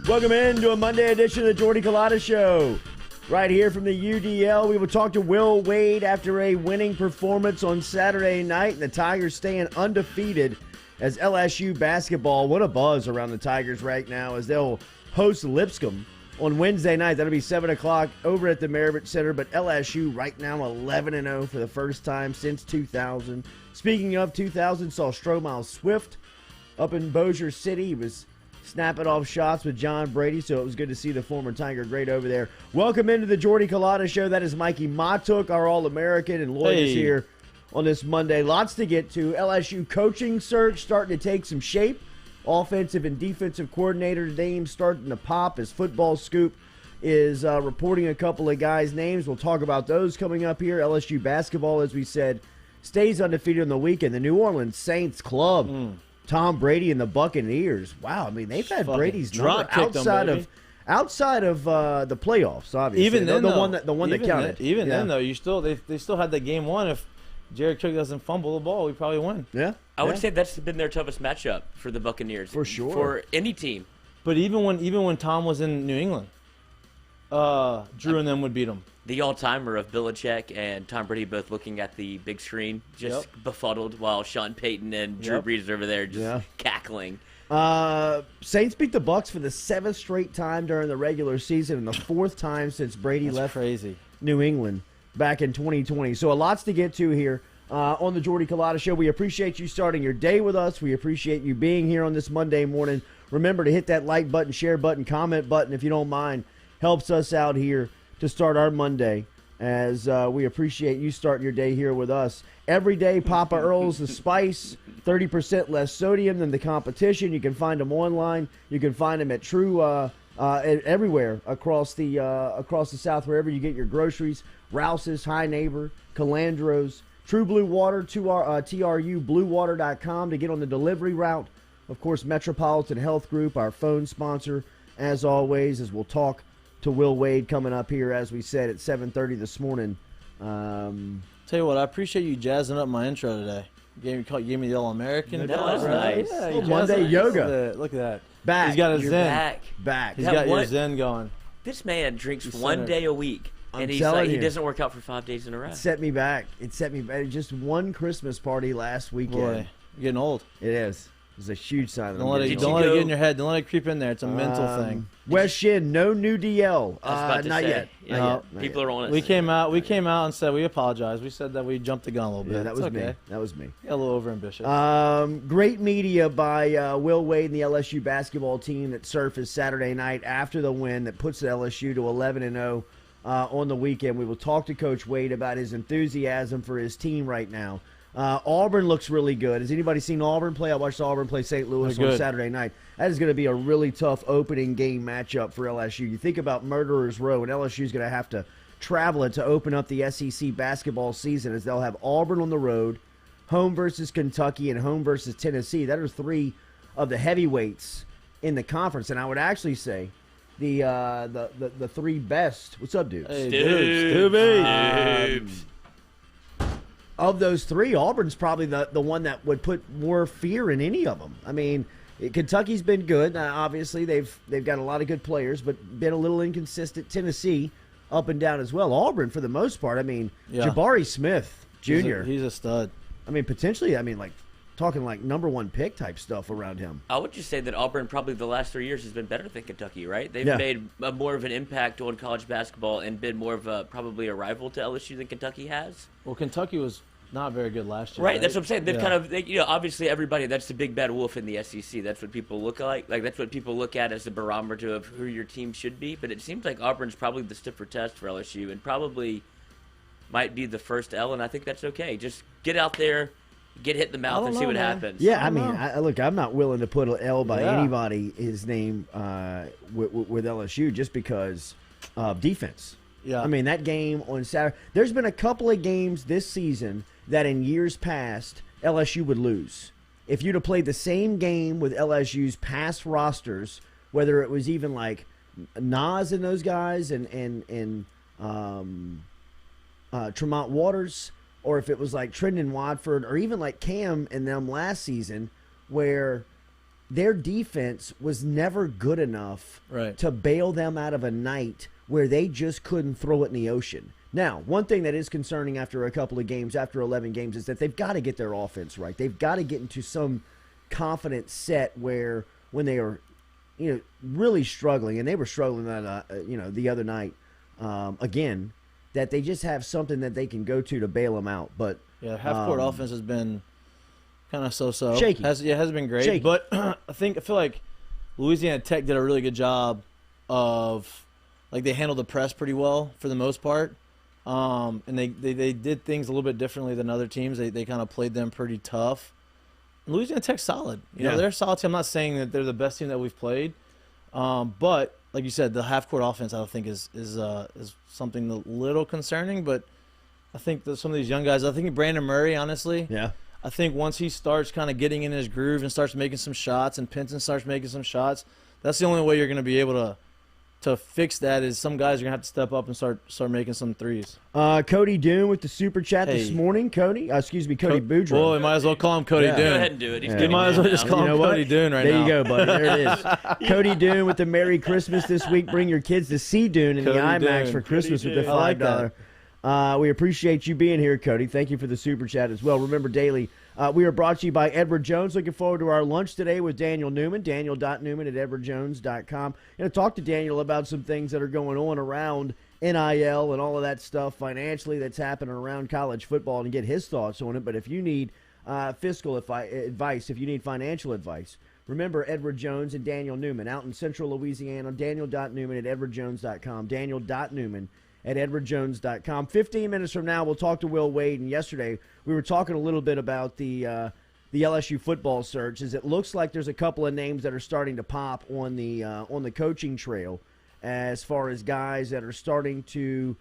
Welcome into a Monday edition of the Jordy Culotta Show. Right here from the UDL, we will talk to Will Wade after a winning performance on Saturday night. And the Tigers staying undefeated as LSU basketball. What a buzz around the Tigers right now as they'll host Lipscomb on Wednesday night. That'll be 7 o'clock over at the Marriott Center. But LSU right now 11-0 for the first time since 2000. Speaking of 2000, saw Stromile Swift up in Bossier City. He was snapping off shots with John Brady, so it was good to see the former Tiger great over there. Welcome into the Jordy Culotta Show. That is Mikey Matuk, our All-American, and Lloyd is here on this Monday. Lots to get to. LSU coaching search starting to take some shape. Offensive and defensive coordinator names starting to pop as Football Scoop is reporting a couple of guys' names. We'll talk about those coming up here. LSU basketball, as we said, stays undefeated on the weekend. The New Orleans Saints club. Tom Brady and the Buccaneers. Wow, I mean, they've had Brady's number outside of the playoffs. Obviously, even then, the one that counted. Then, though, they still had that game one. If Jared Cook doesn't fumble the ball, we probably win. Yeah, I would say that's been their toughest matchup for the Buccaneers, for sure, for any team. But even when Tom was in New England, Drew and them would beat him. The all-timer of Belichick and Tom Brady both looking at the big screen, just befuddled, while Sean Payton and Drew Brees over there just cackling. Saints beat the Bucs for the 7th straight time during the regular season and the 4th time since Brady left New England back in 2020. So a lots to get to here on the Jordy Culotta Show. We appreciate you starting your day with us. We appreciate you being here on this Monday morning. Remember to hit that like button, share button, comment button if you don't mind. Helps us out here to start our Monday, as we appreciate you starting your day here with us. Every day, Papa Earl's the spice, 30% less sodium than the competition. You can find them online. You can find them at True everywhere across the South, wherever you get your groceries. Rouse's, High Neighbor, Calandro's, True Blue Water, TRUBluewater.com to get on the delivery route. Of course, Metropolitan Health Group, our phone sponsor, as always, as we'll talk to Will Wade coming up here, as we said, at 7:30 this morning. Tell you what, I appreciate you jazzing up my intro today. Gave me the All-American. That was nice. Yeah, Monday yoga. Look at that. Back. He's got his You're zen. Back. He's got your zen going. This man drinks one day a week, and he doesn't work out for 5 days in a row. It set me back. Just one Christmas party last weekend. Boy, you're getting old. It is. It's a huge sign. Don't let it get in your head. Don't let it creep in there. It's a mental thing. West Shin, no new DL. Not yet. People are on it. We came out and said we apologize. We said that we jumped the gun a little bit. Yeah, that was me. That was me. A little overambitious. Great media by Will Wade and the LSU basketball team that surfaced Saturday night after the win that puts LSU to 11-0 on the weekend. We will talk to Coach Wade about his enthusiasm for his team right now. Auburn looks really good. Has anybody seen Auburn play? I watched Auburn play St. Louis on Saturday night. That is going to be a really tough opening game matchup for LSU. You think about Murderers Row, and LSU is going to have to travel it to open up the SEC basketball season, as they'll have Auburn on the road, home versus Kentucky, and home versus Tennessee. That are 3 of the heavyweights in the conference. And I would actually say the 3 best. What's up, dudes? Hey, Dudes. Of those 3, Auburn's probably the one that would put more fear in any of them. I mean, Kentucky's been good. Obviously, they've got a lot of good players, but been a little inconsistent. Tennessee, up and down as well. Auburn, for the most part, I mean, Jabari Smith Jr. He's a stud. I mean, potentially, talking like number 1 pick type stuff around him. I would just say that Auburn probably the last 3 years has been better than Kentucky, right? They've made more of an impact on college basketball and been more of probably a rival to LSU than Kentucky has. Well, Kentucky was not very good last year. Right, that's what I'm saying. They've obviously everybody, that's the big bad wolf in the SEC. That's what people look like. That's what people look at as the barometer of who your team should be. But it seems like Auburn's probably the stiffer test for LSU and probably might be the first L, and I think that's okay. Just get out there, get hit in the mouth, and see what happens. Yeah, I mean, look, I'm not willing to put an L by anybody, his name, with LSU just because of defense. Yeah. I mean, that game on Saturday, there's been a couple of games this season that in years past LSU would lose. If you'd have played the same game with LSU's past rosters, whether it was even like Nas and those guys and Tremont Waters, or if it was like Trendon Watford, or even like Cam and them last season, where their defense was never good enough Right. to bail them out of a night where they just couldn't throw it in the ocean. Now, one thing that is concerning after a couple of games, after 11 games, is that they've got to get their offense right. They've got to get into some confident set where when they are, really struggling, and they were struggling that, the other night, again, that they just have something that they can go to bail them out. But Yeah, half-court offense has been kind of so-so. Shaky. Hasn't been great. Shaky. But I feel like Louisiana Tech did a really good job of, like, they handled the press pretty well for the most part. And they did things a little bit differently than other teams. They kind of played them pretty tough. Louisiana Tech's solid. You know, they're a solid team. I'm not saying that they're the best team that we've played. But, like you said, the half-court offense, I don't think, is something a little concerning. But I think that some of these young guys, I think Brandon Murray, honestly. Yeah. I think once he starts kind of getting in his groove and starts making some shots and Pinson starts making some shots, that's the only way you're going to be able to fix that is some guys are going to have to step up and start making some threes. Cody Doon with the super chat this morning. Cody Boudreaux. Well, we might as well call him Cody Doon. Go ahead and do it. You might as well just call him Cody Doon right now. There you go, buddy. There it is. Cody Doon with the Merry Christmas this week. Bring your kids to see Doon in Cody the IMAX Doon. for Christmas with the $5. I like that. We appreciate you being here, Cody. Thank you for the super chat as well. Remember, daily, we are brought to you by Edward Jones. Looking forward to our lunch today with Daniel Newman, daniel.newman@edwardjones.com. Going to talk to Daniel about some things that are going on around NIL and all of that stuff financially that's happening around college football and get his thoughts on it. But if you need fiscal advice, if you need financial advice, remember Edward Jones and Daniel Newman out in central Louisiana, daniel.newman@edwardjones.com, daniel.newman@edwardjones.com. 15 minutes from now, we'll talk to Will Wade. And yesterday, we were talking a little bit about the LSU football search. As it looks like there's a couple of names that are starting to pop on the coaching trail, as far as guys that are starting to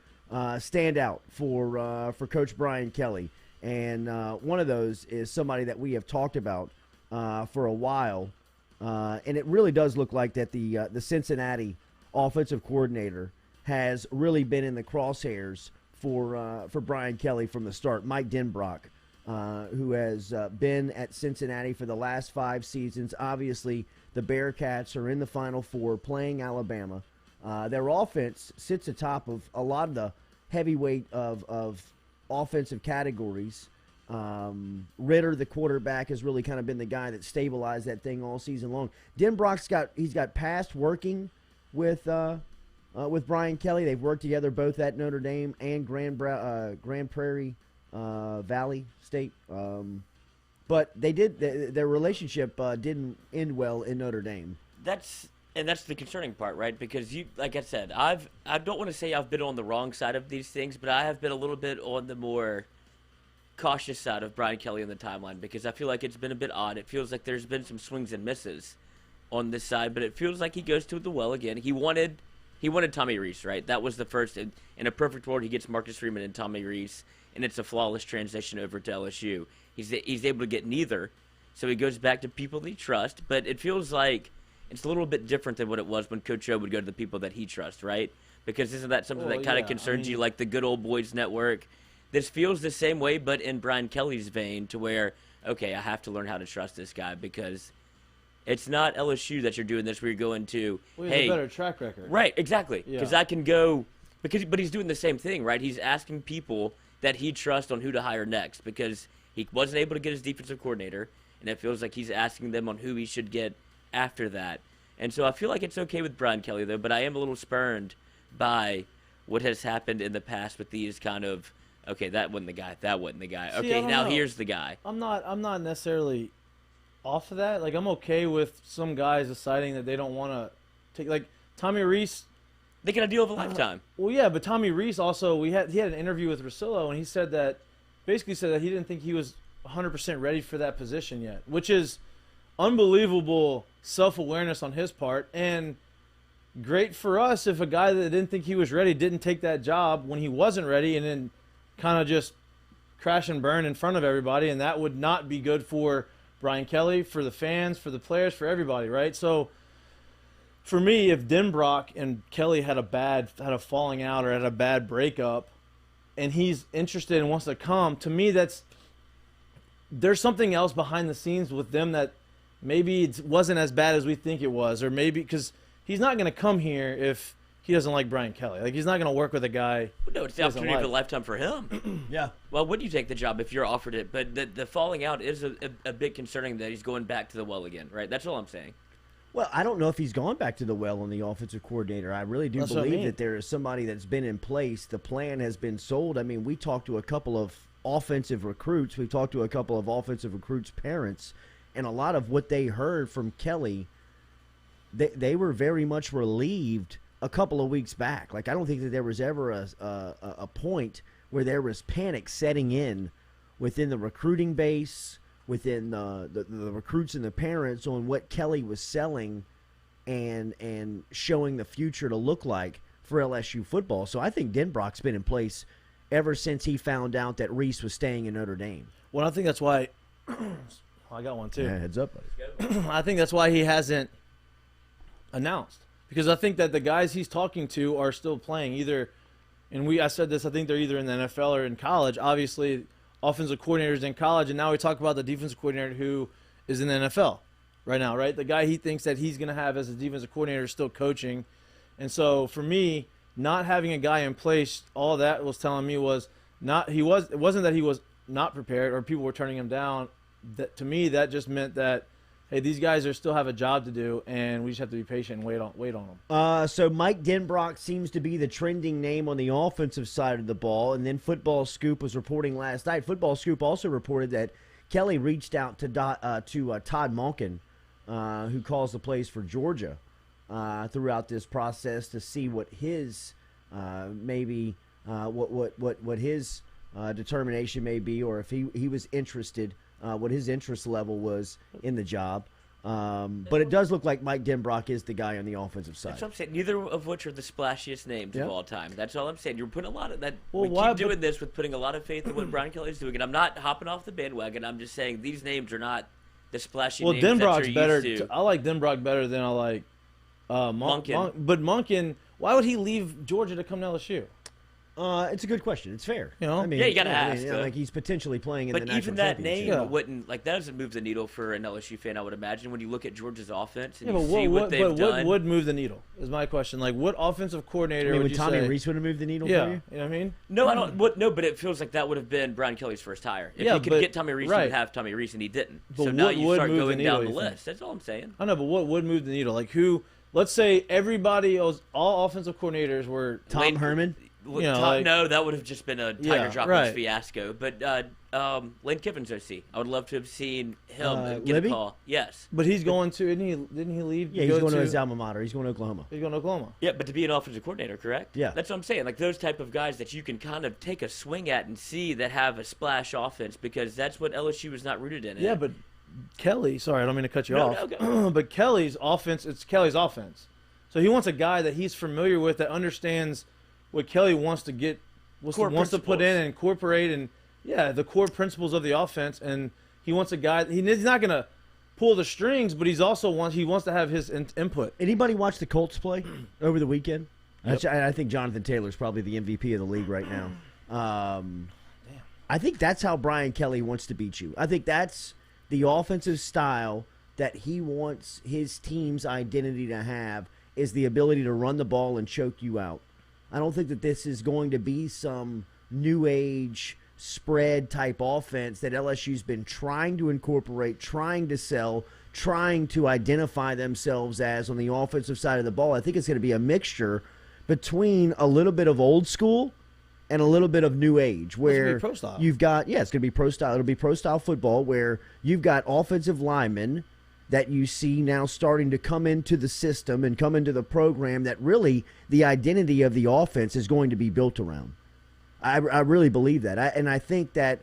stand out for Coach Brian Kelly. And one of those is somebody that we have talked about for a while, and it really does look like that the Cincinnati offensive coordinator has really been in the crosshairs for Brian Kelly from the start. Mike Denbrock, who has been at Cincinnati for the last 5 seasons. Obviously, the Bearcats are in the Final Four playing Alabama. Their offense sits atop of a lot of the heavyweight of offensive categories. Ritter, the quarterback, has really kind of been the guy that stabilized that thing all season long. Denbrock's got past working with Brian Kelly. They've worked together both at Notre Dame and Grand Prairie Valley State. But their relationship didn't end well in Notre Dame. That's the concerning part, right? Because like I said, I don't want to say I've been on the wrong side of these things, but I have been a little bit on the more cautious side of Brian Kelly in the timeline because I feel like it's been a bit odd. It feels like there's been some swings and misses on this side, but it feels like he goes to the well again. He wanted Tommy Rees, right? That was the first. In a perfect world, he gets Marcus Freeman and Tommy Rees, and it's a flawless transition over to LSU. He's able to get neither, so he goes back to people that he trusts. But it feels like it's a little bit different than what it was when Coach O would go to the people that he trusts, right? Because isn't that something that kind of concerns you, like the good old boys network? This feels the same way, but in Brian Kelly's vein, to where, okay, I have to learn how to trust this guy because it's not LSU that you're doing this where you're going to, he has a better track record. Right, exactly. Because I can go – but he's doing the same thing, right? He's asking people that he trusts on who to hire next because he wasn't able to get his defensive coordinator, and it feels like he's asking them on who he should get after that. And so I feel like it's okay with Brian Kelly, though, but I am a little spurned by what has happened in the past with these kind of, okay, that wasn't the guy, that wasn't the guy. See, okay, now know. here's the guy. I'm not necessarily off of that. Like, I'm okay with some guys deciding that they don't want to take, like, Tommy Rees. They get a deal of a lifetime. Well, yeah, but Tommy Rees also, he had an interview with Russillo, and he said that he didn't think he was 100% ready for that position yet, which is unbelievable self-awareness on his part, and great for us if a guy that didn't think he was ready didn't take that job when he wasn't ready and then kind of just crash and burn in front of everybody, and that would not be good for Brian Kelly, for the fans, for the players, for everybody, right? So for me, if Denbrock and Kelly had a falling out or had a bad breakup and he's interested and wants to come, to me there's something else behind the scenes with them that maybe it wasn't as bad as we think it was, or maybe because he's not going to come here if he doesn't like Brian Kelly. Like, he's not going to work with a guy. No, it's the opportunity of a lifetime for him. Yeah. Well, would you take the job if you're offered it? But the falling out is a bit concerning that he's going back to the well again, right? That's all I'm saying. Well, I don't know if he's gone back to the well on the offensive coordinator. I really do believe that there is somebody that's been in place. The plan has been sold. I mean, we talked to a couple of offensive recruits. We talked to a couple of offensive recruits' parents, and a lot of what they heard from Kelly, they were very much relieved a couple of weeks back. Like, I don't think that there was ever a point where there was panic setting in within the recruiting base, within the recruits and the parents on what Kelly was selling and showing the future to look like for LSU football. So I think Denbrock's been in place ever since he found out that Reese was staying in Notre Dame. Well, I think that's why I got one too. Yeah, heads up, buddy. I think that's why he hasn't announced. Because I think that the guys he's talking to are still playing either, and I said this, I think they're either in the NFL or in college. Obviously, offensive coordinators in college, and now we talk about the defensive coordinator who is in the NFL right now, right? The guy he thinks that he's going to have as a defensive coordinator is still coaching. And so for me, not having a guy in place, all that was telling me was it wasn't that he was not prepared or people were turning him down. That, to me, that just meant that, hey, these guys still have a job to do, and we just have to be patient and wait on them. So Mike Denbrock seems to be the trending name on the offensive side of the ball, and then Football Scoop was reporting last night. Football Scoop also reported that Kelly reached out to Todd Monken, who calls the plays for Georgia, throughout this process to see what his what his determination may be, or if he was interested. What his interest level was in the job. But it does look like Mike Denbrock is the guy on the offensive side. That's what I'm saying. Neither of which are the splashiest names of all time. That's all I'm saying. You're putting a lot of that. Well, we keep doing this with putting a lot of faith in what Brian Kelly's doing. And I'm not hopping off the bandwagon. I'm just saying these names are not the splashy names Denbrock's that you're better. used to. I like Denbrock better than I like Monken. But Monken, why would he leave Georgia to come to LSU? It's a good question. It's fair. You know? I mean, Yeah, you gotta ask, like he's potentially playing in the But national even that championship. name wouldn't, like, that doesn't move the needle for an LSU fan, I would imagine, when you look at Georgia's offense and you see what they've done. What would move the needle is my question. Like, what offensive coordinator would would you Tommy say? Reese would have moved the needle Yeah, for you? you know what I mean? No, I don't. No, but it feels like that would have been Brian Kelly's first hire. If he could get Tommy Reese, he would have Tommy Reese, and he didn't. But so now what you would start move the going needle, down the you think? list. That's all I'm saying. I know, but what would move the needle? Like, who? Let's say everybody else, all offensive coordinators were Tom Herman? No, that would have just been a Tiger Droppings right. fiasco. But Lane Kiffin's OC. I would love to have seen him get Libby? a call. Yes. But he's going to, didn't he leave? Yeah, he's going to his alma mater. He's going to Oklahoma. He's going to Oklahoma. Yeah, but to be an offensive coordinator, correct? Yeah. That's what I'm saying. Like, those type of guys that you can kind of take a swing at and see that have a splash offense, because that's what LSU is not rooted in. Yeah, but Kelly, sorry, I don't mean to cut you No, off. go. But Kelly's offense, it's Kelly's offense. So he wants a guy that he's familiar with, that understands what Kelly wants to get, wants to put in and incorporate, and the core principles of the offense. And he wants a guy. He's not going to pull the strings, but he wants to have his input. Anybody watch the Colts play over the weekend? Yep. I think Jonathan Taylor's probably the MVP of the league right now. I think that's how Brian Kelly wants to beat you. I think that's the offensive style that he wants his team's identity to have, is the ability to run the ball and choke you out. I don't think that this is going to be some new age spread type offense that LSU's been trying to incorporate, trying to sell, trying to identify themselves as on the offensive side of the ball. I think it's going to be a mixture between a little bit of old school and a little bit of new age, where pro style. You've got, it's going to be pro style. It'll be pro style football, where you've got offensive linemen that you see now starting to come into the system and come into the program, that really the identity of the offense is going to be built around. I really believe that. And I think that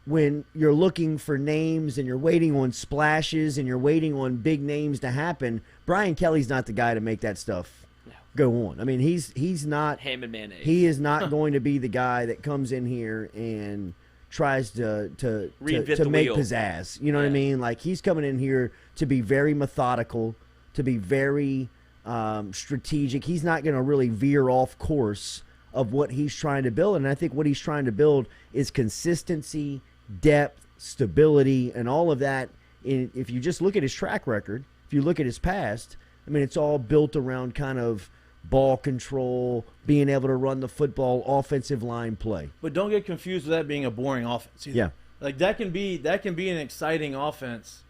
when you're looking for names and you're waiting on splashes and you're waiting on big names to happen, Brian Kelly's not the guy to make that stuff go on. I mean, he's not ham and mayonnaise. He is not going to be the guy that comes in here and tries to make wheel. pizzazz. You know what I mean? Like, he's coming in here to be very methodical, to be very strategic. He's not going to really veer off course of what he's trying to build. And I think what he's trying to build is consistency, depth, stability, and all of that if you just look at his track record, if you look at his past, I mean, it's all built around kind of ball control, being able to run the football, offensive line play. But don't get confused with that being a boring offense either. Yeah. Like that can be an exciting offense.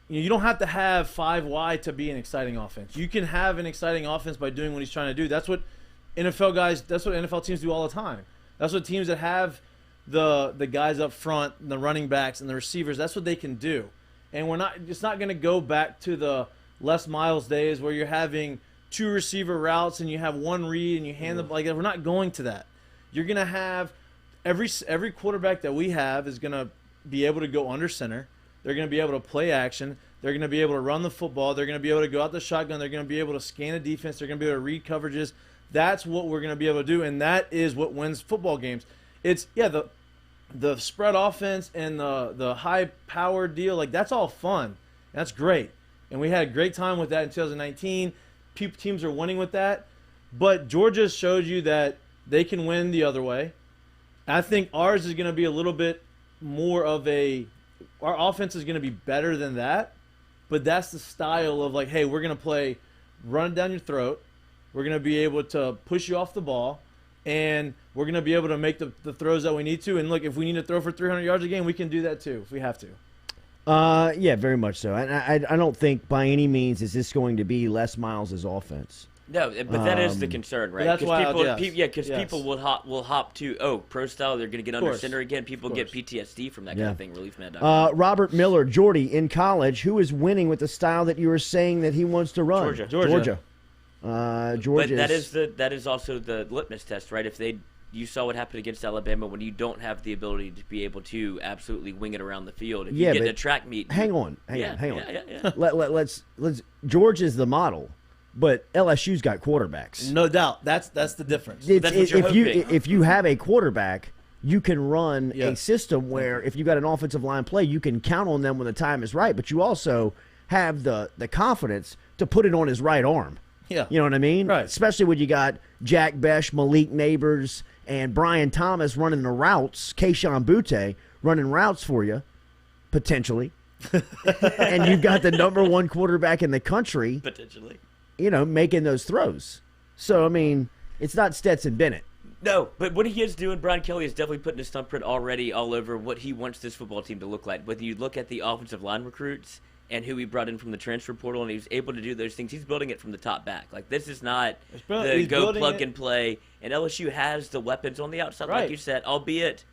You don't have to have 5 wide to be an exciting offense. You can have an exciting offense by doing what he's trying to do. That's what NFL teams do all the time. That's what teams that have the guys up front, the running backs and the receivers, that's what they can do. And it's not going to go back to the Les Miles days where you're having 2 receiver routes and you have 1 read and you hand them like we're not going to that. You're going to have every quarterback that we have is going to be able to go under center. They're going to be able to play action. They're going to be able to run the football. They're going to be able to go out the shotgun. They're going to be able to scan a defense. They're going to be able to read coverages. That's what we're going to be able to do, and that is what wins football games. It's the spread offense and the high power deal. Like that's all fun. That's great, and we had a great time with that in 2019. Teams are winning with that, but Georgia showed you that they can win the other way. I think ours is going to be a little bit more of our offense is going to be better than that, but that's the style of like, hey, we're going to play run it down your throat. We're going to be able to push you off the ball, and we're going to be able to make the throws that we need to. And look, if we need to throw for 300 yards a game, we can do that too if we have to. Yeah, very much so. And I don't think by any means is this going to be Les Miles' offense. No, but that is the concern, right? That's why, people will hop to pro style. They're going to get under center again. People get PTSD from that kind of thing. Reliefman. Robert Miller, Jordy, in college, who is winning with the style that you were saying that he wants to run? Georgia. Georgia. But that is also the litmus test, right? If you saw what happened against Alabama when you don't have the ability to be able to absolutely wing it around the field. If you get in a track meet, hang on. Let's Georgia's the model. But LSU's got quarterbacks. No doubt. That's the difference. If you have a quarterback, you can run a system where if you got an offensive line play, you can count on them when the time is right. But you also have the confidence to put it on his right arm. Yeah. You know what I mean? Right. Especially when you got Jack Besh, Malik Neighbors, and Brian Thomas running the routes, Keyshawn Butte running routes for you, potentially. And you've got the number 1 quarterback in the country. Potentially. Making those throws. So, I mean, it's not Stetson Bennett. No, but what he is doing, Brian Kelly is definitely putting his thumbprint already all over what he wants this football team to look like. Whether you look at the offensive line recruits and who he brought in from the transfer portal, and he was able to do those things, he's building it from the top back. Like, this is not the go plug and play. And LSU has the weapons on the outside, like you said, albeit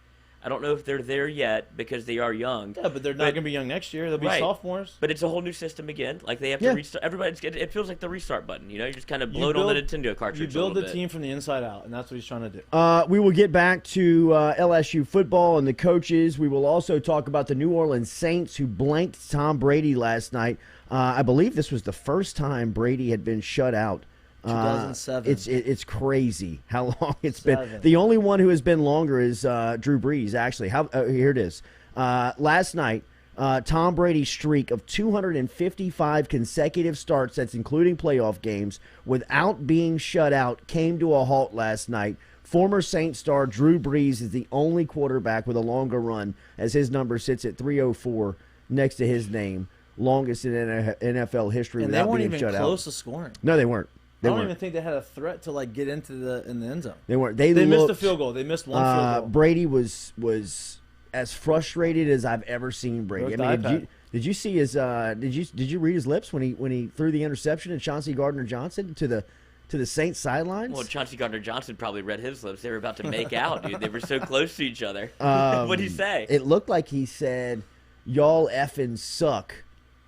I don't know if they're there yet because they are young. Yeah, but they're not going to be young next year. They'll be sophomores. But it's a whole new system again. Like they have to restart. It feels like the restart button. You just kind of blow it on the Nintendo cartridge. You build the team from the inside out, and that's what he's trying to do. We will get back to LSU football and the coaches. We will also talk about the New Orleans Saints who blanked Tom Brady last night. I believe this was the first time Brady had been shut out. 2007. It's crazy how long it's been. The only one who has been longer is Drew Brees, actually. Here it is. Last night, Tom Brady's streak of 255 consecutive starts, that's including playoff games, without being shut out, came to a halt last night. Former Saints star Drew Brees is the only quarterback with a longer run, as his number sits at 304 next to his name. Longest in NFL history without being shut out. And they weren't even close to scoring. No, they weren't. I don't even think they had a threat to get into the end zone. They weren't. They missed a field goal. They missed one field goal. Brady was as frustrated as I've ever seen Brady. Did you see his? Did you read his lips when he threw the interception at Chauncey Gardner-Johnson to the Saints sidelines? Well, Chauncey Gardner-Johnson probably read his lips. They were about to make out, dude. They were so close to each other. What'd he say? It looked like he said, "Y'all effing suck,"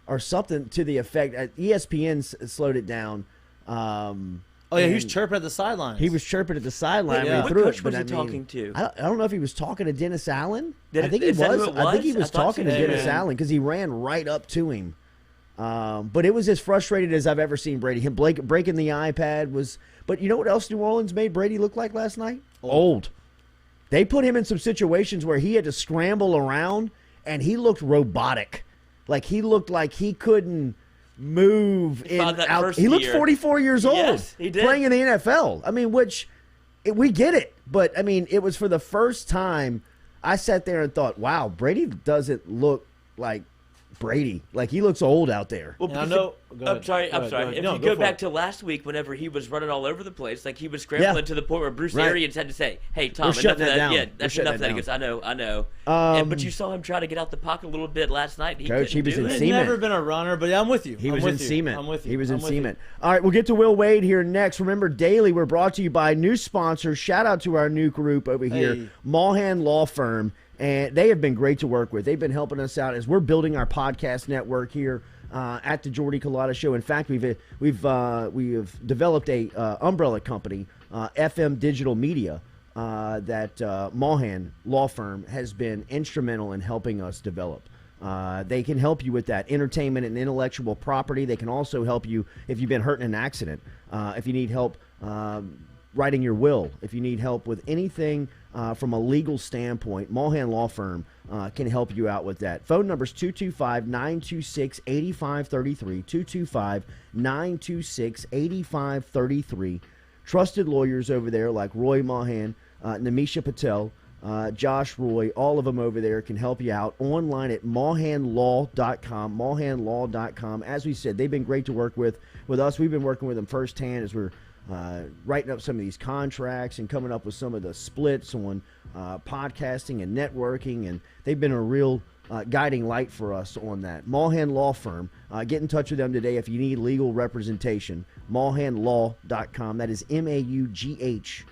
or something to the effect. ESPN slowed it down. He was chirping at the sidelines. He was chirping at the sideline when he what threw coach it. was he talking to? I don't know if he was talking to Dennis Allen. I think he was. I think he was talking to Dennis Allen because he ran right up to him. But it was as frustrated as I've ever seen Brady. Him breaking the iPad was. But you know what else New Orleans made Brady look like last night? Old. They put him in some situations where he had to scramble around, and he looked robotic. Like he looked like he couldn't move out. He looked 44 years old. Yes, he did. Playing in the NFL. I mean, we get it, but I mean, it was for the first time I sat there and thought, wow, Brady doesn't look like Brady. Like, he looks old out there. Well, I know. I'm sorry. If you go back to last week, whenever he was running all over the place, like he was scrambling to the point where Bruce Arians had to say, "Hey, Tom, enough of that." Down. Yeah, that's enough of that. He goes, "I know." But you saw him try to get out the pocket a little bit last night. Coach, he was in He's cement. never been a runner, but I'm with you. He was in cement. I'm with you. He was in cement. All right, we'll get to Will Wade here next. Remember, daily we're brought to you by new sponsors. Shout out to our new group over here, Mulhan Law Firm. And they have been great to work with. They've been helping us out as we're building our podcast network here at the Jordy Culotta Show. In fact, we have developed a umbrella company, FM Digital Media, that Mulhan Law Firm has been instrumental in helping us develop. They can help you with that entertainment and intellectual property. They can also help you if you've been hurt in an accident, if you need help writing your will, if you need help with anything from a legal standpoint. Mulhan Law Firm can help you out with that. Phone number is 225-926-8533, 225-926-8533. Trusted lawyers over there like Roy Mulhan, Namisha Patel, Josh Roy, all of them over there can help you out online at mulhanlaw.com, mulhanlaw.com. As we said, they've been great to work with us. We've been working with them firsthand as we're writing up some of these contracts and coming up with some of the splits on podcasting and networking, and they've been a real guiding light for us on that. Mulhan Law Firm. Get in touch with them today if you need legal representation. mulhanlaw.com. That is MAUGHAAN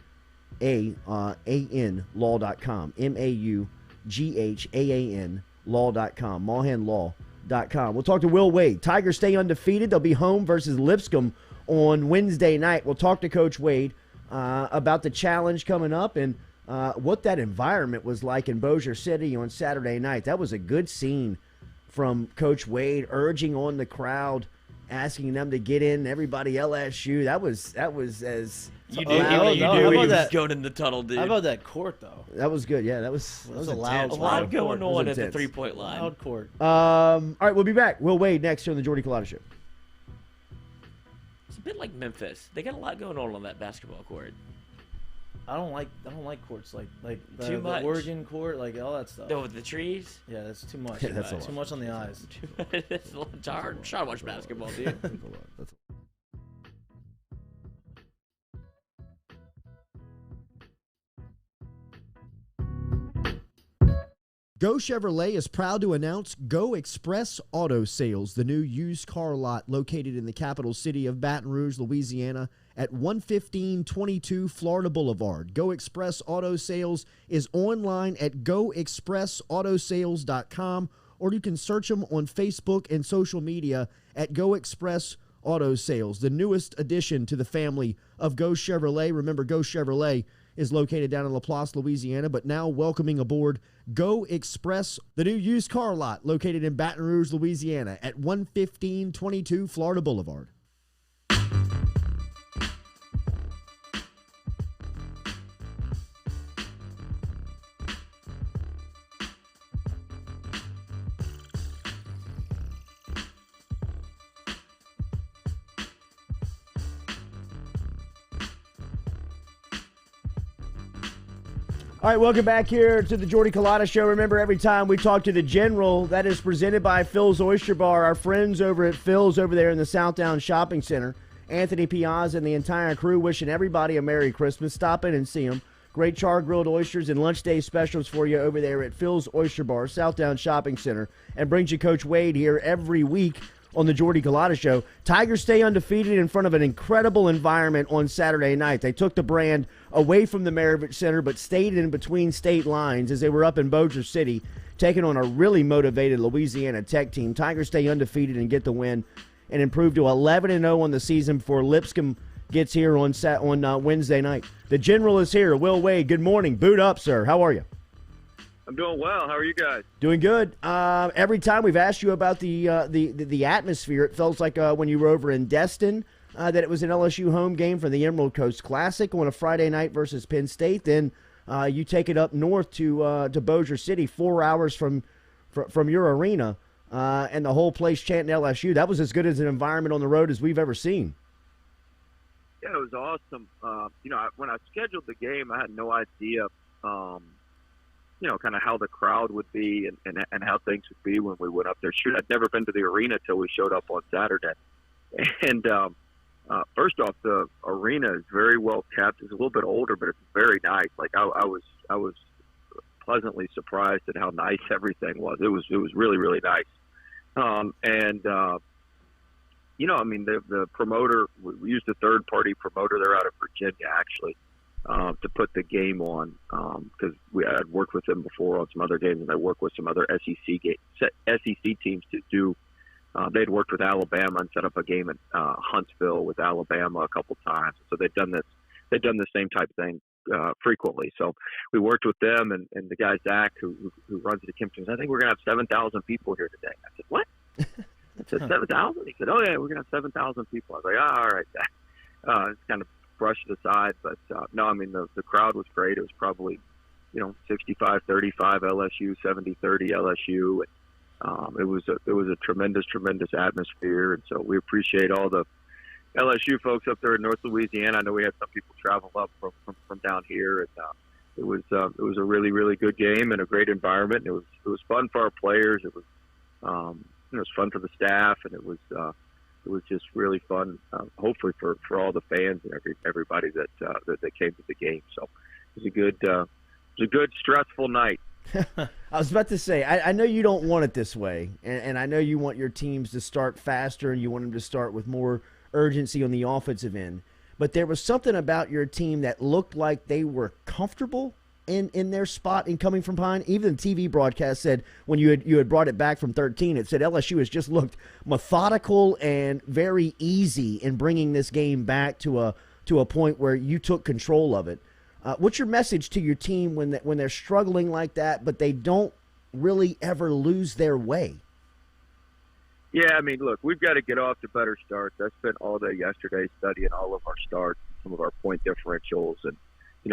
law.com. MAUGHAAN law.com. mulhanlaw.com. We'll talk to Will Wade. Tigers stay undefeated. They'll be home versus Lipscomb on Wednesday night. We'll talk to Coach Wade about the challenge coming up and what that environment was like in Bossier City on Saturday night. That was a good scene from Coach Wade, urging on the crowd, asking them to get in. Everybody LSU. That was as you knew he was going in the tunnel, dude. How about that court though? That was good. Yeah, that was a loud. A lot going on at the 3-point line. Loud court. All right, we'll be back. Will Wade next here on the Jordy Culotta Show. It's a bit like Memphis. They got a lot going on that basketball court. I don't like courts like too much. The Oregon court, like all that stuff. No, with the trees. Yeah, that's too much. Yeah, that's too much on the eyes. It's hard. Try to watch basketball, dude. Go Chevrolet is proud to announce Go Express Auto Sales, the new used car lot located in the capital city of Baton Rouge, Louisiana, at 11522 Florida Boulevard. Go Express Auto Sales is online at goexpressautosales.com, or you can search them on Facebook and social media at Go Express Auto Sales, the newest addition to the family of Go Chevrolet. Remember, Go Chevrolet is located down in Laplace, Louisiana, but now welcoming aboard Go Express, the new used car lot located in Baton Rouge, Louisiana at 11522 Florida Boulevard. All right, welcome back here to the Jordy Culotta Show. Remember, every time we talk to the General, that is presented by Phil's Oyster Bar, our friends over at Phil's over there in the Southdown Shopping Center. Anthony Piazza and the entire crew wishing everybody a Merry Christmas. Stop in and see them. Great char-grilled oysters and lunch day specials for you over there at Phil's Oyster Bar, Southdown Shopping Center, and brings you Coach Wade here every week on the Jordy Culotta Show. Tigers stay undefeated in front of an incredible environment on Saturday night. They took the brand away from the Maravich Center, but stayed in between state lines as they were up in Bossier City, taking on a really motivated Louisiana Tech team. Tigers stay undefeated and get the win and improve to 11-0 on the season before Lipscomb gets here on Wednesday night. The General is here. Will Wade, good morning. Boot up, sir. How are you? I'm doing well. How are you guys? Doing good. Every time we've asked you about the atmosphere, it feels like when you were over in Destin, that it was an LSU home game for the Emerald Coast Classic on a Friday night versus Penn State. Then you take it up north to Bossier City, 4 hours from your arena, and the whole place chanting LSU. That was as good as an environment on the road as we've ever seen. Yeah, it was awesome. When I scheduled the game, I had no idea kind of how the crowd would be and how things would be when we went up there. Shoot, I'd never been to the arena till we showed up on Saturday. And first off, the arena is very well kept. It's a little bit older, but it's very nice. Like I was pleasantly surprised at how nice everything was. It was really, really nice. The promoter, we used a third-party promoter. They're out of Virginia, actually, to put the game on, because I'd worked with them before on some other games, and I worked with some other SEC teams to do. They'd worked with Alabama and set up a game at Huntsville with Alabama a couple times. So they've done the same type of thing frequently. So we worked with them, and the guy Zach who runs the Kimptons. I think we're gonna have 7,000 people here today. I said, what? I said 7,000. He said, oh yeah, we're gonna have 7,000 people. I was like, all right, Zach. It's kind of brushed aside, but no, I mean the crowd was great. It was probably 65-35 LSU, 70-30 LSU. It was a tremendous atmosphere, and so we appreciate all the LSU folks up there in North Louisiana. I know we had some people travel up from down here, and it was a really, really good game and a great environment. It was fun for our players. It was fun for the staff, and it was just really fun. Hopefully for all the fans and everybody that came to the game. So it was a good stressful night. I was about to say, I know you don't want it this way, and I know you want your teams to start faster and you want them to start with more urgency on the offensive end. But there was something about your team that looked like they were comfortable in their spot in coming from behind. Even the TV broadcast said when you had brought it back from 13, it said LSU has just looked methodical and very easy in bringing this game back to a point where you took control of it. What's your message to your team when they're struggling like that, but they don't really ever lose their way? Yeah, I mean, look, we've got to get off to better starts. I spent all day yesterday studying all of our starts, some of our point differentials, and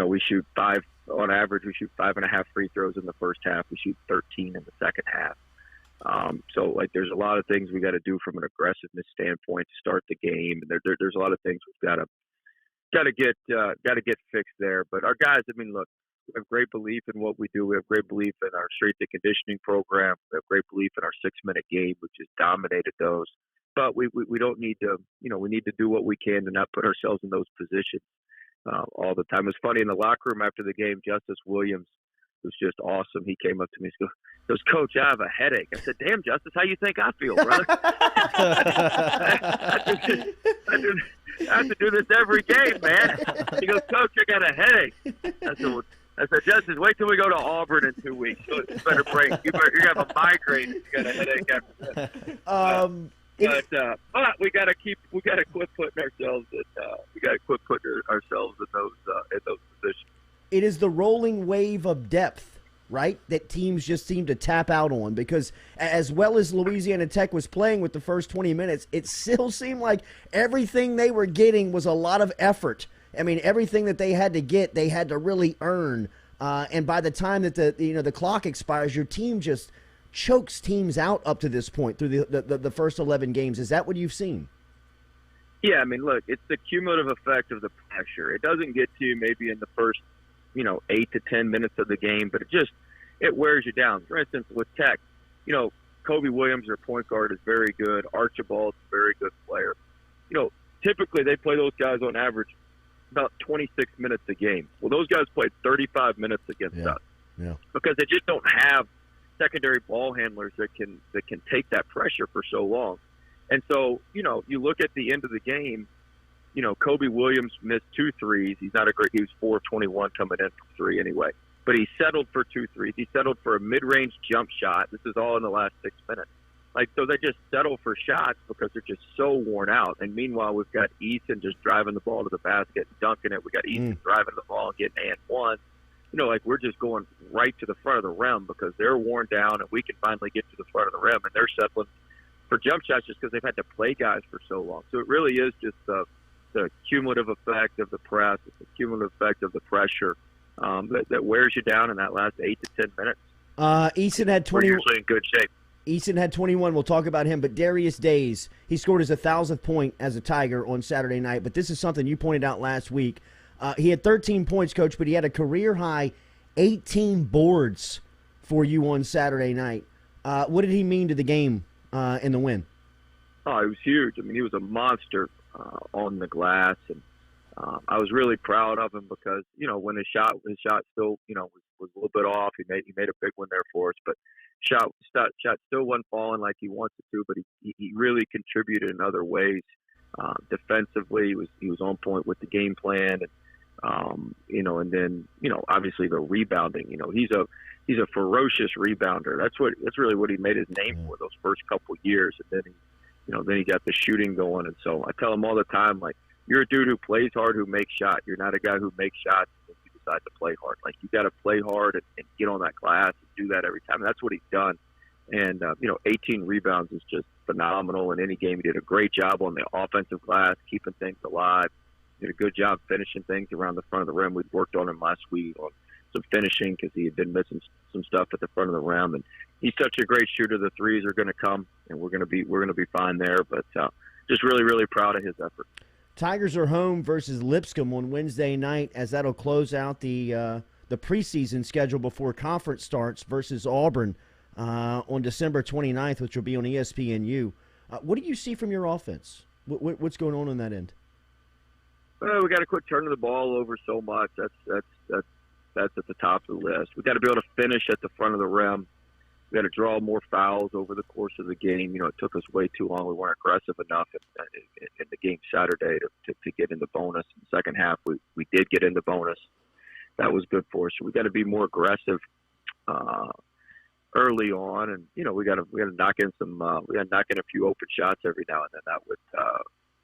we shoot on average. We shoot 5.5 free throws in the first half. We shoot 13 in the second half. So there's a lot of things we got to do from an aggressiveness standpoint to start the game, and there's a lot of things we've got to get fixed there. But our guys, I mean, look, we have great belief in what we do. We have great belief in our strength and conditioning program. We have great belief in our 6-minute game, which has dominated those. But we don't need to, we need to do what we can to not put ourselves in those positions all the time. It was funny in the locker room after the game. Justice Williams was just awesome. He came up to me and goes, Coach, I have a headache. I said, damn, Justice, how you think I feel, brother? I have to do this every game, man. He goes, Coach, I got a headache. I said, Justice, wait till we go to Auburn in 2 weeks. You better break. You're going to have a migraine if you got a headache after that. But we got to quit putting ourselves in those positions. It is the rolling wave of depth, right, that teams just seem to tap out on, because as well as Louisiana Tech was playing with the first 20 minutes, it still seemed like everything they were getting was a lot of effort. I mean, everything that they had to get, they had to really earn. And by the time that the clock expires, your team just chokes teams out up to this point through the first 11 games. Is that what you've seen? Yeah, I mean, look, it's the cumulative effect of the pressure. It doesn't get to you maybe in the first 8 to 10 minutes of the game, but it wears you down. For instance, with Tech, Kobe Williams, their point guard, is very good. Archibald's a very good player. Typically they play those guys on average about 26 minutes a game. Well, those guys played 35 minutes against us because they just don't have secondary ball handlers that can take that pressure for so long. And so, you look at the end of the game, Kobe Williams missed 2 threes. He was 4 of 21 coming in from 3 anyway. But he settled for 2 threes. He settled for a mid-range jump shot. This is all in the last 6 minutes. So they just settle for shots because they're just so worn out. And meanwhile, we've got Eason just driving the ball to the basket and dunking it. We got Eason driving the ball and getting and one. We're just going right to the front of the rim because they're worn down and we can finally get to the front of the rim, and they're settling for jump shots just because they've had to play guys for so long. So it really is just the cumulative effect of the press, the cumulative effect of the pressure that wears you down in that last 8 to 10 minutes. Eason had 20. We're usually in good shape. Eason had 21. We'll talk about him. But Darius Days, he scored his 1,000th point as a Tiger on Saturday night. But this is something you pointed out last week. He had 13 points, Coach, but he had a career-high 18 boards for you on Saturday night. What did he mean to the game in the win? Oh, he was huge. I mean, he was a monster on the glass, and I was really proud of him because, you know, when his shot still, you know, was a little bit off. He made a big one there for us, but shot still wasn't falling like he wanted to, but he really contributed in other ways. Defensively, he was on point with the game plan, and you know, and then, you know, obviously the rebounding. You know, he's a ferocious rebounder. That's really what he made his name for those first couple years, and then he got the shooting going. And so I tell him all the time, like, you're a dude who plays hard, who makes shots. You're not a guy who makes shots and you decide to play hard. Like, you got to play hard and get on that glass and do that every time. And that's what he's done. And, you know, 18 rebounds is just phenomenal in any game. He did a great job on the offensive glass, keeping things alive. Did a good job finishing things around the front of the rim. We'd worked on him last week on some finishing because he had been missing some stuff at the front of the rim. And he's such a great shooter. The threes are going to come, and we're going to be fine there. But just really, really proud of his effort. Tigers are home versus Lipscomb on Wednesday night, as that'll close out the preseason schedule before conference starts versus Auburn on December 29th, which will be on ESPNU. What do you see from your offense? What's going on that end? Well, we got to quit turning the ball over so much. That's at the top of the list. We got to be able to finish at the front of the rim. We got to draw more fouls over the course of the game. You know, it took us way too long. We weren't aggressive enough in the game Saturday to get into bonus. In the second half, we did get into bonus. That was good for us. So we got to be more aggressive early on, and you know, we got to knock in a few open shots every now and then.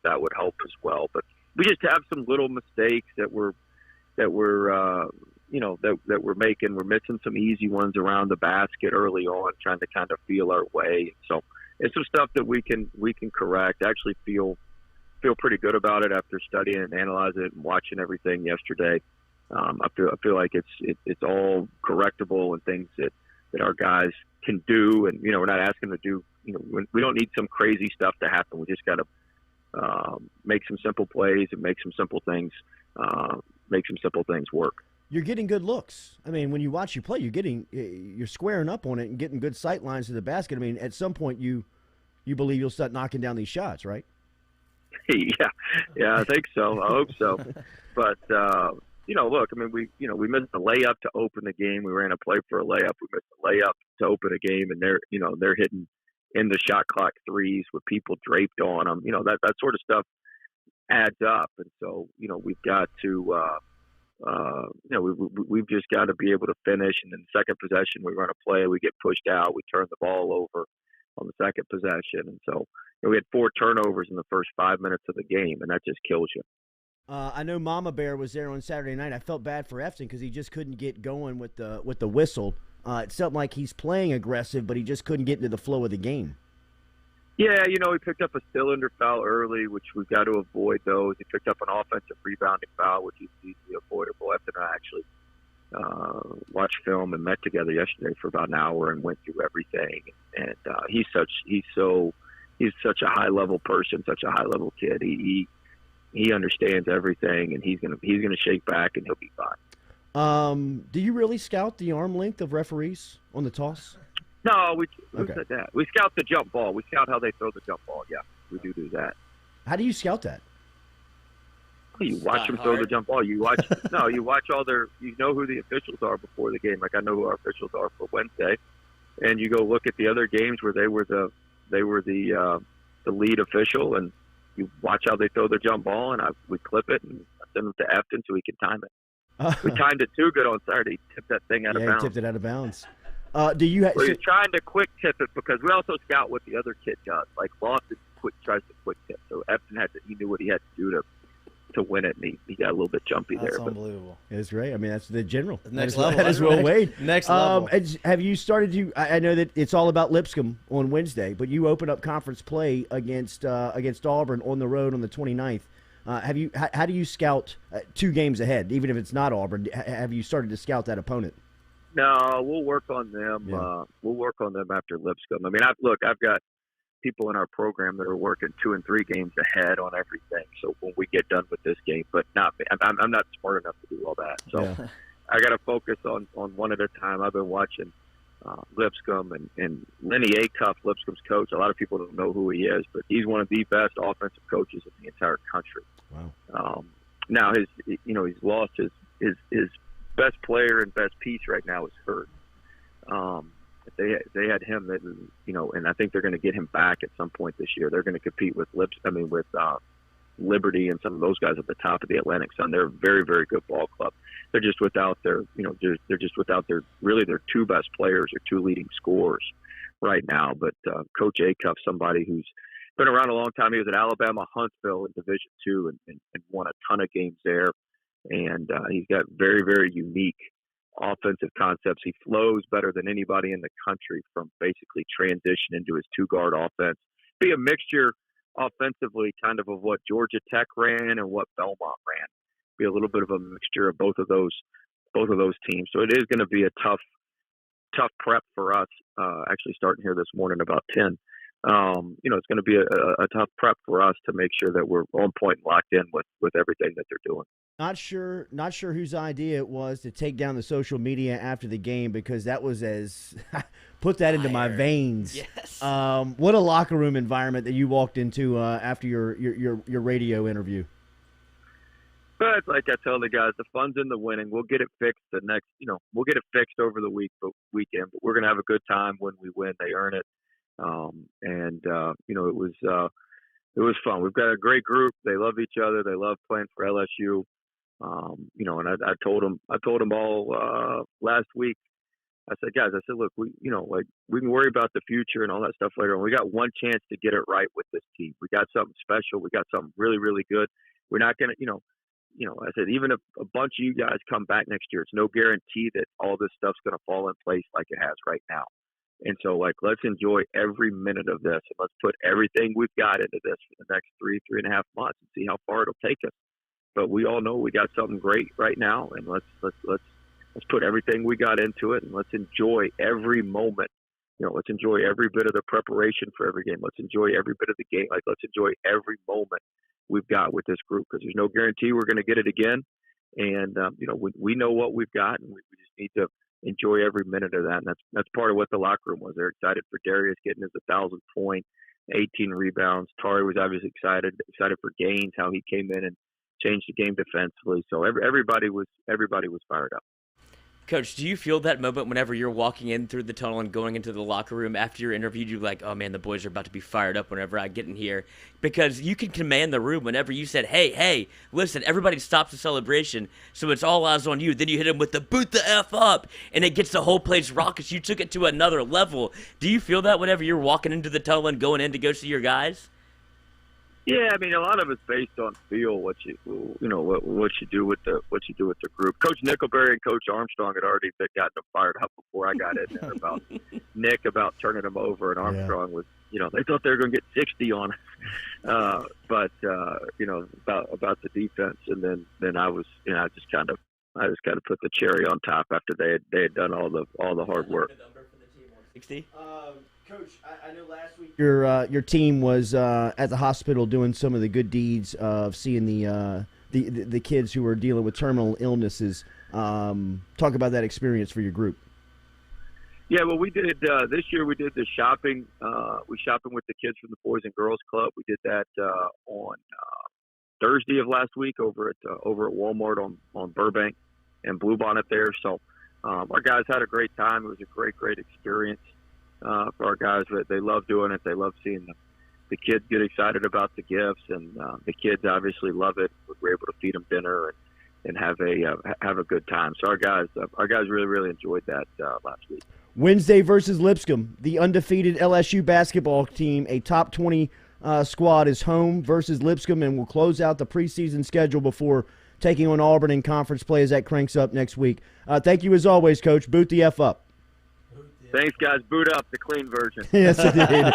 That would help as well. But we just have some little mistakes that we're making. We're missing some easy ones around the basket early on, trying to kind of feel our way. So it's some stuff that we can correct. I actually feel pretty good about it after studying and analyzing it and watching everything yesterday. I feel like it's all correctable and things that our guys can do. And, you know, we're not asking them to do, you know, we don't need some crazy stuff to happen. We just got to make some simple plays and make some simple things work. You're getting good looks. I mean, when you watch you play, you're squaring up on it and getting good sight lines to the basket. I mean, at some point you believe you'll start knocking down these shots, right? Yeah, I think so. I hope so. But you know, look, I mean, we missed a layup to open the game. We ran a play for a layup. We missed a layup to open a game, and they're hitting in the shot clock threes with people draped on them. You know, that sort of stuff adds up, and so, you know, we've got to. We've just got to be able to finish. And then the second possession, we run a play, we get pushed out, we turn the ball over on the second possession. And so, you know, we had 4 turnovers in the first 5 minutes of the game, and that just kills you. I know Mama Bear was there on Saturday night. I felt bad for Efton because he just couldn't get going with the whistle. It felt like he's playing aggressive, but he just couldn't get into the flow of the game. Yeah, you know, he picked up a cylinder foul early, which we've got to avoid those. He picked up an offensive rebounding foul, which is easily avoidable. Efton and I actually watched film and met together yesterday for about an hour and went through everything. And he's such a high level person, such a high level kid. He understands everything, and he's gonna shake back, and he'll be fine. Do you really scout the arm length of referees on the toss? No, who said that? We scout the jump ball. We scout how they throw the jump ball. Yeah, we do that. How do you scout that? You watch them throw the jump ball. You watch all their. You know who the officials are before the game. Like, I know who our officials are for Wednesday, and you go look at the other games where they were the lead official, and you watch how they throw the jump ball, and we clip it and send them to Efton so he can time it. We timed it too good on Saturday. He tipped that thing out of bounds. He tipped it out of bounds. He's trying to quick tip it because we also scout what the other kid does. Like, Lawson tries to quick tip, so Efton he knew what he had to do to win it, and he got a little bit jumpy there. That's unbelievable. It's right. I mean, that's the general. Next level. That is Will Wade. Next level. Have you started to? I know that it's all about Lipscomb on Wednesday, but you open up conference play against Auburn on the road on the 29th. How do you scout 2 games ahead, even if it's not Auburn? Have you started to scout that opponent? No, we'll work on them. Yeah. We'll work on them after Lipscomb. I mean, I've got people in our program that are working 2 and 3 games ahead on everything. So when we get done with this game, but I'm not smart enough to do all that. So I got to focus on one at a time. I've been watching Lipscomb and Lenny Acuff, Lipscomb's coach. A lot of people don't know who he is, but he's one of the best offensive coaches in the entire country. Wow. Now he's lost his best player and best piece right now is hurt. They had him that, and I think they're going to get him back at some point this year. They're going to compete with Liberty and some of those guys at the top of the Atlantic Sun. They're a very, very good ball club. They're just without their two best players or two leading scorers right now. But Coach Acuff, somebody who's been around a long time. He was at Alabama Huntsville in Division II and won a ton of games there. And he's got very, very unique offensive concepts. He flows better than anybody in the country from basically transition into his two-guard offense. Be a mixture offensively kind of what Georgia Tech ran and what Belmont ran. Be a little bit of a mixture of both of those teams. So it is going to be a tough prep for us. Actually starting here this morning about 10. It's going to be a tough prep for us to make sure that we're on point and locked in with everything that they're doing. Not sure whose idea it was to take down the social media after the game, because that was put that into my veins. Yes. What a locker room environment that you walked into after your radio interview. But like I tell the guys, the fun's in the winning. We'll get it fixed we'll get it fixed over the weekend. But we're gonna have a good time when we win. They earn it. It was fun. We've got a great group. They love each other. They love playing for LSU. And I told them all last week. I said, guys, look, we can worry about the future and all that stuff later on. We got one chance to get it right with this team. We got something special. We got something really, really good. We're not going to, I said, even if a bunch of you guys come back next year, it's no guarantee that all this stuff's going to fall in place like it has right now. And so, let's enjoy every minute of this, and let's put everything we've got into this for the next 3.5 months and see how far it'll take us. But we all know we got something great right now, and let's put everything we got into it, and let's enjoy every moment. Let's enjoy every bit of the preparation for every game. Let's enjoy every bit of the game. Let's enjoy every moment we've got with this group, because there's no guarantee we're going to get it again. And we know what we've got, and we just need to enjoy every minute of that. And that's part of what the locker room was. They're excited for Darius getting his 1,000th point, 18 rebounds. Tari was obviously excited for Gaines, how he came in and changed the game defensively. So everybody was fired up. Coach, do you feel that moment whenever you're walking in through the tunnel and going into the locker room after you're interviewed? You're like, oh man, the boys are about to be fired up whenever I get in here, because you can command the room whenever you said, hey, listen, everybody stops the celebration, so it's all eyes on you. Then you hit them with the boot the F up, and it gets the whole place raucous. You took it to another level. Do you feel that whenever you're walking into the tunnel and going in to go see your guys? Yeah, I mean, a lot of it's based on feel, what you do with the group. Coach Nickelberry and Coach Armstrong had already gotten them fired up before I got in there about Nick about turning them over, and Armstrong was, they thought they were going to get 60 on us, but about the defense, and then I was, I just kind of put the cherry on top after they had done all the hard work. 60. Coach, I know last week your team was at the hospital doing some of the good deeds of seeing the kids who were dealing with terminal illnesses. Talk about that experience for your group. Yeah, well, we did this year. We did the shopping. We shopping with the kids from the Boys and Girls Club. We did that on Thursday of last week over at Walmart on Burbank and Bluebonnet there. So our guys had a great time. It was a great experience. For our guys, but they love doing it. They love seeing the kids get excited about the gifts, and the kids obviously love it. We're able to feed them dinner and have a good time. So our guys really enjoyed that last week. Wednesday versus Lipscomb, the undefeated LSU basketball team, a top 20 squad, is home versus Lipscomb, and will close out the preseason schedule before taking on Auburn in conference play as that cranks up next week. Thank you as always, Coach. Boot the F up. Thanks, guys. Boot up, the clean version. Yes, indeed.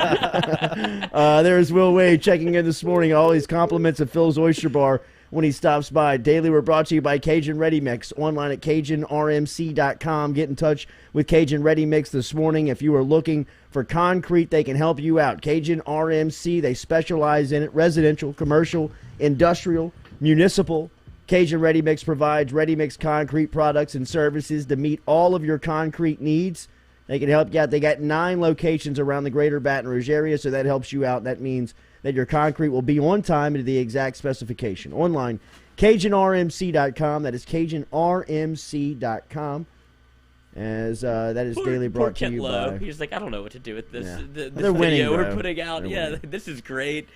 There's Will Wade checking in this morning. All these compliments of Phil's Oyster Bar when he stops by. Daily, we're brought to you by Cajun Ready Mix. Online at CajunRMC.com. Get in touch with Cajun Ready Mix this morning. If you are looking for concrete, they can help you out. Cajun RMC, they specialize in it. Residential, commercial, industrial, municipal, Cajun Ready Mix provides ready mix concrete products and services to meet all of your concrete needs. They can help you out. They got 9 locations around the greater Baton Rouge area, so that helps you out. That means that your concrete will be on time and to the exact specification. Online, CajunRMC.com. That is CajunRMC.com. As that is daily brought to you by. He's like, I don't know what to do with this. Yeah. This They're video winning, we're bro. putting out. They're Yeah, winning. this is great.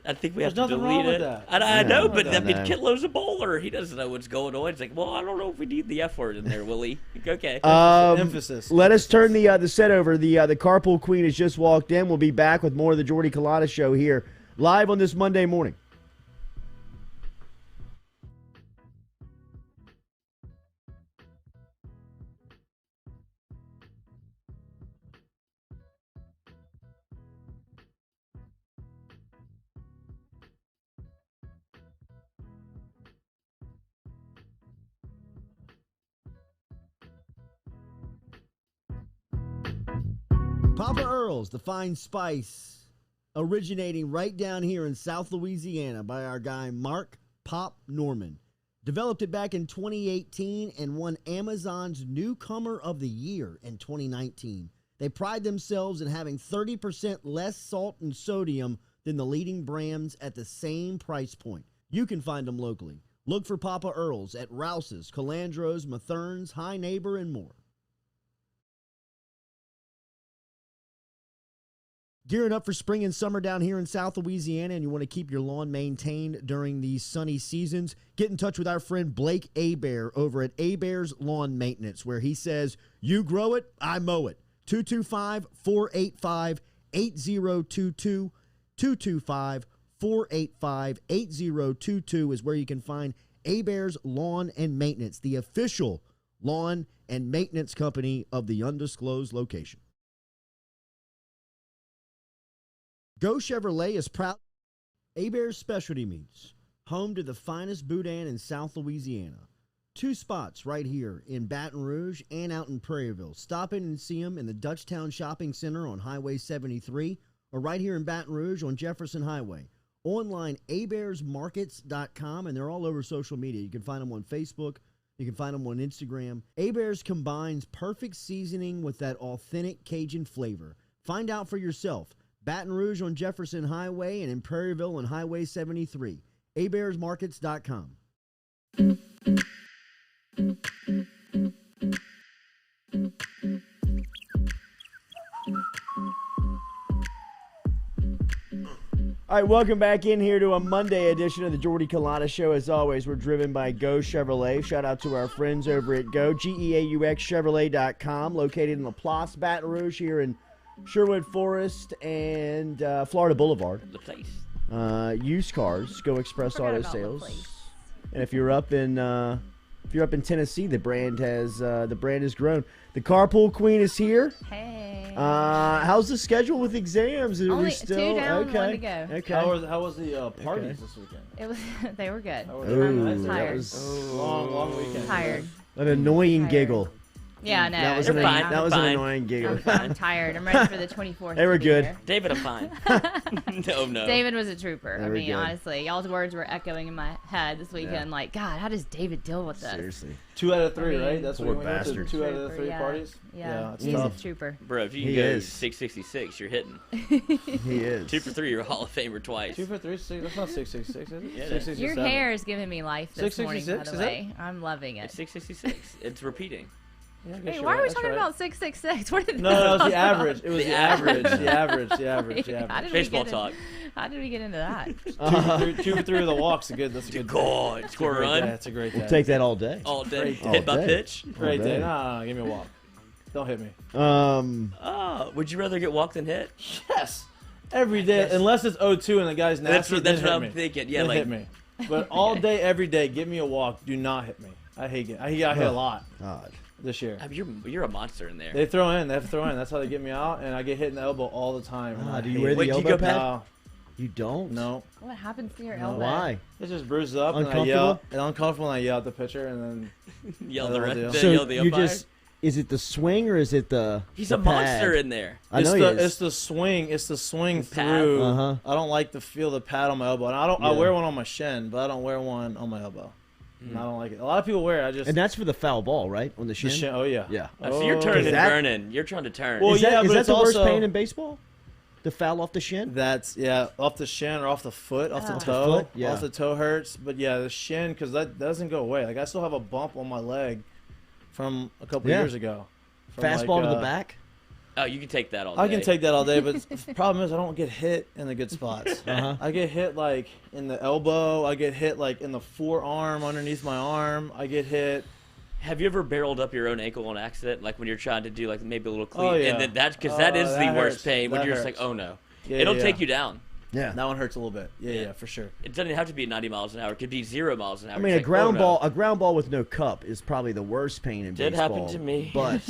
I think we There's have to nothing delete wrong with it. that. I know, Yeah, but I mean, no. Kitlow's a bowler. He doesn't know what's going on. He's like, well, I don't know if we need the F word in there, Willie. Okay. Emphasis. Let us turn the set over. The Carpool Queen has just walked in. We'll be back with more of the Jordy Culotta Show here live on this Monday morning. Papa Earl's, the fine spice, originating right down here in South Louisiana by our guy Mark Pop Norman. Developed it back in 2018 and won Amazon's Newcomer of the Year in 2019. They pride themselves in having 30% less salt and sodium than the leading brands at the same price point. You can find them locally. Look for Papa Earl's at Rouse's, Calandro's, Mathern's, High Neighbor, and more. Gearing up for spring and summer down here in South Louisiana, and you want to keep your lawn maintained during these sunny seasons, get in touch with our friend Blake Abear over at Abear's Lawn Maintenance, where he says, you grow it, I mow it. 225-485-8022. 225-485-8022 is where you can find Abear's Lawn and Maintenance, the official lawn and maintenance company of the undisclosed location. Go Chevrolet is proud. Abear's Specialty Meats, home to the finest boudin in South Louisiana. 2 spots right here in Baton Rouge and out in Prairieville. Stop in and see them in the Dutchtown Shopping Center on Highway 73 or right here in Baton Rouge on Jefferson Highway. Online, abearsmarkets.com, and they're all over social media. You can find them on Facebook. You can find them on Instagram. Abear's combines perfect seasoning with that authentic Cajun flavor. Find out for yourself. Baton Rouge on Jefferson Highway and in Prairieville on Highway 73. abearsmarkets.com. All right, welcome back in here to a Monday edition of the Jordy Culotta Show. As always, we're driven by Go Chevrolet. Shout out to our friends over at Go, GEAUXChevrolet.com, located in LaPlace, Baton Rouge, here in Sherwood Forest and Florida Boulevard. The place. Used cars, Go Express Forgot Auto about the Sales. place. And if you're up in Tennessee, the brand has grown. The Carpool Queen is here. Hey. How's the schedule with exams? Are we Only still 2 down, okay? 1 to go. Okay. How was the parties Okay. this weekend? It was. They were good. How was Ooh, it? that tired. was Long weekend. Tired. an annoying Tired. giggle. Yeah, I know. That was You're an fine. that was an Fine. annoying giggle. I'm tired. I'm ready for the 24th. They were to be good. here. David, I'm fine. No. David was a trooper. They I were mean, good. honestly, y'all's words were echoing in my head this weekend. Yeah. Like, God, how does David deal with this? Seriously. 2 out of 3, I mean, right? That's poor what we went to. bastard. 2 out of the Trooper, 3 yeah. parties. Yeah, it's he's tough. a trooper. Bro, if you can He go is. 666, you're hitting. He is. 2 for 3, you're a Hall of Famer twice. 2 for 3, 6. That's not 666, is it? Yeah, it is. 667. Your hair is giving me life this morning, by 666, the is it? way. I'm loving it. It's 666. It's repeating. Yeah, I guess Hey, you're why right. are we That's talking right. about 666? What did No, it was the average. It was The the average. average. The average. The average. The How average. did Baseball we get talk. How did we get into that? 2 for 3 of the walks. That's a good. God, That's a score a great run. day. That's a great day. We'll take that all day. All day. Great Hit by day. pitch. Great all day. day. Nah, give me a walk. Don't hit me. Oh, would you rather get walked than hit? Yes. Every day, unless it's 0-2 and the guy's nasty. That's then what hit I'm me. thinking. Yeah, Then like hit me. But all day, every day, give me a walk. Do not hit me. I hate it. I got hit a lot God. this year. I mean, you're a monster in there. They throw in. They have to throw in. That's how they get me out, and I get hit in the elbow all the time. and I Do you hate wear it. the Wait, do you elbow go pad? No, You don't? no. What happens to your No. elbow? Why? It just bruises up, and I Uncomfortable? yell. And uncomfortable, and I yell at the pitcher, and then Yell That's the what I ref. do. Then So yell the you umpire. just is it the swing or is it the? He's the a monster pad? in there. I know it's he the is. it's the swing. It's the swing The pad. through. Uh-huh. I don't like to feel the pad on my elbow, and I Yeah. wear one on my shin, but I don't wear one on my elbow. And I don't like it. A lot of people wear it. And that's for the foul ball, right? On the shin? The shin. Oh, yeah. Yeah. So you're turning and that- burning. You're trying to turn. Well, Is that, yeah, is but that it's the worst also- pain in baseball? The foul off the shin? That's, off the shin or off the foot, off the Off the toe. foot? Yeah. Off the toe hurts. But, yeah, the shin, because that doesn't go away. Like, I still have a bump on my leg from a couple Yeah. years ago. From Fastball to the back? Oh, you can take that all day. I can take that all day, but the problem is I don't get hit in the good spots. Uh-huh. I get hit, like, in the elbow. I get hit, like, in the forearm underneath my arm. I get hit. Have you ever barreled up your own ankle on accident? Like when you're trying to do like maybe a little clean, Oh, yeah. and then because that is the that worst hurts. pain when That you're just like, hurts. oh no, Yeah, it'll yeah, take yeah. you down. Yeah. That one hurts a little bit. Yeah, Yeah. yeah, for sure. It doesn't have to be 90 miles an hour. It could be 0 miles an hour. I mean, It's a like, ground oh, no. ball with no cup is probably the worst pain in Did baseball. happen to me. But,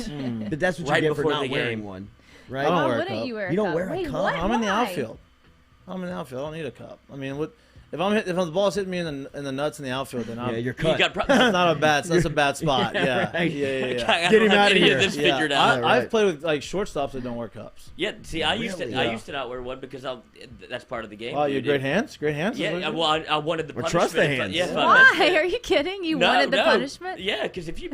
but that's what you Right get for before not the wearing game. one. I Right? don't Why wear a wouldn't cup. you wear a You don't cup? wear a Wait, cup? what? I'm in the Why? outfield. I'm in the outfield. I don't need a cup. I mean, what if the ball's hitting me in the nuts in the outfield? Then I'm, Yeah, you're You cut. got that's not a bad. That's a bad spot. Yeah, right. yeah. I Get don't him have outta any here. of this Yeah. figured out. right. I've played with like shortstops that don't wear cups. Yeah, see, I used Really? to not wear one because that's part of the game. Oh, you dude. had great hands. Great hands. Yeah, well, I wanted the Or punishment. trust the if I- hands. Yeah, if I Why? missed it. Are you kidding? You wanted the punishment? Yeah, because if you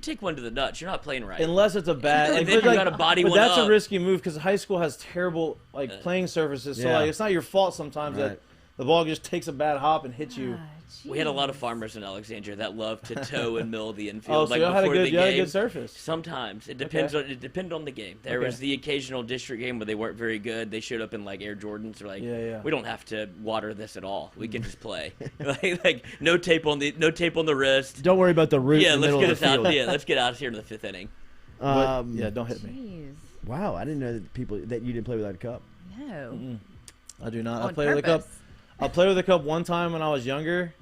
take one to the nuts, you're not playing right. Unless it's a bad, And like, then but you like- gotta body but one that's up. a risky move because high school has terrible like playing surfaces. So Yeah. like it's not your fault sometimes Right. that the ball just takes a bad hop and hits you. Ah, We had a lot of jeez. farmers in Alexandria that loved to toe and mill the infield. Oh, so like you had a before good, the you had a game. good surface. Sometimes it depends on the game. There Okay. was the occasional district game where they weren't very good. They showed up in like Air Jordans. Or like, Yeah. we don't have to water this at all. We can just play. like no tape on the wrist. Don't worry about the root Yeah, in the let's middle get of us the field. out. Yeah, let's get out here in the 5th inning. But, yeah, don't hit me. Jeez. Wow, I didn't know that you didn't play without a cup. No. I do not. I On played with a cup. purpose. I played with a cup one time when I was younger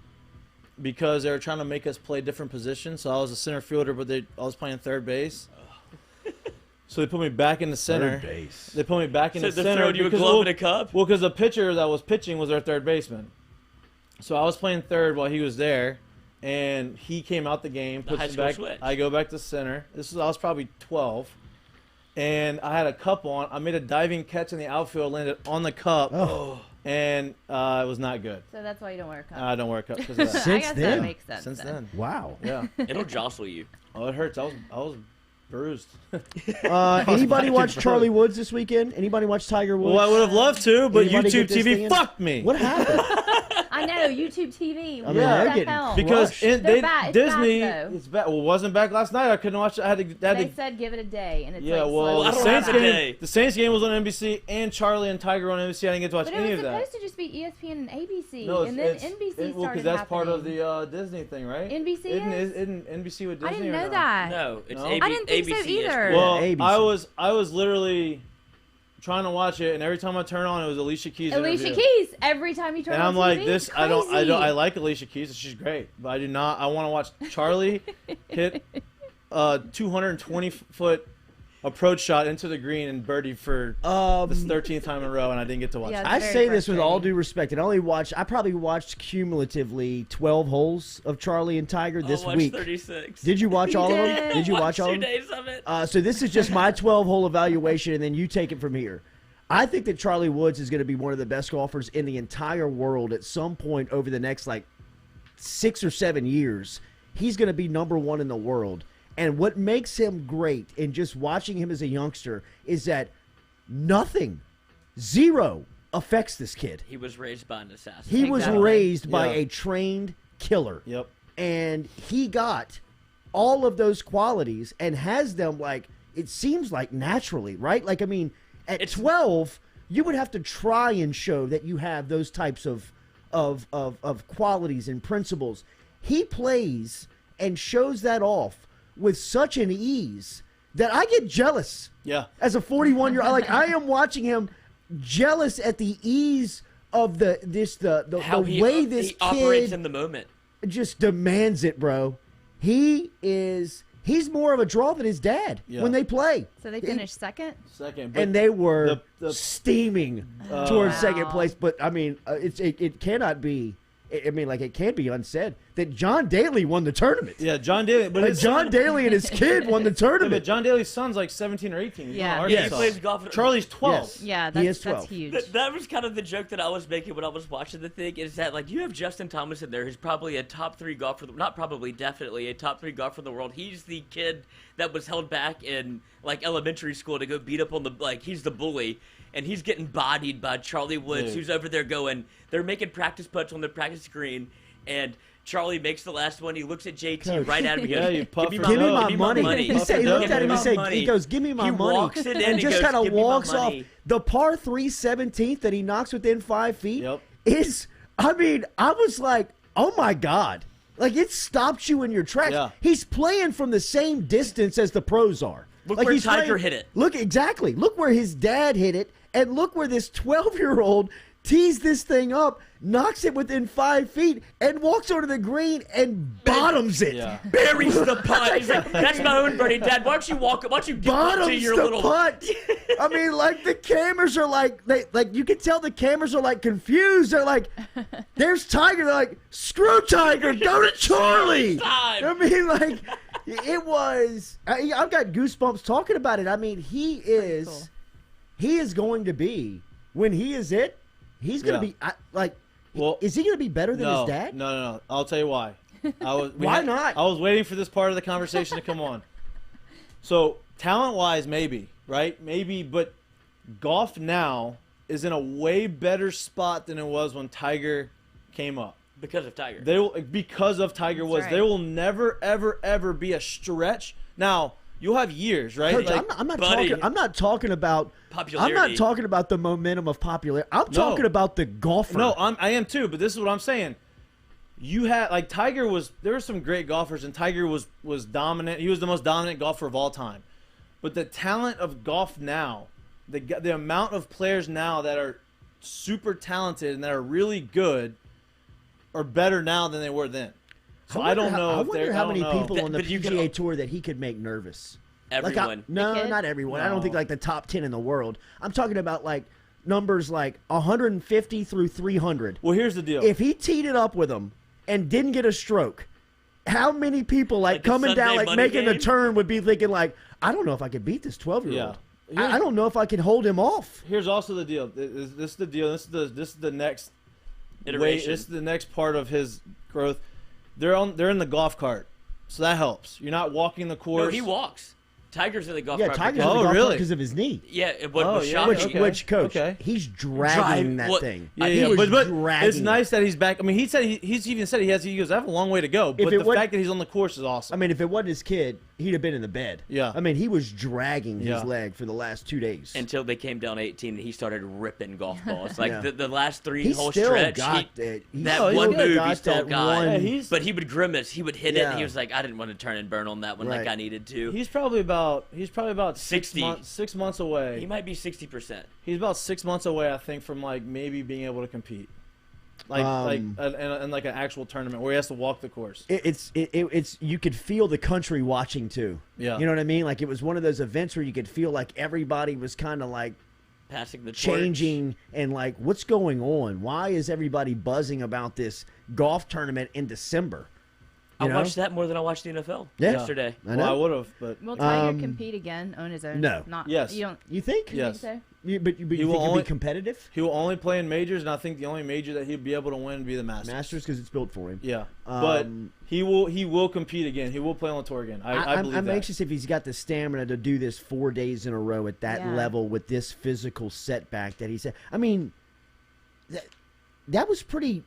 because they were trying to make us play different positions. So I was a center fielder, but I was playing third base. So they put me back in the center. base. They put me back in So the they're center. throwing you a because- glove well, and a cup? Well, because the pitcher that was pitching was their third baseman. So I was playing third while he was there, and he came out the game. The Puts high me school back. switch. I go back to center. I was probably 12, and I had a cup on. I made a diving catch in the outfield, landed on the cup, Oh. and it was not good. So that's why you don't wear a cup. I don't wear a cup because of that. Since I guess then. that makes sense. Since then, Wow. yeah. It'll jostle you. Oh, it hurts. I was bruised. Anybody fucking watch froze. Charlie Woods this weekend? Anybody watch Tiger Woods? Well, I would have loved to, but Anybody YouTube get this TV thing in? fucked me. What happened? I know YouTube TV. I What mean, they're the getting hell? Because crushed. They're bad. It's Disney, bad, though. it's bad. Well, it wasn't back last night. I couldn't watch it. I had to. They said give it a day, and it's Yeah, like well, slowly I the don't coming have Saints a back. day. game. The Saints game was on NBC, and Charlie and Tiger on NBC. I didn't get to watch But it any was of that. supposed to just be ESPN and ABC, No, and then NBC started well, because that's part of happening. the Disney thing, right? NBC Isn't NBC with Disney? I didn't or know no? that. No, it's No? AB, I didn't think so ABC either. Well, ABC. I was literally trying to watch it, and every time I turn on, it was Alicia Keys. Alicia interview. Keys every time you turn And on I'm TV. like, It's this. I don't. crazy. I like Alicia Keys. She's great, but I do not. I want to watch Charlie hit a 220-foot approach shot into the green and birdie for this 13th time in a row, and I didn't get to watch. Yeah, it. it's I very say this with all frustrating. due respect, and I probably watched cumulatively 12 holes of Charlie and Tiger this I'll watch week. 36. Did you watch all of them? did. Did you watch all 2 of them? days of it. So this is just my 12-hole evaluation, and then you take it from here. I think that Charlie Woods is going to be one of the best golfers in the entire world at some point over the next, 6 or 7 years. He's going to be number one in the world. And what makes him great in just watching him as a youngster is that nothing, zero, affects this kid. He was raised by an assassin. He was Exactly. raised by Yeah. a trained killer. Yep. And he got all of those qualities and has them it seems like naturally, right? At 12, you would have to try and show that you have those types of qualities and principles. He plays and shows that off with such an ease that I get jealous. Yeah. As a 41-year-old, I am watching him jealous at the ease of the How way this he operates kid in the moment. just demands it, bro. He's more of a draw than his dad Yeah. when they play. So they finished second. Second, but And they were the- steaming towards Wow. second place. But I mean, it cannot be I mean, like, it can't be unsaid that John Daly won the tournament. Yeah, John Daly. But Like, his John son- Daly and his kid won the Yeah, but tournament. John Daly's son's like 17 or 18. He's Yeah. on Yeah, he Arkansas. plays golf. Charlie's 12. Yes. Yeah, He is that's 12. huge. That was kind of the joke that I was making when I was watching the thing, is that, like, you have Justin Thomas in there, who's probably a top 3 golfer, not probably, definitely a top 3 golfer in the world. He's the kid that was held back in, like, elementary school to go beat up on the, like, he's the bully, and he's getting bodied by Charlie Woods, Dude. who's over there going, they're making practice putts on the practice green, and Charlie makes the last one. He looks at JT Coach. right at him. He Yeah, goes, you puff give your me Give me nose. my give me money. money. He said, he looked at him and said, money. he goes, give me my He money. walks it in and and just goes, kind of "Give me my walks off. money." The par 3 17th that he knocks within 5 feet Yep. is, I mean, I was like, oh my God. Like, it stops you in your tracks. Yeah. He's playing from the same distance as the pros are. Look like where he's Tiger hit it. Look, exactly. Look where his dad hit it, and look where this 12-year-old tees this thing up, knocks it within 5 feet, and walks onto the green and bottoms it. Yeah. Buries the putt. He's like, that's my own birdie, Dad. Why don't you walk? Why don't you get up to Bottoms your the little putt. I mean, like, the cameras are like, you can tell the cameras are like confused. They're like, there's Tiger. They're like, screw Tiger, go to Charlie. Time. I mean, like, it was. I've got goosebumps talking about it. I mean, he is going to be, when he is it. He's gonna Yeah. be like. Well, is he gonna be better than No, his dad? no. I'll tell you why. Why not? I was waiting for this part of the conversation to come on. So, talent-wise, maybe, right? Maybe, but golf now is in a way better spot than it was when Tiger came up. Because of Tiger. Because of Tiger Woods. right. There will never, ever, ever be a stretch. Now, you'll have years, right? Coach, Like, I'm not buddy. talking. I'm not talking about Popularity. I'm not talking about the momentum of popularity. I'm talking about the golfer. No, I am too, but this is what I'm saying. You had, like, Tiger was, there were some great golfers, and Tiger was dominant. He was the most dominant golfer of all time. But the talent of golf now, the amount of players now that are super talented and that are really good are better now than they were then. So I don't know I if wonder they're. how I don't many know. people on the But you can- PGA Tour that he could make nervous. Everyone. No, The kid? not everyone. I don't No. think like the top 10 in the world. I'm talking about like numbers like 150 through 300. Well, here's the deal. If he teed it up with them and didn't get a stroke, how many people like the coming down, Sunday like money making the game? turn would be thinking like, I don't know if I could beat this 12-year-old. Yeah. I don't know if I could hold him off. Here's also the deal. This is the deal. This is the next Iteration. This is the next part of his growth. They're in the golf cart, so that helps. You're not walking the course. No, he walks. Tiger's in the golf Yeah, cart. Tiger's because- in the Oh, golf really? because of his knee. Yeah, what Oh, was yeah, shocking. okay. Which coach? Okay. He's dragging that what- thing. Yeah, He yeah, was but dragging it's nice that he's back. I mean, he said he's even said he goes, I have a long way to go. But it the wa- fact that he's on the course is awesome. I mean, if it wasn't his kid, he'd have been in the bed. Yeah. I mean, he was dragging Yeah. his leg for the last 2 days. Until they came down 18 and he started ripping golf balls. Like Yeah. the last three he whole still stretch, got that. that Oh, he's one still move got he still that got. one- Yeah, he's- But he would grimace. He would hit it. Yeah. And he was like, I didn't want to turn and burn on that one like Right. I needed to. he's probably about 60. 6 months away. He might be 60%. He's about 6 months away, I think, from like maybe being able to compete, like and like an actual tournament where he has to walk the course. It's you could feel the country watching too. Yeah. You know what I mean? Like it was one of those events where you could feel like everybody was kind of like Passing the torch. changing and like what's going on? Why is everybody buzzing about this golf tournament in December? I You know? watched that more than I watched the NFL Yeah. yesterday. I Well, I know. would have, but Will Tiger Um, compete again on his own? no. Not, Yes. You don't You think? Yes. think so? But you He think will he'll only- be competitive? he will only play in majors, and I think the only major that he'd be able to win would be the Masters. Masters because it's built for him. Yeah, but Um, he will compete again. He will play on the tour again. I believe I'm that. anxious if he's got the stamina to do this 4 days in a row at that Yeah. level with this physical setback that he said. I mean, that was pretty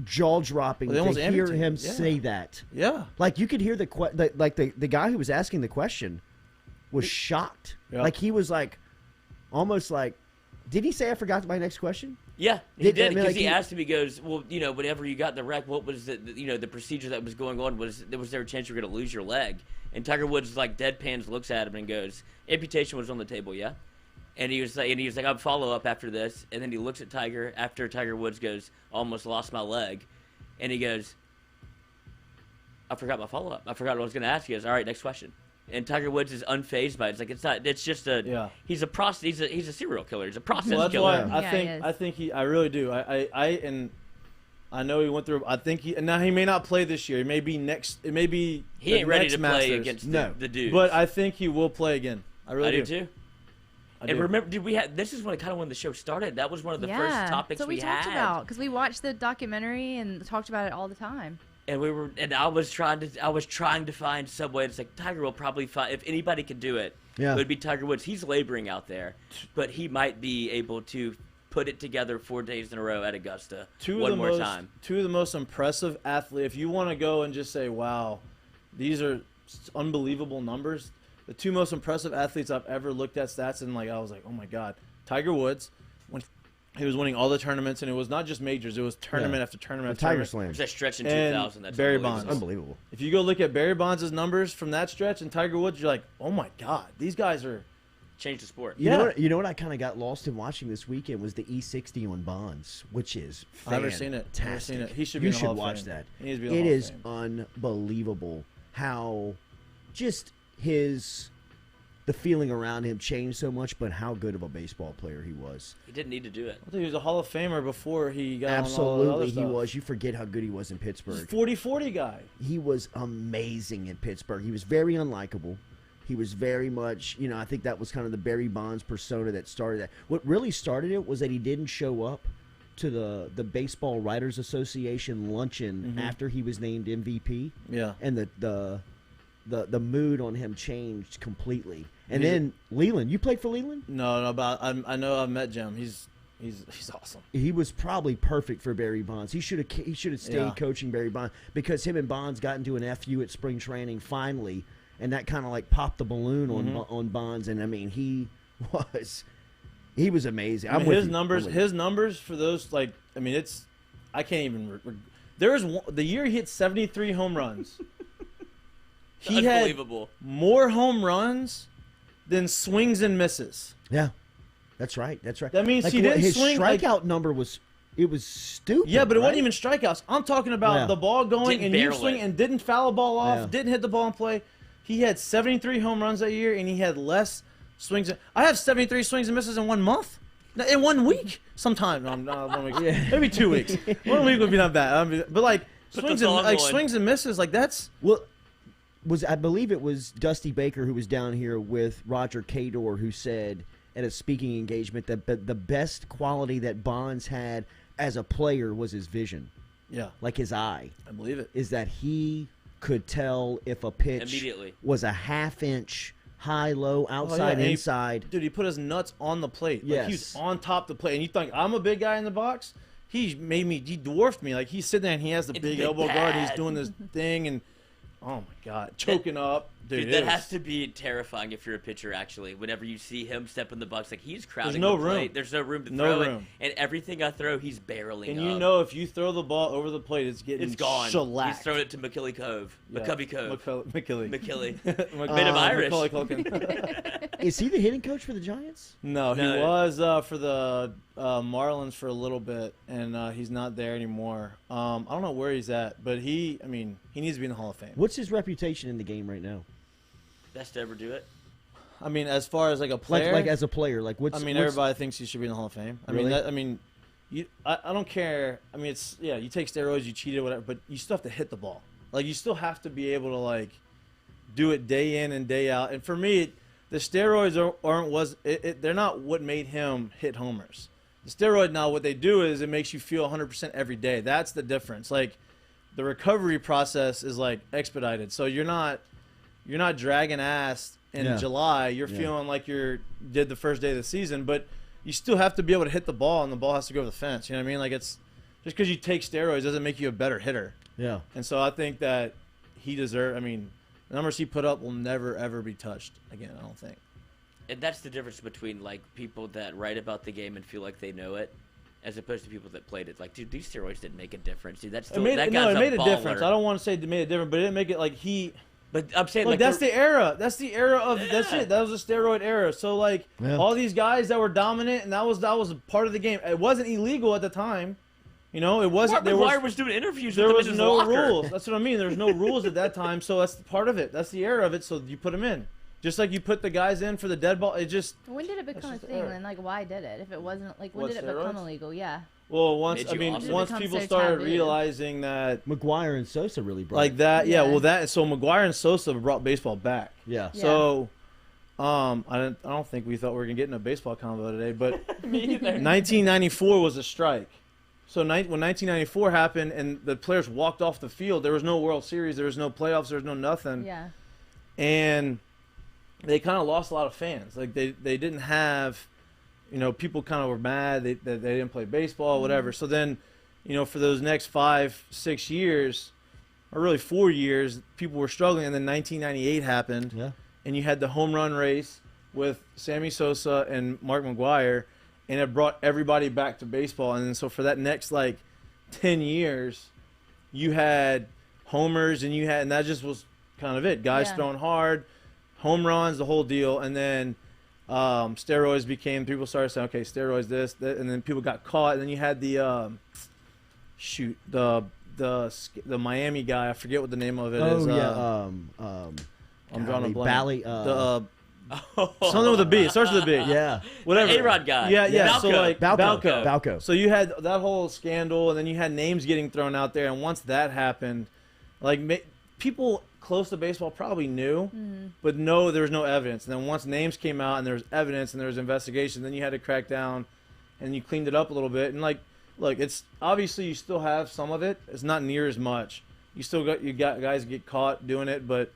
jaw-dropping Well, they almost to hear amputated him him. Yeah. say that. Yeah, Like you could hear the guy who was asking the question was shocked. Yeah. Like he was like almost like, did he say I forgot my next question? Yeah, he Did- I did mean, because like, he he- asked him. He goes, "Well, whenever you got the wreck, what was the procedure that was going on? Was there a chance you were going to lose your leg?" And Tiger Woods like deadpans looks at him and goes, "Amputation was on the table, yeah." And he was like, "I'll follow up after this." And then he looks at Tiger after Tiger Woods goes, "Almost lost my leg," and he goes, "I forgot my follow up. I forgot what I was going to ask." He goes, "All right, next question." And Tiger Woods is unfazed by it. It's like it's not. It's just a. Yeah. He's a process. He's a serial killer. He's a process well, that's killer. why Yeah, he is. I really do. I I know he went through. I think he may not play this year. It may be next. It may be. He ain't ready to play Masters. against No. the dudes. But I think he will play again. I really do too. I And do. remember, did we have? This is when the show started. That was one of the first topics so we talked had. about because we watched the documentary and talked about it all the time. And I was trying to find some way. It's like Tiger will probably find, if anybody could do it, Yeah. it would be Tiger Woods. He's laboring out there, but he might be able to put it together 4 days in a row at Augusta one more time. Two of the most impressive athletes. If you want to go and just say, wow, these are unbelievable numbers, the two most impressive athletes I've ever looked at stats and I was like, oh my God. Tiger Woods, when he was winning all the tournaments, and it was not just majors, it was tournament after tournament The after Tiger tournament. Slam. There's that stretch in And 2000. That's Barry unbelievable. Bonds. Unbelievable. If you go look at Barry Bonds' numbers from that stretch and Tiger Woods, you're like, oh my God, these guys are. Changed the sport. You Yeah. know what I kind of got lost in watching this weekend was the E60 on Bonds, which is I've never seen it. Never seen it. He should be You in the should Hall of watch Fame. that. He needs to be in the It Hall of is Fame. unbelievable how just the feeling around him changed so much, but how good of a baseball player he was. He didn't need to do it. I think he was a Hall of Famer before he got on all the Absolutely, other he stuff. was. You forget how good he was in He's Pittsburgh. 40-40 guy. He was amazing in Pittsburgh. He was very unlikable. He was very much, I think that was kind of the Barry Bonds persona that started that. What really started it was that he didn't show up to the Baseball Writers Association luncheon after he was named MVP. Yeah. And the mood on him changed completely. And He's then Leland, you played for Leland? No, but I know I've met Jim. He's awesome. He was probably perfect for Barry Bonds. He should have stayed Yeah. coaching Barry Bonds because him and Bonds got into an FU at spring training finally, and that kind of popped the balloon on Bonds. And I mean, he was amazing. I mean, his numbers for those I can't even. There was the year he hit 73 home runs. He had Unbelievable. more home runs than swings and misses. Yeah, that's right. That means he didn't his swing, strikeout number was stupid. Yeah, but it wasn't right? even strikeouts. I'm talking about the ball going Didn't and you barrel swing it. and didn't foul a ball off, Yeah. didn't hit the ball in play. He had 73 home runs that year, and he had less swings. I have 73 swings and misses in 1 month. In 1 week, sometime. No, not 1 week. Maybe 2 weeks. 1 week would be not bad. But swings the song and going. swings and misses, that's. Well, I believe it was Dusty Baker who was down here with Roger Cador who said at a speaking engagement that the best quality that Bonds had as a player was his vision, Yeah, his eye, I believe it. is that he could tell if a pitch Immediately. was a half-inch high, low, outside, and he- inside. Dude, he put his nuts on the plate. He was Yes. on top of the plate. And you think, I'm a big guy in the box? He dwarfed me. He's sitting there and he has the It's big big elbow guard. He's bad. doing this thing and, oh my God, choking up. Dude, That it was- has to be terrifying if you're a pitcher, actually. Whenever you see him step in the box, he's crowding no the plate. room. There's no room to No throw room. it. And everything I throw, he's barreling And up. you know if you throw the ball over the plate, it's getting it's gone. shellacked. He's thrown it to McKillie Cove. Yeah. McCubby Cove. McKillie. McKillie. Made him Irish. Macaulay Culkin. Is he the hitting coach for the Giants? No, he No. was for the Marlins for a little bit, and he's not there anymore. I don't know where he's at, but he needs to be in the Hall of Fame. What's his reputation in the game right now? Best to ever do it. As far as a player, As a player, what's everybody thinks he should be in the Hall of Fame. Really? I don't care. It's you take steroids, you cheated, whatever, but you still have to hit the ball. You still have to be able to do it day in and day out. And for me, the steroids they're not what made him hit homers. The steroid now, what they do is it makes you feel 100% every day. That's the difference. The recovery process is expedited, so you're not dragging ass in July. You're feeling like you did the first day of the season, but you still have to be able to hit the ball, and the ball has to go over the fence. You know what I mean? It's just because you take steroids doesn't make you a better hitter. Yeah. And so I think that he deserves. The numbers he put up will never ever be touched again. I don't think. And that's the difference between people that write about the game and feel like they know it, as opposed to people that played it. Dude, these steroids didn't make a difference. Dude, that's still that guy's it made a baller. difference. I don't want to say it made a difference, but it didn't make it he. But I'm saying That's the era. That's the era of. That's Yeah. it. That was the steroid era. So all these guys that were dominant, and that was a part of the game. It wasn't illegal at the time. It wasn't. Mark McGwire was doing interviews There with was him in his no locker. rules. That's what I mean. There's no rules at that time. So that's part of it. That's the era of it. So you put them in, just like you put the guys in for the dead ball. It just. When did it become a just thing error. then? Why did it? If it wasn't when What, did it steroids? become illegal? Yeah. Well, Made you awesome. once It people becomes so started taboo. realizing that, McGuire and Sosa really brought like that, yeah. Yeah. Well, so McGuire and Sosa brought baseball back. Yeah. Yeah. So, I don't think we thought we were gonna get in a baseball convo today, but Me either. 1994 was a strike. So when 1994 happened and the players walked off the field, there was no World Series, there was no playoffs, there was no nothing, Yeah. and they kind of lost a lot of fans. Like they didn't have, people kind of were mad that they didn't play baseball, whatever. So then, for those next 5-6 years, or really 4 years, people were struggling, and then 1998 happened. Yeah. And you had the home run race with Sammy Sosa and Mark McGuire, and it brought everybody back to baseball. And then so for that next 10 years, you had homers, and that just was kind of it. Guys Yeah. throwing hard, home runs, the whole deal. And then steroids people started saying, okay, steroids, this, and then people got caught. And then you had the the Miami guy. I forget what the name of it is. I'm drawing a blank. Something with a B. It starts with a B. Yeah. Whatever. The A-Rod guy. Yeah. Balco. So Balco. Balco. So you had that whole scandal, and then you had names getting thrown out there. And once that happened, people close to baseball probably knew, but there was no evidence. And then once names came out and there was evidence and there was investigation, then you had to crack down, and you cleaned it up a little bit. And look, it's obviously you still have some of it. It's not near as much. You got guys get caught doing it, but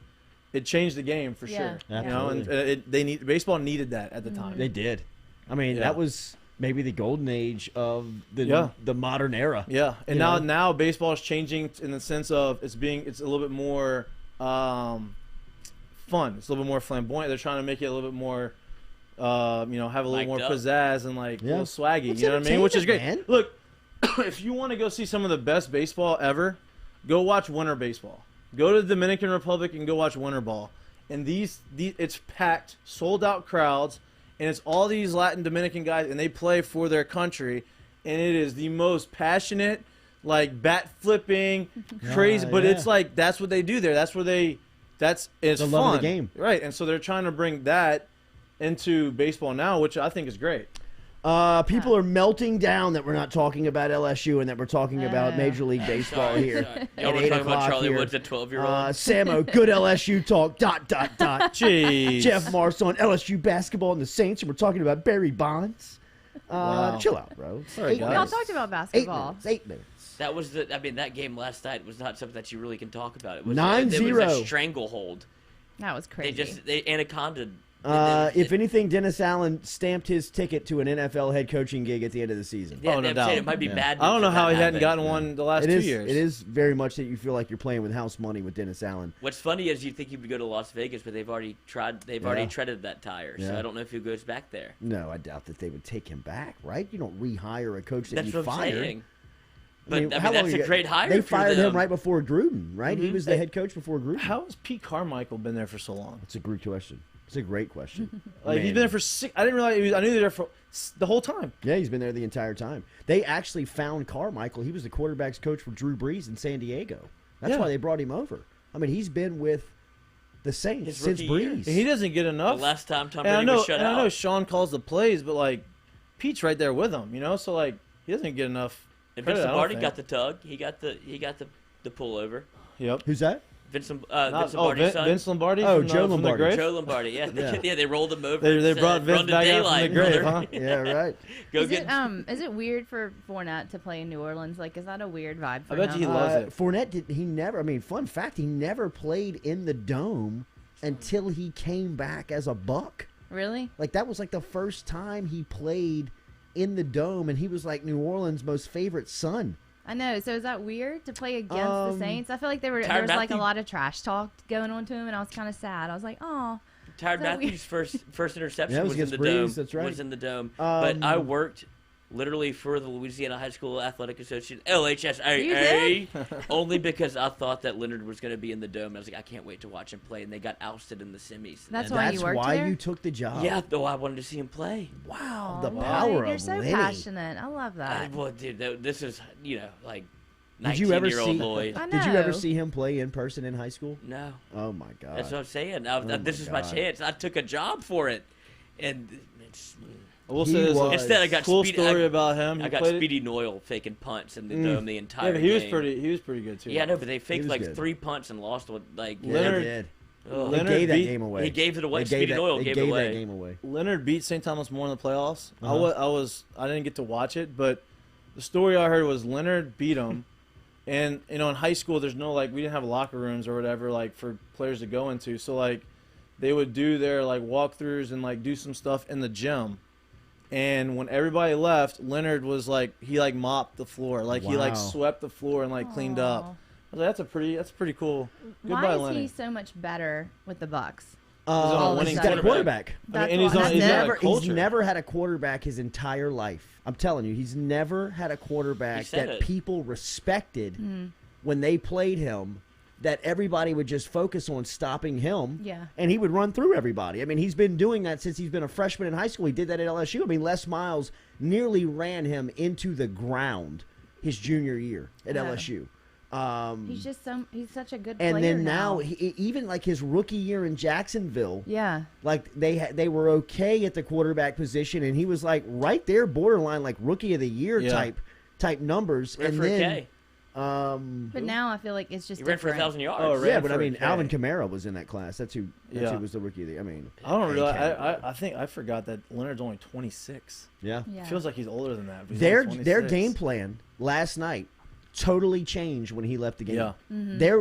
it changed the game for Yeah. sure. Absolutely. And baseball needed that at the time. They did. I mean, Yeah. that was maybe the golden age of the modern era. Yeah, and You now know? now baseball is changing in the sense of it's a little bit more fun. It's a little bit more flamboyant. They're trying to make it a little bit more, have a little Mic'd more up. pizzazz and a little swaggy. It's You know what I mean? Which is great. entertainment, Look, if you want to go see some of the best baseball ever, go watch winter baseball. Go to the Dominican Republic and go watch winter ball. And these it's packed, sold out crowds, and it's all these Latin Dominican guys, and they play for their country, and it is the most passionate, bat flipping, crazy. But yeah. it's that's what they do there. It's The fun, love of the game. right? And so they're trying to bring that into baseball now, which I think is great. People are melting down that we're not talking about LSU and that we're talking about Major League Baseball Sorry, here. sorry. At Y'all were 8 talking about o'clock Charlie here. Woods, a 12-year-old. Samo, good LSU talk. ... Jeez. Jeff Marks on LSU basketball and the Saints, and we're talking about Barry Bonds. Wow. Chill out, bro. All right, We all guys. talked about 8 basketball. minutes. 8 minutes. That was that game last night was not something that you really can talk about. It was 9-0. It was a stranglehold. That was crazy. They anaconda. If anything, Dennis Allen stamped his ticket to an NFL head coaching gig at the end of the season. Yeah, Oh, no I'm doubt. saying it might be Yeah. bad. I don't know for how that he hadn't happened. gotten one the last It 2 is. years. It is very much that you feel like you're playing with house money with Dennis Allen. What's funny is you think he would go to Las Vegas, but they've already tried. They've already treaded that tire. So Yeah. I don't know if he goes back there. No, I doubt that they would take him back. Right? You don't rehire a coach that That's you what I'm fired. saying. But how long that's a ago- great hire. They for fired them. him right before Gruden, right? He was the head coach before Gruden. How has Pete Carmichael been there for so long? It's a great question. It's a great question. He's Man. been there for 6. I didn't realize. I knew he was there for the whole time. Yeah, he's been there the entire time. They actually found Carmichael. He was the quarterback's coach for Drew Brees in San Diego. That's Yeah. why they brought him over. I mean, he's been with the Saints His since rookie year. Brees. And he doesn't get The enough. last time Tom and Brady was shut and out. I know Sean calls the plays, but Pete's right there with him. So he doesn't get enough. And credit, Vince I don't Lombardi think. got the tug. He got the pullover. Yep. Who's that? Vince Lombardi's son. Vince Lombardi. Oh, from Joe from Lombardi. The grave? Joe Lombardi. Yeah. Yeah. They rolled him over. They and brought said, Vince "Run to back out from daylight, the grave, brother." huh? Yeah, right. Go Is get. it weird for Fournette to play in New Orleans? Is that a weird vibe for I bet him? he loves it. Fournette fun fact, he never played in the Dome until he came back as a Buck. Really? That was the first time he played in the Dome, and he was New Orleans' most favorite son. I know. So is that weird to play against the Saints? I feel like there was Tyrann a Matthew- lot of trash talk going on to him, and I was kind of sad. I was like, oh. Tyrann Is that Matthews' first interception Yeah, it was was in the against Breeze, dome. that's right. Was in the dome. But I Um, worked literally for the Louisiana High School Athletic Association, LHSAA, You did? only because I thought that Leonard was going to be in the dome. And I was like, I can't wait to watch him play. And they got ousted in the semis. That's And why That's you worked why there? you took the job. yeah, though I wanted to see him play. Wow, Oh, the Lloyd, power You're of so Lenny. passionate. I love that. Well, dude, this is Did you ever 19-year-old see? Lloyd. I Did you ever know. see him play in person in high school? No, Oh my God! that's what I'm saying. Oh This my is my God. chance. I took a job for it, and it's I will He say this. was. Instead, I got cool Speedy, story about him. I got Speedy Noyle faking punts in the dome the entire Yeah, but he was game. pretty good too. Yeah, no, but they faked was like good. 3 punts and lost with like. Yeah, Leonard- they did. Ugh. They Leonard gave that beat- game away. He gave it away. They Speedy Noyle they gave gave it away. that game away. Leonard beat St. Thomas more in the playoffs. Uh-huh. I didn't get to watch it, but the story I heard was Leonard beat him, and in high school there's no we didn't have locker rooms or whatever for players to go into, so they would do their walkthroughs and do some stuff in the gym, and when everybody left, Leonard was he mopped the floor, he Wow. swept the floor and cleaned up. Aw. I was like, that's pretty cool. Why Goodbye, is Leonard. he so much better with the Bucks? on a winning he's got a quarterback. That's and he's why- on- He's got a never, culture. never had a quarterback his entire life. I'm telling you, he's never had a quarterback He said that it. people respected when they played him, that everybody would just focus on stopping him. Yeah. And he would run through everybody. I mean, he's been doing that since he's been a freshman in high school. He did that at LSU. I mean, Les Miles nearly ran him into the ground his junior year at Yeah. LSU. He's such a good player And then now. even his rookie year in Jacksonville, Yeah. they were okay at the quarterback position, and he was right there, borderline rookie of the year Yeah. type numbers. Ran And for a then, K. But now I feel like it's just He ran for different. 1,000 yards. Oh, yeah, ran but for I a mean, K. Alvin Kamara was in that class. That's who was the rookie of the year. I mean, I don't realize. K-Cat. I think I forgot that Leonard's only 26. yeah. Yeah. Feels like he's older than that. But he's Their only their 26. game plan last night totally changed when he left the game. Yeah.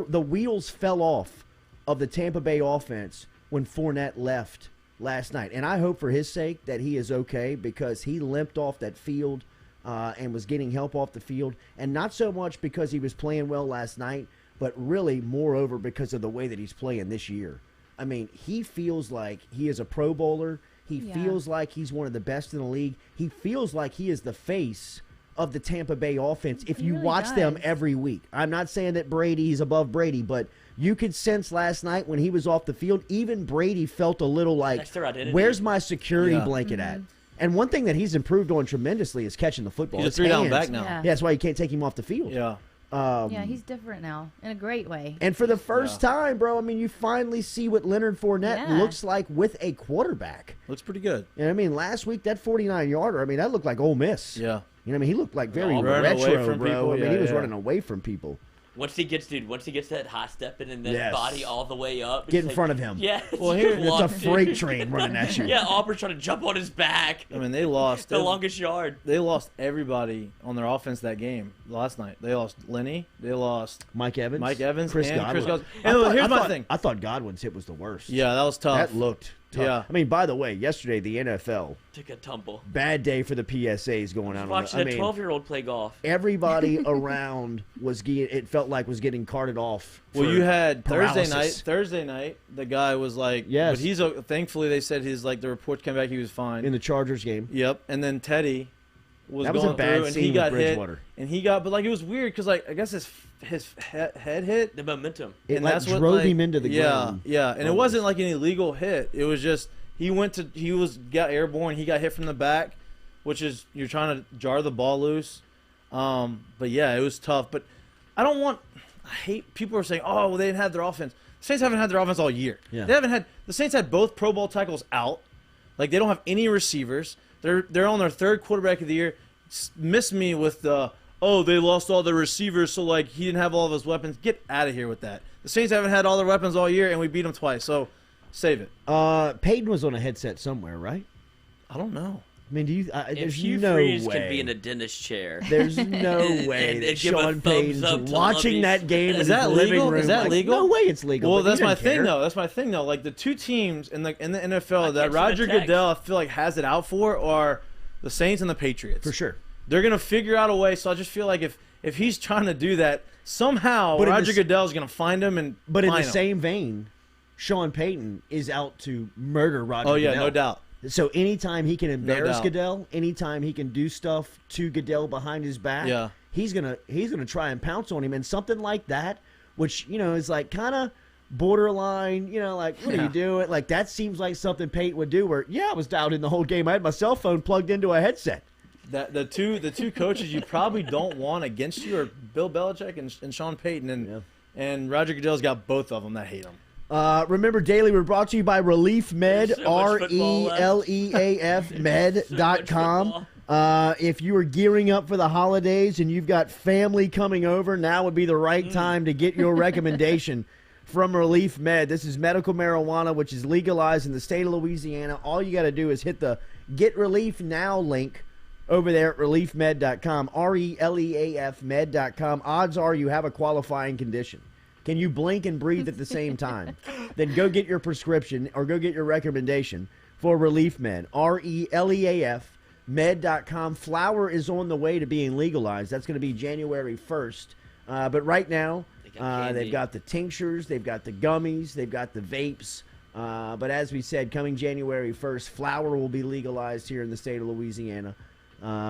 The wheels fell off of the Tampa Bay offense when Fournette left last night, and I hope for his sake that he is okay, because he limped off that field and was getting help off the field, and not so much because he was playing well last night, but really moreover because of the way that he's playing this year. I mean, he feels like he is a Pro Bowler. He Yeah. feels like he's one of the best in the league. He feels like he is the face of the Tampa Bay offense if He you really watch them does. every week. I'm not saying that Brady's above Brady, but you could sense last night when he was off the field, even Brady felt a little That's their identity. where's my security Yeah. blanket at? And one thing that he's improved on tremendously is catching the football. He's a His three-down hands. back now. Yeah. Yeah, that's why you can't take him off the field. Yeah. Yeah, he's different now in a great way. And for the first time, bro, I mean, you finally see what Leonard Fournette Yeah. looks like with a quarterback. Looks pretty good. And I mean, last week, that 49-yarder, I mean, that looked like Ole Miss. Yeah. You know, I mean, he looked like very Running retro, away from bro. people, I mean, yeah, he was yeah. running away from people. Once he gets that high stepping and that Yes. body all the way up. Get it's in front of him. Yeah. Well, here- It's a walked freight in. train running at you. Yeah, Auburn's trying to jump on his back. I mean, they lost The longest yard. They lost everybody on their offense that game last night. They lost Lenny. They lost Mike Evans, Chris Godwin. Godwin. I And thought- here's I my thought- thing. I thought Godwin's hit was the worst. Yeah, that was tough. That looked tough. Yeah. I mean, by the way, yesterday the NFL, Took a tumble. bad day for the PSAs going on. Watching I a mean, 12-year-old play golf. everybody around was it felt like was getting carted off. Well, for you had paralysis. Thursday night, the guy was like, Yes. but he's thankfully they said the report came back, he was fine. in the Chargers game. Yep, and then Teddy was That was a going bad through and scene he with got hit, Bridgewater. and but it was weird because I guess his head hit, The momentum. It and like that's what drove him into the ground. Yeah, and it Almost. wasn't like an illegal hit. It was just he got airborne. He got hit from the back, which is you're trying to jar the ball loose. But yeah, it was tough. But I hate people are saying, oh, well, they didn't have their offense. The Saints haven't had their offense all year. Yeah. The Saints had both Pro Bowl tackles out. Like they don't have any receivers. They're on their third quarterback of the year. Miss me with the they lost all their receivers, so like he didn't have all of his weapons. Get out of here with that. The Saints haven't had all their weapons all year, and we beat them twice. So save it. Peyton was on a headset somewhere, right? I don't know. I mean, If there's Hugh no Freeze way. can be in a dentist chair. There's no way And that give a Sean thumbs up Payton's to watching Lovey's. that game in Is his that living legal? room. Is that like, legal? No way it's legal. Well, but that's he my doesn't thing care. though. That's my thing though. Like the two teams in the NFL I that can't Roger send a text. Goodell I feel like has it out for are the Saints and the Patriots. For sure. They're gonna figure out a way. So I just feel like if he's trying to do that somehow, But in Roger the- Goodell's gonna find him and. But in the fine him. same vein, Sean Payton is out to murder Roger Oh yeah, Goodell. no doubt. So anytime he can embarrass doubt. Goodell, anytime he can do stuff to Goodell behind his back, Yeah. he's gonna try and pounce on him. And something like that, which is like kind of borderline, like what are you doing? Like that seems like something Payton would do. Where I was dialed in the whole game. I had my cell phone plugged into a headset. That the two coaches you probably don't want against you are Bill Belichick and Sean Payton and Roger Goodell's got both of them that hate him. Remember, Daily, we're brought to you by Relief Med, There's so much football left. RELEAF med.com. football. If you are gearing up for the holidays and you've got family coming over, now would be the right time to get your recommendation from Relief Med. This is medical marijuana, which is legalized in the state of Louisiana. All you got to do is hit the Get Relief Now link over there at reliefmed.com, RELEAF med.com. Odds are you have a qualifying condition. Can you blink and breathe at the same time? Then go get your prescription or go get your recommendation for Relief Med, RELEAF med.com. Flower is on the way to being legalized. That's going to be January 1st. But right now, they've got the tinctures, they've got the gummies, they've got the vapes. But as we said, coming January 1st, flower will be legalized here in the state of Louisiana.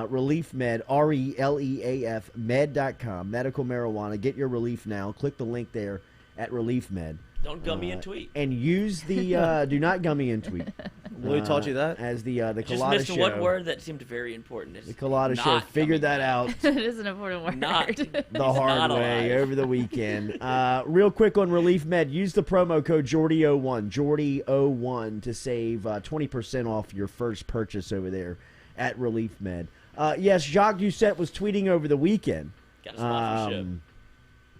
Relief Med, RELEAF med.com, medical marijuana. Get your relief now. Click the link there at Relief Med. Don't gummy and tweet. And use the do not gummy and tweet. Willie taught you that? As the Just Culotta missed show. one word that seemed very important. The Culotta show figured that out It is an important word. Not the hard way alive. over the weekend. Real quick on Relief Med, use the promo code Jordy01, Jordy01 to save 20% off your first purchase over there at Relief Med. Yes, Jacques Doucette was tweeting over the weekend Got a sponsorship.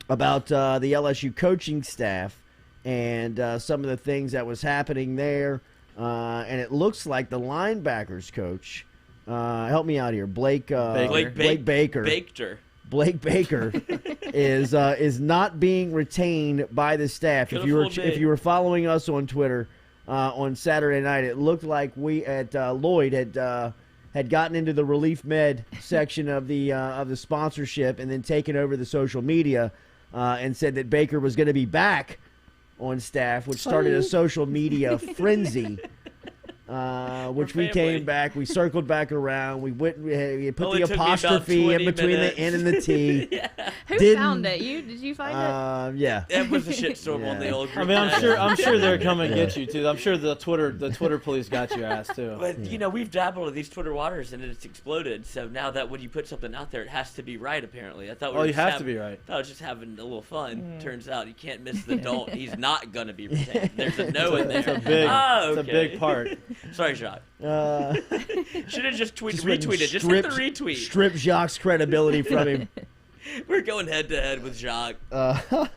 about the LSU coaching staff and some of the things that was happening there. And it looks like the linebackers coach, help me out here, Blake Baker. Blake Baker is not being retained by the staff. If you were following us on Twitter on Saturday night, it looked like we at Lloyd had gotten into the Relief Med section of the sponsorship and then taken over the social media and said that Baker was going to be back on staff, which started a social media frenzy. Which we came back, we circled back around, we put Only the took me about apostrophe in 20 between minutes. the N and the T. Who found it? Did you find it? Yeah. That was a shitstorm on the old I group. mean, I'm chat. sure they're coming to get you too. I'm sure the Twitter police got your ass too. But we've dabbled in these Twitter waters and it's exploded. So now that when you put something out there, it has to be right. Apparently, I thought we were You just have to be right. I was just having a little fun. Turns out you can't miss the don't. He's not gonna be retained. There's a no in there. It's a big, okay. it's a big part. Sorry, Jacques. Should have just Just retweeted. Just hit the retweet. Strip Jacques' credibility from him. We're going head to head with Jacques.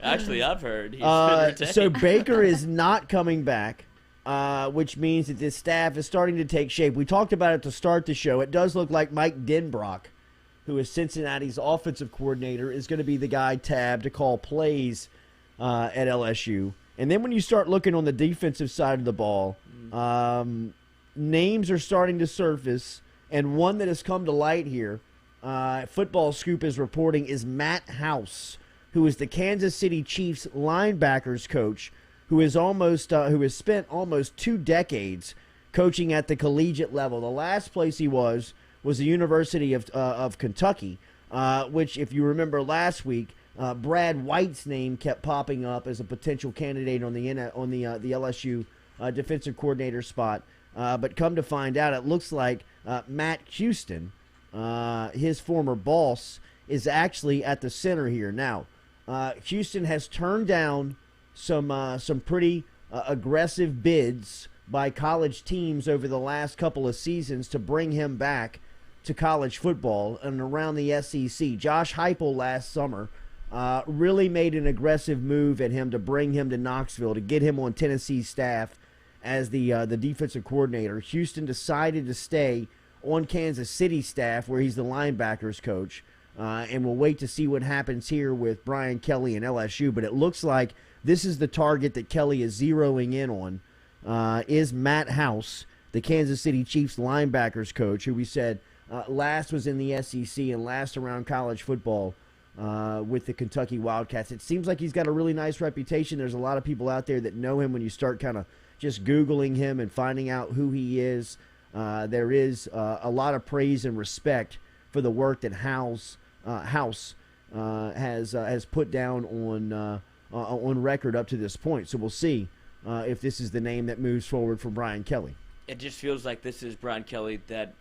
Actually, I've heard he's been retained. So Baker is not coming back, which means that this staff is starting to take shape. We talked about it to start the show. It does look like Mike Denbrock, who is Cincinnati's offensive coordinator, is going to be the guy tabbed to call plays at LSU. And then when you start looking on the defensive side of the ball, names are starting to surface, and one that has come to light here, Football Scoop is reporting, is Matt House, who is the Kansas City Chiefs linebackers coach, who has spent almost 2 decades coaching at the collegiate level. The last place he was the University of Kentucky, which, if you remember last week, Brad White's name kept popping up as a potential candidate on the LSU defensive coordinator spot. But come to find out, it looks like Matt Houston, his former boss, is actually at the center here. Now, Houston has turned down some pretty aggressive bids by college teams over the last couple of seasons to bring him back to college football and around the SEC. Josh Heupel last summer really made an aggressive move at him to bring him to Knoxville, to get him on Tennessee's staff as the defensive coordinator. Houston decided to stay on Kansas City staff, where he's the linebackers coach, and we'll wait to see what happens here with Brian Kelly and LSU. But it looks like this is the target that Kelly is zeroing in on, is Matt House, the Kansas City Chiefs linebackers coach, who we said last was in the SEC and last around college football with the Kentucky Wildcats. It seems like he's got a really nice reputation. There's a lot of people out there that know him when you start kind of just Googling him and finding out who he is. There is a lot of praise and respect for the work that House has put down on record up to this point. So we'll see if this is the name that moves forward for Brian Kelly. It just feels like this is Brian Kelly, that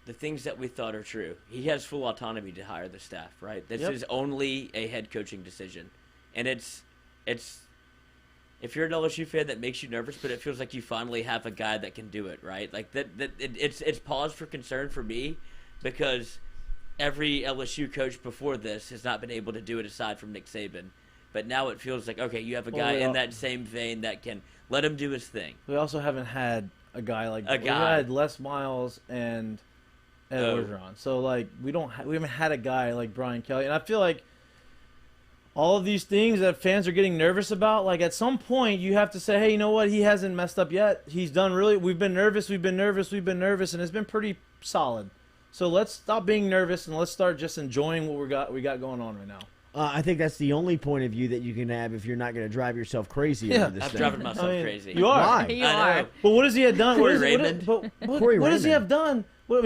the things that we thought are true. He has full autonomy to hire the staff, right? This is only a head coaching decision. And it's if you're an LSU fan, that makes you nervous, but it feels like you finally have a guy that can do it, right? Like it's pause for concern for me because every LSU coach before this has not been able to do it aside from Nick Saban. But now it feels like, okay, you have a guy in that same vein that can let him do his thing. We also haven't had a guy like we had Les Miles and Ed Orgeron. So like we haven't had a guy like Brian Kelly, and I feel like all of these things that fans are getting nervous about, like at some point you have to say, hey, you know what? He hasn't messed up yet. He's done really. We've been nervous, and it's been pretty solid. So let's stop being nervous and let's start just enjoying what we got going on right now. I think that's the only point of view that you can have if you're not going to drive yourself crazy over this I'm thing. driving myself crazy. You are. Why? You I are. know. But what has he had done? Corey Raymond. What does he have done? What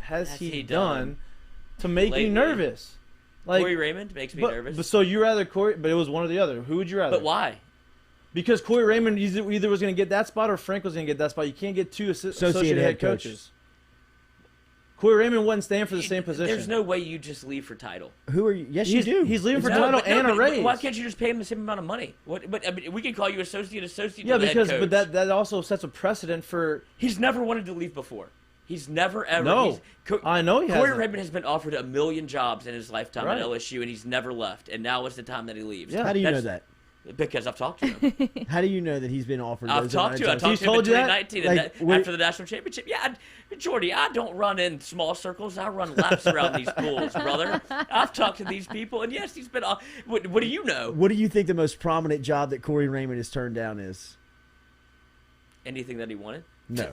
has he done to make you lately? nervous? Like Corey Raymond makes me nervous. But so you rather Corey? But it was one or the other. Who would you rather? But why? Because Corey Raymond either was going to get that spot or Frank was going to get that spot. You can't get two associate head coaches. Corey Raymond wasn't staying for the same position. There's no way you just leave for title. Who are you? Yes, you do. He's leaving for title and a raise. Why can't you just pay him the same amount of money? But I mean, we can call you associate. Yeah, to the because head coach. but that also sets a precedent for. He's never wanted to leave before. He's never ever. No, I know he Corey hasn't. Raymond has been offered 1 million jobs in his lifetime Right. at LSU, and he's never left. And now is the time that he leaves. Yeah. How do you know that? Because I've talked to him. How do you know that he's been offered I've those talked to him. I amount of talked times? to him in told you that? 2019 Like, after the national championship. Yeah, Jordy, I don't run in small circles. I run laps around these pools, brother. I've talked to these people, and yes, he's been off. What do you know? What do you think the most prominent job that Corey Raymond has turned down is? Anything that he wanted? No.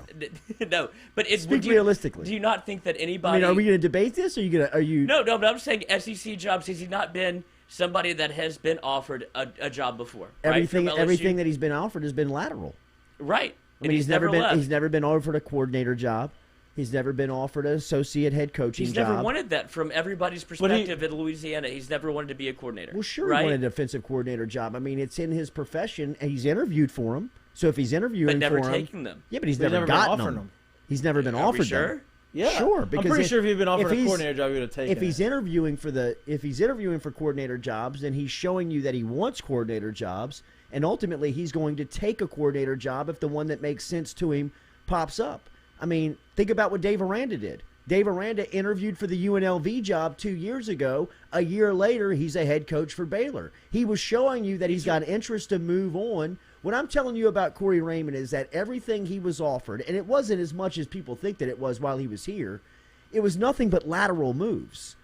No, but Speak realistically. Do you not think that I anybody? mean, are we going to debate this? Or are you? No, but I'm saying SEC jobs. Has he not been somebody that has been offered a job before? Everything, right? From LSU? everything that he's been offered has been lateral. Right. I mean, he's never been. left. He's never been offered a coordinator job. He's never been offered an associate head coaching He's job. never wanted that from everybody's perspective in Louisiana. He's never wanted to be a coordinator. Well, sure, right? he wanted a defensive coordinator job. I mean, it's in his profession, and he's interviewed for him. So if he's interviewing but never for him, taking them. yeah, but he's But never been gotten offering them. He's never been Are we offered sure? them. Yeah, Sure, because I'm pretty if- sure if he'd been offered if a he's- coordinator job, he would have taken If it. he's interviewing for coordinator jobs, then he's showing you that he wants coordinator jobs, and ultimately he's going to take a coordinator job if the one that makes sense to him pops up. I mean, think about what Dave Aranda did. Dave Aranda interviewed for the UNLV job 2 years ago. A year later, he's a head coach for Baylor. He was showing you that he's got interest to move on. What I'm telling you about Corey Raymond is that everything he was offered, and it wasn't as much as people think that it was while he was here, it was nothing but lateral moves.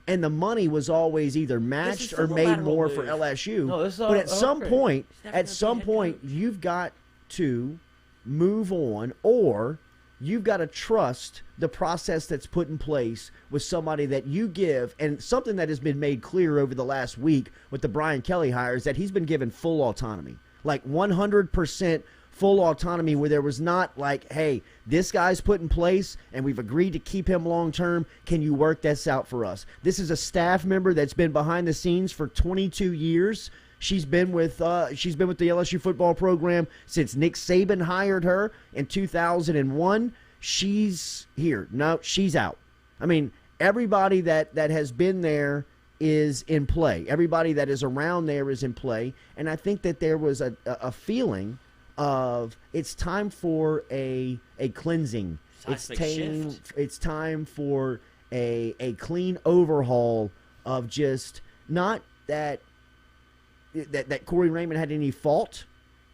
And the money was always either matched is or the made lateral more move. for LSU. No, this is all- but at all some great. point, never gonna be head coach. you've got to move on, or you've got to trust the process that's put in place with somebody that you give. And something that has been made clear over the last week with the Brian Kelly hire is that he's been given full autonomy, like 100% full autonomy, where there was not like, hey, this guy's put in place and we've agreed to keep him long term. Can you work this out for us? This is a staff member that's been behind the scenes for 22 years. She's been with the LSU football program since Nick Saban hired her in 2001. She's here. No, she's out. I mean, everybody that has been there is in play. Everybody that is around there is in play. And I think that there was a feeling of it's time for a cleansing. Seismic shift. It's time for a clean overhaul of just not that Corey Raymond had any fault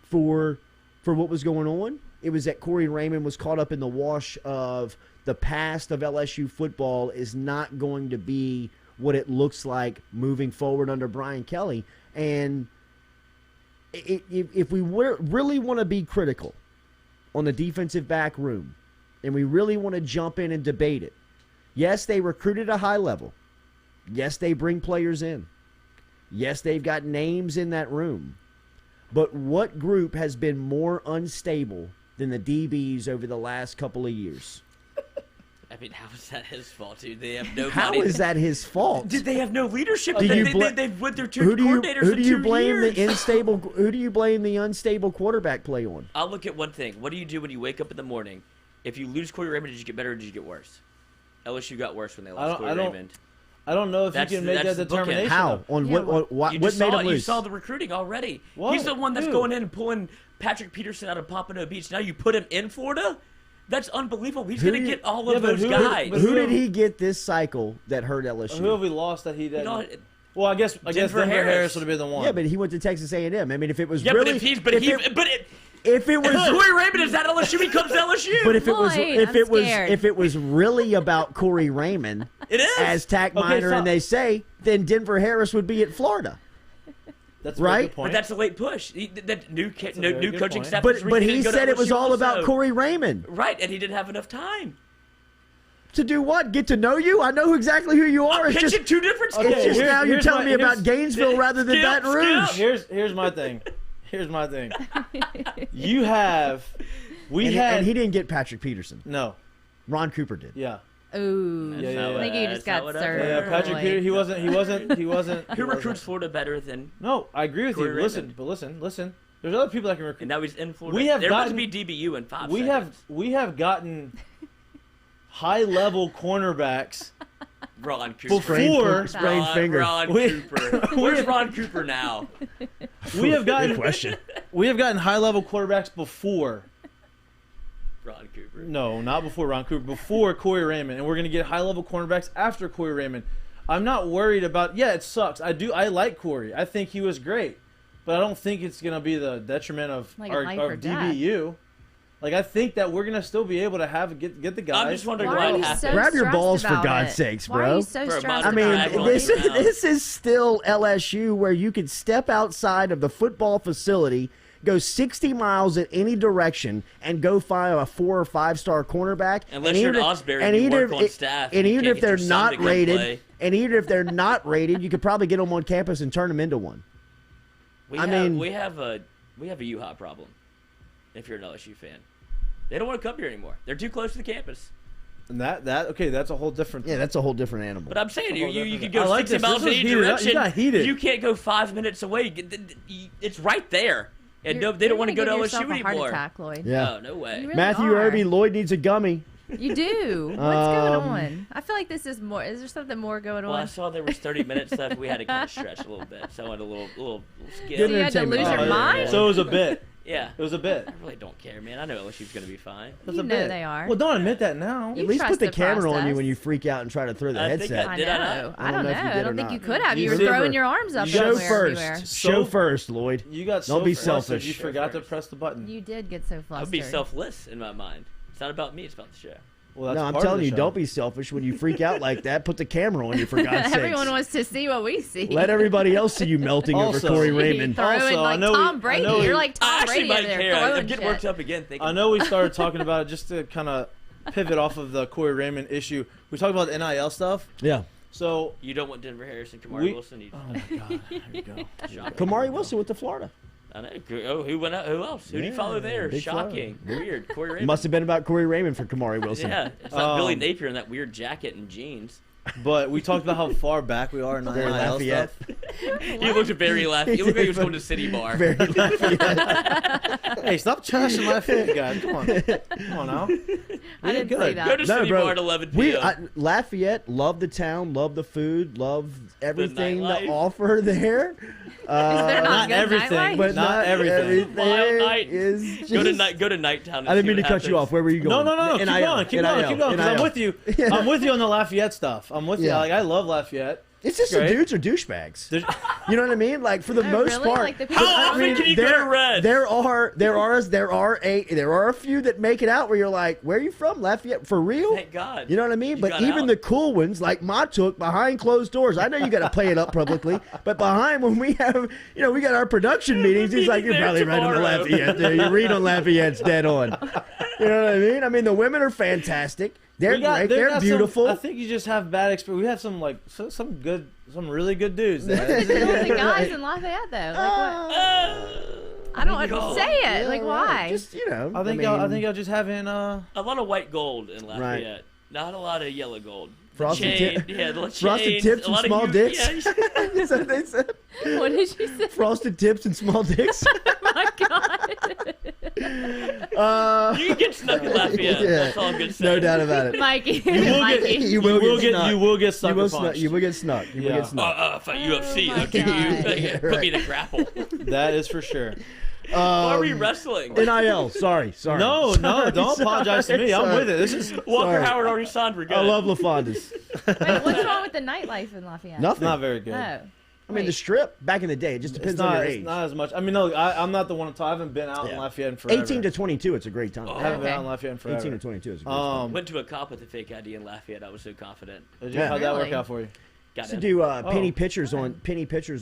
for what was going on. It was that Corey Raymond was caught up in the wash of the past of LSU football is not going to be what it looks like moving forward under Brian Kelly. And if we really want to be critical on the defensive back room, and we really want to jump in and debate it, yes, they recruited a high level. Yes, they bring players in. Yes, they've got names in that room. But what group has been more unstable than the DBs over the last couple of years? I mean, how is that his fault, dude? They have no. How is that his fault? Did they have no leadership? Do you They've went through two Who do coordinators in 2 you blame years. the unstable? Who do you blame the unstable quarterback play on? I'll look at one thing. What do you do when you wake up in the morning? If you lose Corey Raymond, did you get better or did you get worse? LSU got worse when they lost Corey Raymond. I don't know if you can make that the bookend. determination. How? On Yeah, what made him You lose? saw the recruiting already. What? He's the one that's Dude. going in and pulling Patrick Peterson out of Pompano Beach. Now you put him in Florida? That's unbelievable. He's going to get all of those guys. Who did he get this cycle that hurt LSU? Who have we lost that he didn't? know, Well, I guess Denver Harris would have been the one. Yeah, but he went to Texas A&M. I mean, if it was Yeah, really, if it was, Corey Raymond is at LSU, he comes to LSU. but if it was, Lloyd, if I'm it was really about Corey Raymond, it is. as Tack Minor so- and they say, then Denver Harris would be at Florida. That's right? a good But point. that's a late push. That new very good coaching point. staff. But is he didn't go to said it was LSU all about also. Corey Raymond. Right, and he didn't have enough time. To do what? Get to know you? I know exactly who you are. I'm It's pitching just, two different Okay, it's just here's- now you're here's telling my- me about here's- Gainesville rather than Skip, Baton Rouge. Here's my thing. Here's my thing. You have, And he didn't get Patrick Peterson. no, Ron Cooper did. yeah. Ooh. Yeah, yeah, I think you yeah. just That's got not what I served. Yeah, Patrick Lloyd. Peter, he wasn't. Who recruits Florida better than? No, I agree with Corey you. Raymond. Listen. There's other people that can recruit. And now he's in Florida. We have there gotten- must be DBU in 5 We seconds. have gotten high level cornerbacks Ron Cooper. before Sprained finger. Ron We- Cooper. Where's Ron Cooper now? we have gotten Good question. we have gotten high level quarterbacks before. Ron Cooper. No, not before Ron Cooper. Before Corey Raymond, and we're gonna get high level cornerbacks after Corey Raymond. I'm not worried about. Yeah, it sucks. I like Corey. I think he was great, but I don't think it's gonna be the detriment of Like our life or death. DBU. Like I think that we're gonna still be able to get the guys. I'm just wondering Why what are you happened. so Grab your stressed balls for about God's it? sakes, Why are bro. you so For a stressed I modern mean, about Drag it? on. this is still LSU where you could step outside of the football facility, go 60 miles in any direction, and go find a 4 or 5 star cornerback. Unless And you're even an if- Osbury and and you even work if on it- staff, and you even can't if get they're your son not to come rated, play. and even if they're not rated, you could probably get them on campus and turn them into one. We I have, mean- we have a U-Haul problem. If you're an LSU fan, they don't want to come here anymore. They're too close to the campus. And okay, that's a whole different. Yeah, that's a whole different animal. But I'm saying you different could thing. I go like 60 this. miles This in was any heated up. direction. You got heated. You can't go 5 minutes away. It's right there, and You're- they don't you're want to go gonna to give yourself LSU a heart anymore. attack, Lloyd. yeah. No way. You really Matthew are. Irby, Lloyd needs a gummy. You do. What's going Um, on? I feel like this is more. Is there something more going Well, I on? saw there was 30 minutes left. We had to kind of stretch a little bit, so I went a little skip. So you had to lose entertainment. your Oh, mind? So it was a bit. Yeah. It was a bit. I really don't care, man. I know LSU's going to be fine. It was You a know bit. they are. Well, don't admit that now. You At least trust put the the camera on you process. when you freak out and try to throw the I think headset. I Did I not? know. I don't know if you did I or don't think not. you could have. You You were did. throwing your arms up Show everywhere. first. Show first, Lloyd. You got Don't so be flustered, selfish. You forgot to press the button. You did get so I flustered. would be selfless in my mind. It's not about me. It's about the show. Well, that's No, I'm part of telling the you, show. don't be selfish when you freak out like that. Put the camera on you, for God's sakes. Everyone wants to see what we see. Let everybody else see you melting over Also- Corey You Raymond. throwing Also, I like know Tom we- Brady. I know we- You're like I Tom actually Brady might over there care. throwing I'm getting shit. worked up again. Thinking I know we started talking about it just to kind of pivot off of the Corey Raymond issue. We talked about the NIL stuff. Yeah. So, You don't want Denver Harris and Kamari We- Wilson. You, oh my God, here we go. shocking. Kamari Wilson went to Florida. I know. Oh, who went out? Who else? Who do you Yeah, follow there? big Shocking. Weird. Corey It Raymond. must have been about Corey Raymond for Kamari Wilson. Yeah, it's not Billy Um, Napier in that weird jacket and jeans. But we talked about how far back we are in Very NIL Lafayette. stuff. He looked very laughing. He looked like he was going to City Bar. Very Lafayette. Hey, stop trashing my fit, guys. Come on. Come on now. I didn't good. say Go that. to No, City bro. Bar at 11 p.m. Lafayette, love the town, love the food, love everything to nightlife. offer there. Is there Not not good everything, nightlife? But Not not everything. everything Wild night. is just... Go to Nighttown. And I didn't see mean to what cut you happens. off. Where were you going? No. Keep going. Keep going. Because I'm NIL. with you. I'm with you on the Lafayette stuff. I'm with you. Yeah. Like, I love Lafayette. It's just the Great. dudes are douchebags. There's- You know what I mean? Like for the Oh, most really? part. Like the people How that often were- can you go to Red? There are a few that make it out where you're like, where are you from? Lafayette? For real? Thank God. You know what I mean? You But got even out. the cool ones, like Matuk, behind closed doors. I know you got to play it up publicly, but behind when we have, we got our production meetings. He's like, you're There probably right on the tomorrow." Lafayette. There, you read on Lafayette's dead on. You know what I mean? I mean, the women are fantastic. They're great. They're beautiful. I think you just have bad experience. We have some really good dudes there. Who's the only guys in Lafayette though? Like what? I don't God. say it. Yeah, Like right. why? Just I think y'all just having A lot of white gold in Lafayette. Right. Not a lot of yellow gold. Frosted Chain, tip- yeah, the frosted chains, tips a and lot of small dicks. Yeah, Is that what they said? What did you say? Frosted tips and small dicks. Oh my god. You can get snuck in Lafayette. Yeah. That's all I'm gonna say. No doubt about it. Mikey. You will get You will get sucker You will punched. get snuck. You will Yeah. get snuck. Fight UFC. my Okay, God. put me in a grapple. That is for sure. Why are we wrestling? NIL. Sorry. No, don't apologize to me. I'm Sorry. with it. This is Walker Sorry. Howard already signed. We're good. I love LaFondas. Wait, what's wrong with the nightlife in Lafayette? Nothing. not very good. Oh. I mean, the strip back in the day. It just depends on your age. It's not as much. I mean, no, I'm not the one to talk. I haven't been out in Yeah. Lafayette in forever. 18 to 22, it's a great time. I haven't been Okay. out in Lafayette in forever. 18 to 22 is a great time. Went to a cop with a fake ID in Lafayette. I was so confident. Yeah. How'd that work Really? out for you? Got To in. do penny pitchers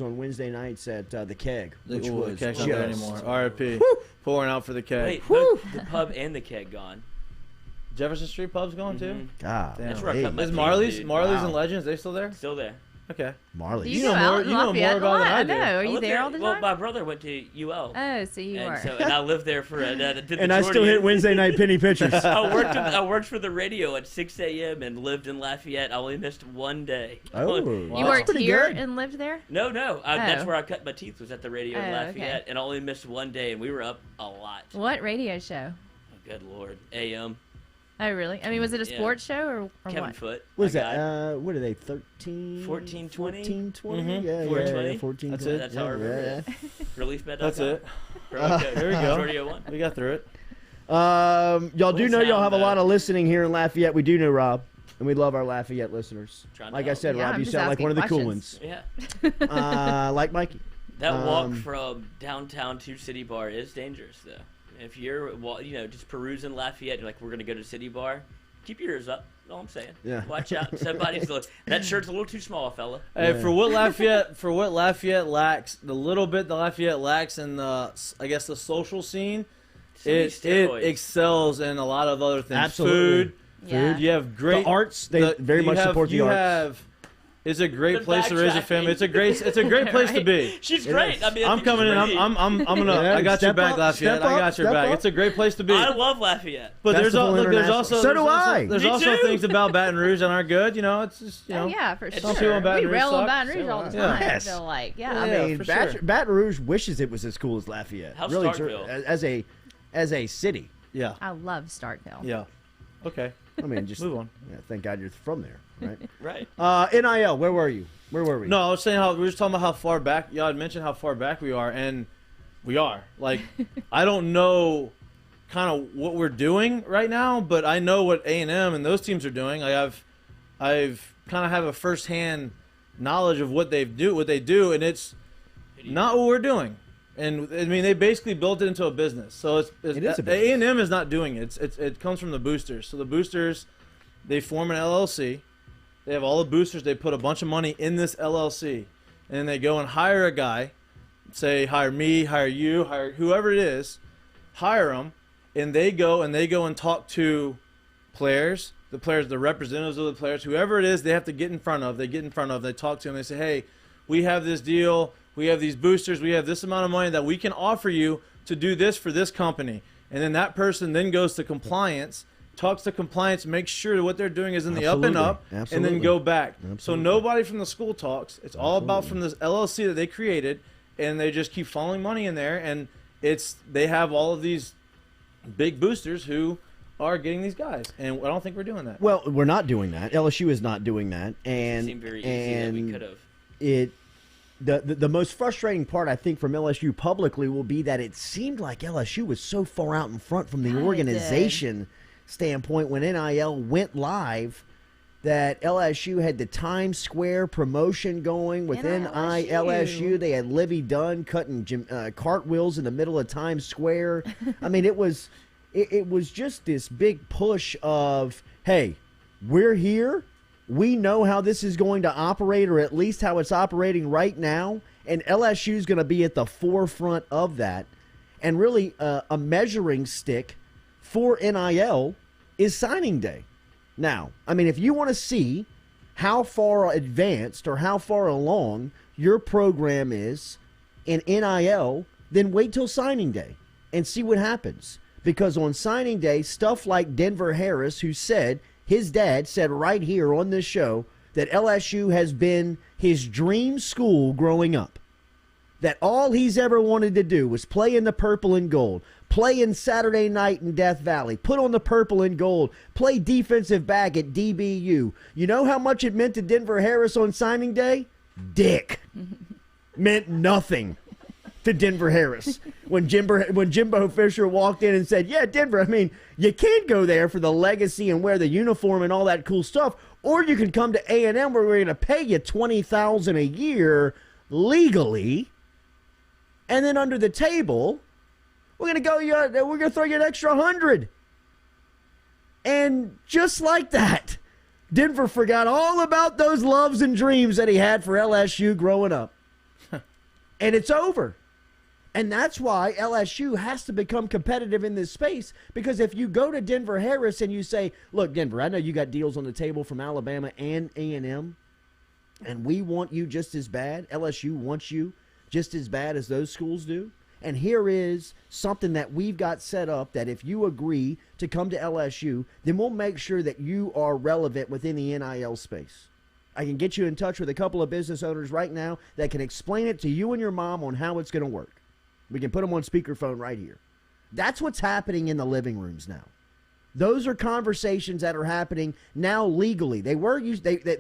on Wednesday nights at the Keg, which Ooh, was the keg's not there just anymore. R.I.P. Pouring out for the keg. Wait, no, the pub and the keg gone. Jefferson Street pub's going too. God. Damn. That's where I cut my Is teeth, Marley's dude. and Wow. Legends? They still there? Still there. Okay. Marley. Do you, You go know out more- in you know more Lafayette about a than lot? I do. Are I you lived there all the Well, time? my brother went to UL. Oh, so you and were. so and I lived there for did the And I still Jordy- hit Wednesday night penny pitchers. I worked for the radio at 6 a.m. and lived in Lafayette. I only missed one day. Oh, You Wow. worked pretty here good. and lived there? No, that's Oh. where I cut my teeth, was at the radio in Oh, Lafayette, okay. and I only missed one day, and we were up a lot. What radio show? Oh, good Lord. AM. Oh, really? I mean, was it a Yeah. sports show or Kevin what? Foote. What is my that? guy. What are they? 13? 14, 20? 14, 20? Mhm. Yeah, 420? 14, That's 20. it. That's how I remember it. ReliefMed.com. That's it. There we go. Jordy 01. We got through it. Y'all do What's know y'all sound, have a though? lot of listening here in Lafayette. We do know, Rob. And we love our Lafayette listeners. Trying to Like I help. said, Yeah, Rob, I'm you just sound like one of the asking cool questions. ones. Yeah. Like Mikey. That walk Um, from downtown to City Bar is dangerous, though. If you're, just perusing Lafayette, you're like, we're going to go to City Bar, keep your ears up. That's all I'm saying. Yeah. Watch out. Somebody's that shirt's a little too small, fella. Hey, Yeah. for what Lafayette lacks, the little bit that Lafayette lacks in the, I guess, the social scene, So many it steroids. excels in a lot of other things. Absolutely. Food. Yeah. You have great The arts, they very much support the arts. It's a great The place to raise a backtracking. family. It's a great place to Right. be. She's It great. is. I mean, I I'm think coming she's in. great. I'm gonna. Yeah, I got your step back, up, Lafayette. step I got up, your step back. up. It's a great place to be. I love Lafayette. But there's Festival also International. So do I. There's Me also too. things about Baton Rouge that aren't good. You know, it's just Oh, yeah, for It's sure. people in Baton We Rouge rail on suck. Baton Rouge all the Yeah. time, Yes. I feel like. Yeah. I Yeah, mean, for Baton, sure. Baton Rouge wishes it was as cool as Lafayette. How's really, Starkville? as a city. Yeah. I love Starkville. Yeah. Okay. I mean, just Move on. Yeah, thank God you're from there, right? Right. NIL. Where were you? Where were we? No, I was saying how we were just talking about how far back. Y'all had mentioned how far back we are, and we are. Like, I don't know kind of what we're doing right now, but I know what A&M and those teams are doing. I've kind of have a firsthand knowledge of what they do, and it's not what we're doing. And I mean, they basically built it into a business. So It is a business. A&M is not doing it. It comes from the boosters. So the boosters, they form an LLC. They have all the boosters. They put a bunch of money in this LLC, and then they go and hire a guy. Say, hire me, hire you, hire whoever it is. Hire them, and they go and talk to players, the representatives of the players, whoever it is. They have to get in front of. They talk to them. They say, hey, we have this deal. We have these boosters. We have this amount of money that we can offer you to do this for this company. And then that person then goes to compliance, talks to compliance, makes sure that what they're doing is in the up and up, and Absolutely. then go back. So Absolutely. nobody from the school talks. It's all about from this LLC that they created, and they just keep funneling money in there. And they have all of these big boosters who are getting these guys, and I don't think we're doing that. Well, we're not doing that. LSU is not doing that, and It seemed very easy that we could have. The most frustrating part, I think, from LSU publicly will be that it seemed like LSU was so far out in front from the Yeah, it organization standpoint when NIL went live that LSU had the Times Square promotion going within LSU. They had Livy Dunn cutting cartwheels in the middle of Times Square. I mean, it was just this big push of, hey, we're here. We know how this is going to operate, or at least how it's operating right now, and LSU is going to be at the forefront of that. And really, a measuring stick for NIL is signing day. Now, I mean, if you want to see how far advanced or how far along your program is in NIL, then wait till signing day and see what happens. Because on signing day, stuff like Denver Harris, who said, his dad said right here on this show that LSU has been his dream school growing up. that all he's ever wanted to do was play in the purple and gold, play in Saturday night in Death Valley, put on the purple and gold, play defensive back at DBU. You know how much it meant to Denver Harris on signing day? Dick. Meant nothing to Denver Harris. When Jimbo Fisher walked in and said, yeah, Denver, I mean, you can't go there for the legacy and wear the uniform and all that cool stuff, or you can come to A&M where we're going to pay you $20,000 a year legally, and then under the table, we're going to throw you an extra $100. And just like that, Denver forgot all about those loves and dreams that he had for LSU growing up. And it's over. And that's why LSU has to become competitive in this space, because if you go to Denver Harris and you say, look, Denver, I know you got deals on the table from Alabama and A&M, and we want you just as bad. LSU wants you just as bad as those schools do. And here is something that we've got set up that if you agree to come to LSU, then we'll make sure that you are relevant within the NIL space. I can get you in touch with a couple of business owners right now that can explain it to you and your mom on how it's going to work. We can put them on speakerphone right here. That's what's happening in the living rooms now. Those are conversations that are happening now legally. They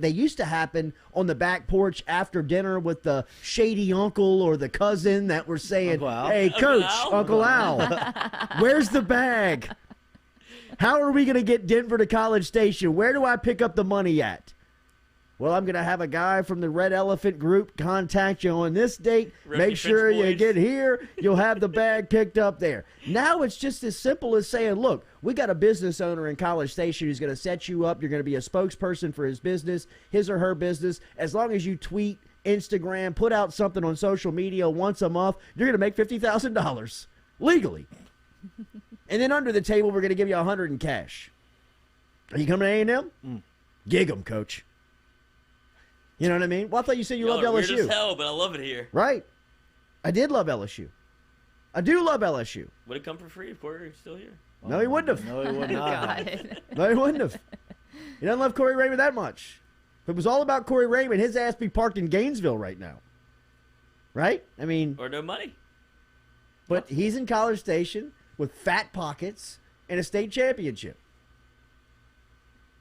used to happen on the back porch after dinner with the shady uncle or the cousin that were saying, hey, Coach, Uncle Al, where's the bag? How are we going to get Denver to College Station? Where do I pick up the money at? Well, I'm going to have a guy from the Red Elephant Group contact you on this date. Make sure you get here. You'll have the bag picked up there. Now it's just as simple as saying, look, we got a business owner in College Station who's going to set you up. You're going to be a spokesperson for his business, his or her business. As long as you tweet, Instagram, put out something on social media once a month, you're going to make $50,000 legally. And then under the table, we're going to give you $100 in cash. Are you coming to A&M? Gig 'em, Coach. You know what I mean? Well, I thought you said you loved LSU. Weird as hell, but I love it here. Right. I did love LSU. I do love LSU. Would it come for free if Corey was still here? No, he wouldn't have. No, he would not. No, he wouldn't have. He doesn't love Corey Raymond that much. If it was all about Corey Raymond, his ass be parked in Gainesville right now. Right? I mean. Or no money. But he's in College Station with fat pockets and a state championship.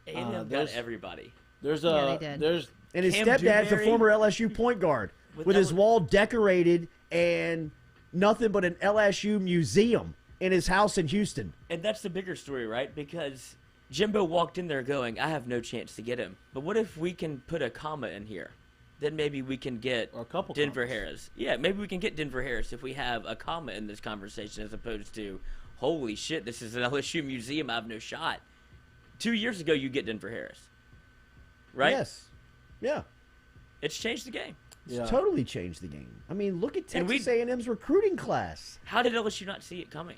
A&M got everybody. And his Cam stepdad's a Dewberry former LSU point guard with his wall decorated and nothing but an LSU museum in his house in Houston. And that's the bigger story, right? Because Jimbo walked in there going, I have no chance to get him. But what if we can put a comma in here? Then maybe we can get or a couple Denver commas. Harris. Yeah, maybe we can get Denver Harris if we have a comma in this conversation as opposed to, holy shit, this is an LSU museum, I have no shot. 2 years ago, you get Denver Harris. Right? Yes. Yeah. It's changed the game. It's totally changed the game. I mean, look at Texas A&M's recruiting class. How did LSU not see it coming?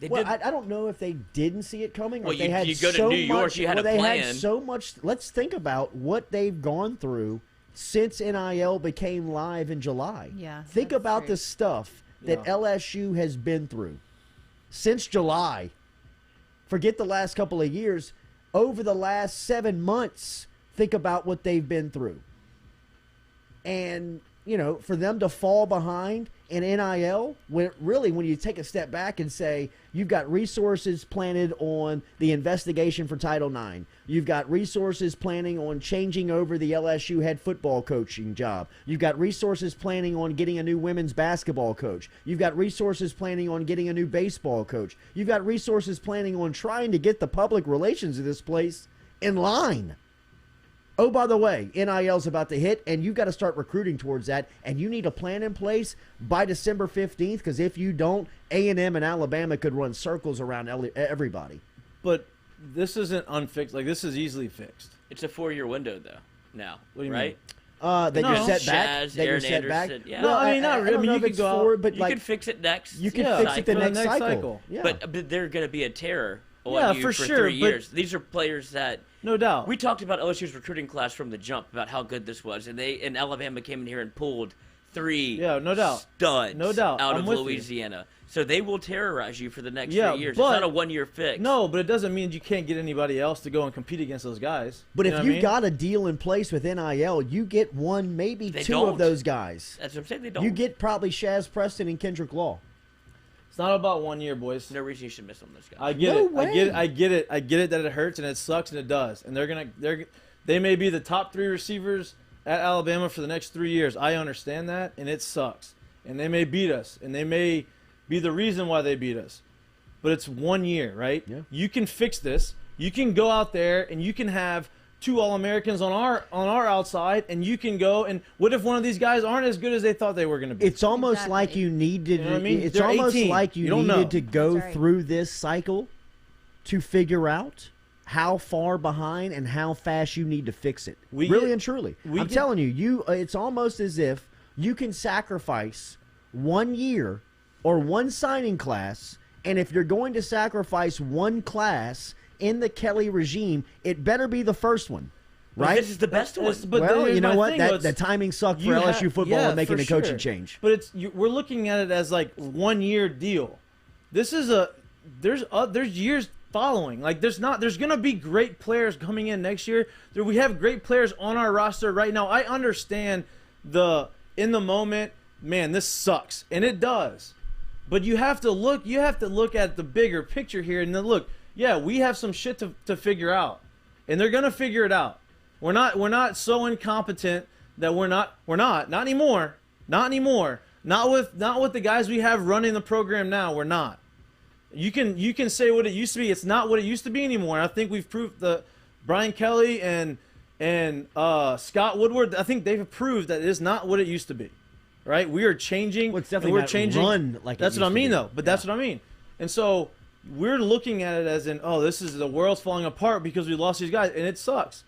I don't know if they didn't see it coming. Well, or they had you go to New York, much, you had a they plan. had so much. Let's think about what they've gone through since NIL became live in July. Yeah, think that's about true. the stuff that LSU has been through since July. Forget the last couple of years. Over the last 7 months, think about what they've been through. And, you know, for them to fall behind in NIL, when you take a step back and say, you've got resources planted on the investigation for Title IX. You've got resources planning on changing over the LSU head football coaching job. You've got resources planning on getting a new women's basketball coach. You've got resources planning on getting a new baseball coach. You've got resources planning on trying to get the public relations of this place in line. Oh, by the way, NIL's about to hit, and you've got to start recruiting towards that, and you need a plan in place by December 15th, because if you don't, A&M and Alabama could run circles around everybody. But this isn't unfixed. Like, this is easily fixed. It's a 4-year window, though, now, What do you right? mean? That No. you're set back? Shaz, That you're Aaron set back? Anderson, yeah. No, I mean, not really. I don't mean, know you if could it's go out- forward, but You like, can fix it next. you can Yeah. fix it the For the next next cycle. cycle. Yeah. But they're going to be a terror on Yeah, you for for sure, 3 but- years. These are players that No doubt. we talked about LSU's recruiting class from the jump about how good this was, and Alabama came in here and pulled three no doubt. studs No doubt. out I'm of with you. Louisiana. So they will terrorize you for the next 3 years. but- It's not a one-year fix. No, but it doesn't mean you can't get anybody else to go and compete against those guys. But You know if what you I mean? got a deal in place with NIL, you get one, maybe They two don't. of those guys. That's what I'm saying. They don't. You get probably Shaz Preston and Kendrick Law. It's not about 1 year, boys. no reason you should miss on this guy. I get No it. way. I get it that it hurts and it sucks and it does. And they may be the top 3 receivers at Alabama for the next 3 years. I understand that, and it sucks. And they may beat us, and they may be the reason why they beat us. But it's 1 year, right? Yeah. You can fix this. You can go out there and you can have 2 All-Americans on our outside, and you can go and what if one of these guys aren't as good as they thought they were going to be? It's almost Exactly. like you needed. You know what I mean? It's They're almost 18. like you don't needed know. to go That's right. through this cycle to figure out how far behind and how fast you need to fix it. We Really get- and truly, we I'm get- telling you, it's almost as if you can sacrifice 1 year or one signing class, and if you're going to sacrifice one class in the Kelly regime, it better be the first one, But right? This is the best one. But well, here's you know my what? thing, though, The timing sucked for you LSU have- football yeah, and making for a coaching sure. change. But we're looking at it as like 1 year deal. This is there's years following. Like there's gonna be great players coming in next year. We have great players on our roster right now. I understand in the moment, man, this sucks, and it does. But you have to look at the bigger picture here, and then look. Yeah, we have some shit to figure out, and they're gonna figure it out. We're not so incompetent that we're not anymore. Not with the guys we have running the program now. We're not. You can say what it used to be. It's not what it used to be anymore. And I think we've proved Brian Kelly and Scott Woodward. I think they've proved that it is not what it used to be. Right? We are changing. Well, it's definitely and we're not changing. run like it That's what I used to mean, be. though. But that's what I mean. And so we're looking at it as in, oh, this is the world's falling apart because we lost these guys, and it sucks.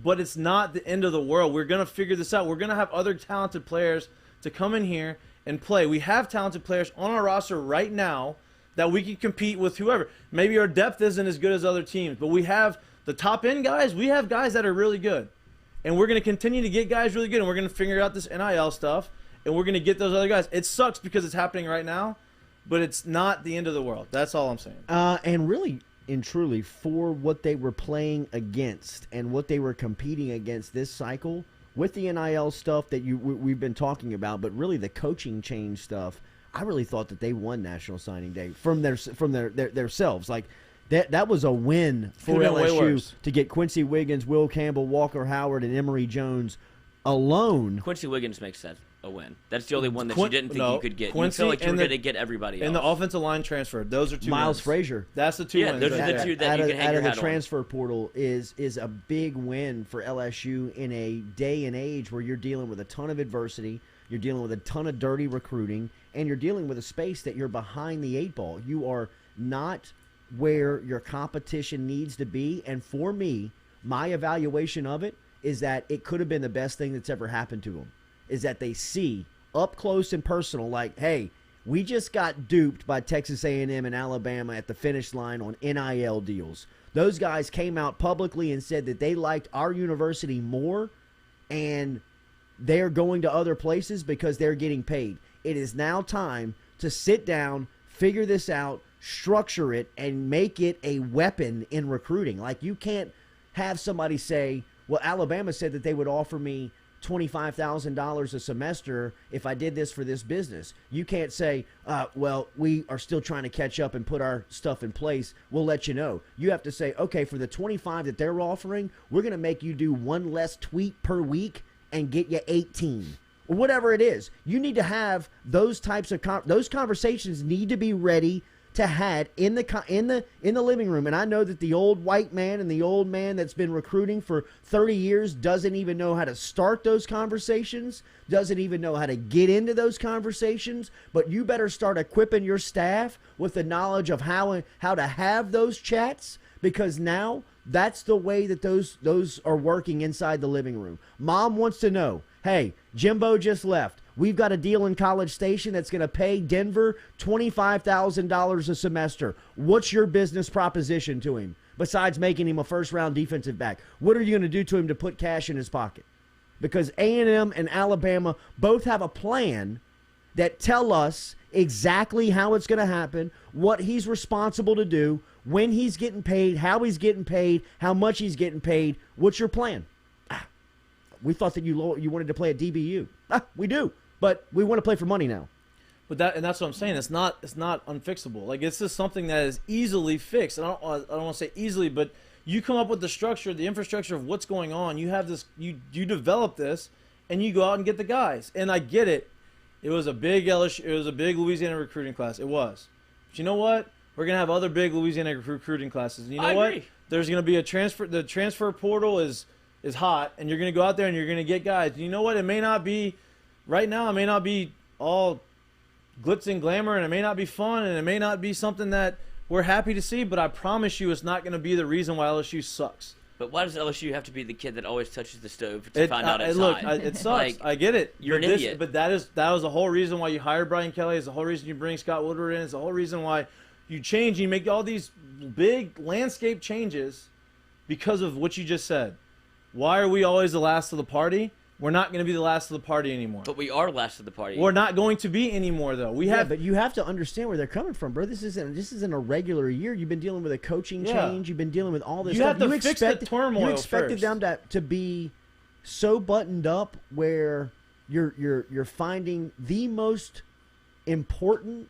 But it's not the end of the world. We're going to figure this out. We're going to have other talented players to come in here and play. We have talented players on our roster right now that we can compete with whoever. Maybe our depth isn't as good as other teams, but we have the top end guys. We have guys that are really good. And we're going to continue to get guys really good, and we're going to figure out this NIL stuff, and we're going to get those other guys. It sucks because it's happening right now, but it's not the end of the world. That's all I'm saying. And really and truly, for what they were playing against and what they were competing against this cycle with the NIL stuff that we've been talking about, but really the coaching change stuff, I really thought that they won National Signing Day from themselves. Like that was a win for Could've been way LSU worse. to get Quincy Wiggins, Will Campbell, Walker Howard, and Emory Jones alone. Quincy Wiggins makes sense. A win. That's the only one that you Quin- didn't think no, you could get. Quincy You feel like you were and going the- to get everybody else. And the offensive line transfer. Those are 2 Miles wins. Frazier. That's the 2 Yeah, wins. those are right the there. two that out you of, can hang out your of the hat on. transfer portal is a big win for LSU in a day and age where you're dealing with a ton of adversity, you're dealing with a ton of dirty recruiting, and you're dealing with a space that you're behind the 8 ball. You are not where your competition needs to be, and for me, my evaluation of it is that it could have been the best thing that's ever happened to them, is that they see up close and personal, like, hey, we just got duped by Texas A&M and Alabama at the finish line on NIL deals. Those guys came out publicly and said that they liked our university more, and they're going to other places because they're getting paid. It is now time to sit down, figure this out, structure it, and make it a weapon in recruiting. Like, you can't have somebody say, well, Alabama said that they would offer me $25,000 a semester if I did this for this business. You can't say, well, we are still trying to catch up and put our stuff in place. We'll let you know. You have to say, okay, for the 25 that they're offering, we're going to make you do one less tweet per week and get you 18 or whatever it is. You need to have those types of those conversations need to be ready to had in the living room. And I know that the old white man and the old man that's been recruiting for 30 years doesn't even know how to start those conversations, doesn't even know how to get into those conversations. But you better start equipping your staff with the knowledge of how to have those chats, because now that's the way that those are working inside the living room. Mom wants to know, hey, Jimbo just left. We've got a deal in College Station that's going to pay Denver $25,000 a semester. What's your business proposition to him besides making him a first-round defensive back? What are you going to do to him to put cash in his pocket? because A&M and Alabama both have a plan that tell us exactly how it's going to happen, what he's responsible to do, when he's getting paid, how he's getting paid, how much he's getting paid. What's your plan? We thought that you wanted to play at DBU. We do, but we want to play for money now. But that's what I'm saying. It's not unfixable. Like, it's just something that is easily fixed. And I don't want to say easily, but you come up with the structure, the infrastructure of what's going on. You have this. You develop this, and you go out and get the guys. And I get it. It was a big LSU. It was a big Louisiana recruiting class. It was. But you know what? We're gonna have other big Louisiana recruiting classes. And you know what? There's gonna be a transfer. The transfer portal is hot, and you're gonna go out there and you're gonna get guys. And you know what? It may not be right now. It may not be all glitz and glamour, and it may not be fun, and it may not be something that we're happy to see. But I promise you, it's not gonna be the reason why LSU sucks. But why does LSU have to be the kid that always touches the stove to find out it's hot? It sucks. Like, I get it. You're an idiot. But that was the whole reason why you hired Brian Kelly. It's the whole reason you bring Scott Woodward in. It's the whole reason why you change and you make all these big landscape changes because of what you just said. Why are we always the last of the party? We're not going to be the last of the party anymore. But we are last of the party. We're not going to be anymore, though. But you have to understand where they're coming from, bro. This isn't a regular year. You've been dealing with a coaching change. You've been dealing with all this stuff. You have to fix the turmoil. You expected them to be so buttoned up where you're finding the most important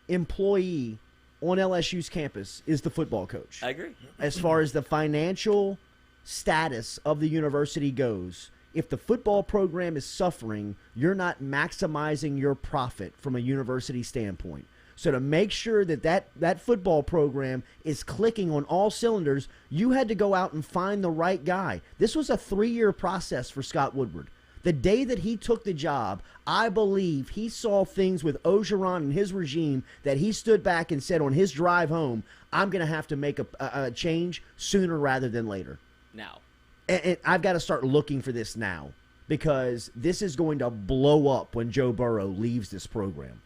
employee on LSU's campus is the football coach. I agree. As far as the financial status of the university goes, if the football program is suffering, you're not maximizing your profit from a university standpoint. So to make sure that football program is clicking on all cylinders, you had to go out and find the right guy. This was a 3-year process for Scott Woodward. The day that he took the job, I believe he saw things with Ogeron and his regime that he stood back and said on his drive home, I'm going to have to make a change sooner rather than later. Now. And I've got to start looking for this now because this is going to blow up when Joe Burrow leaves this program.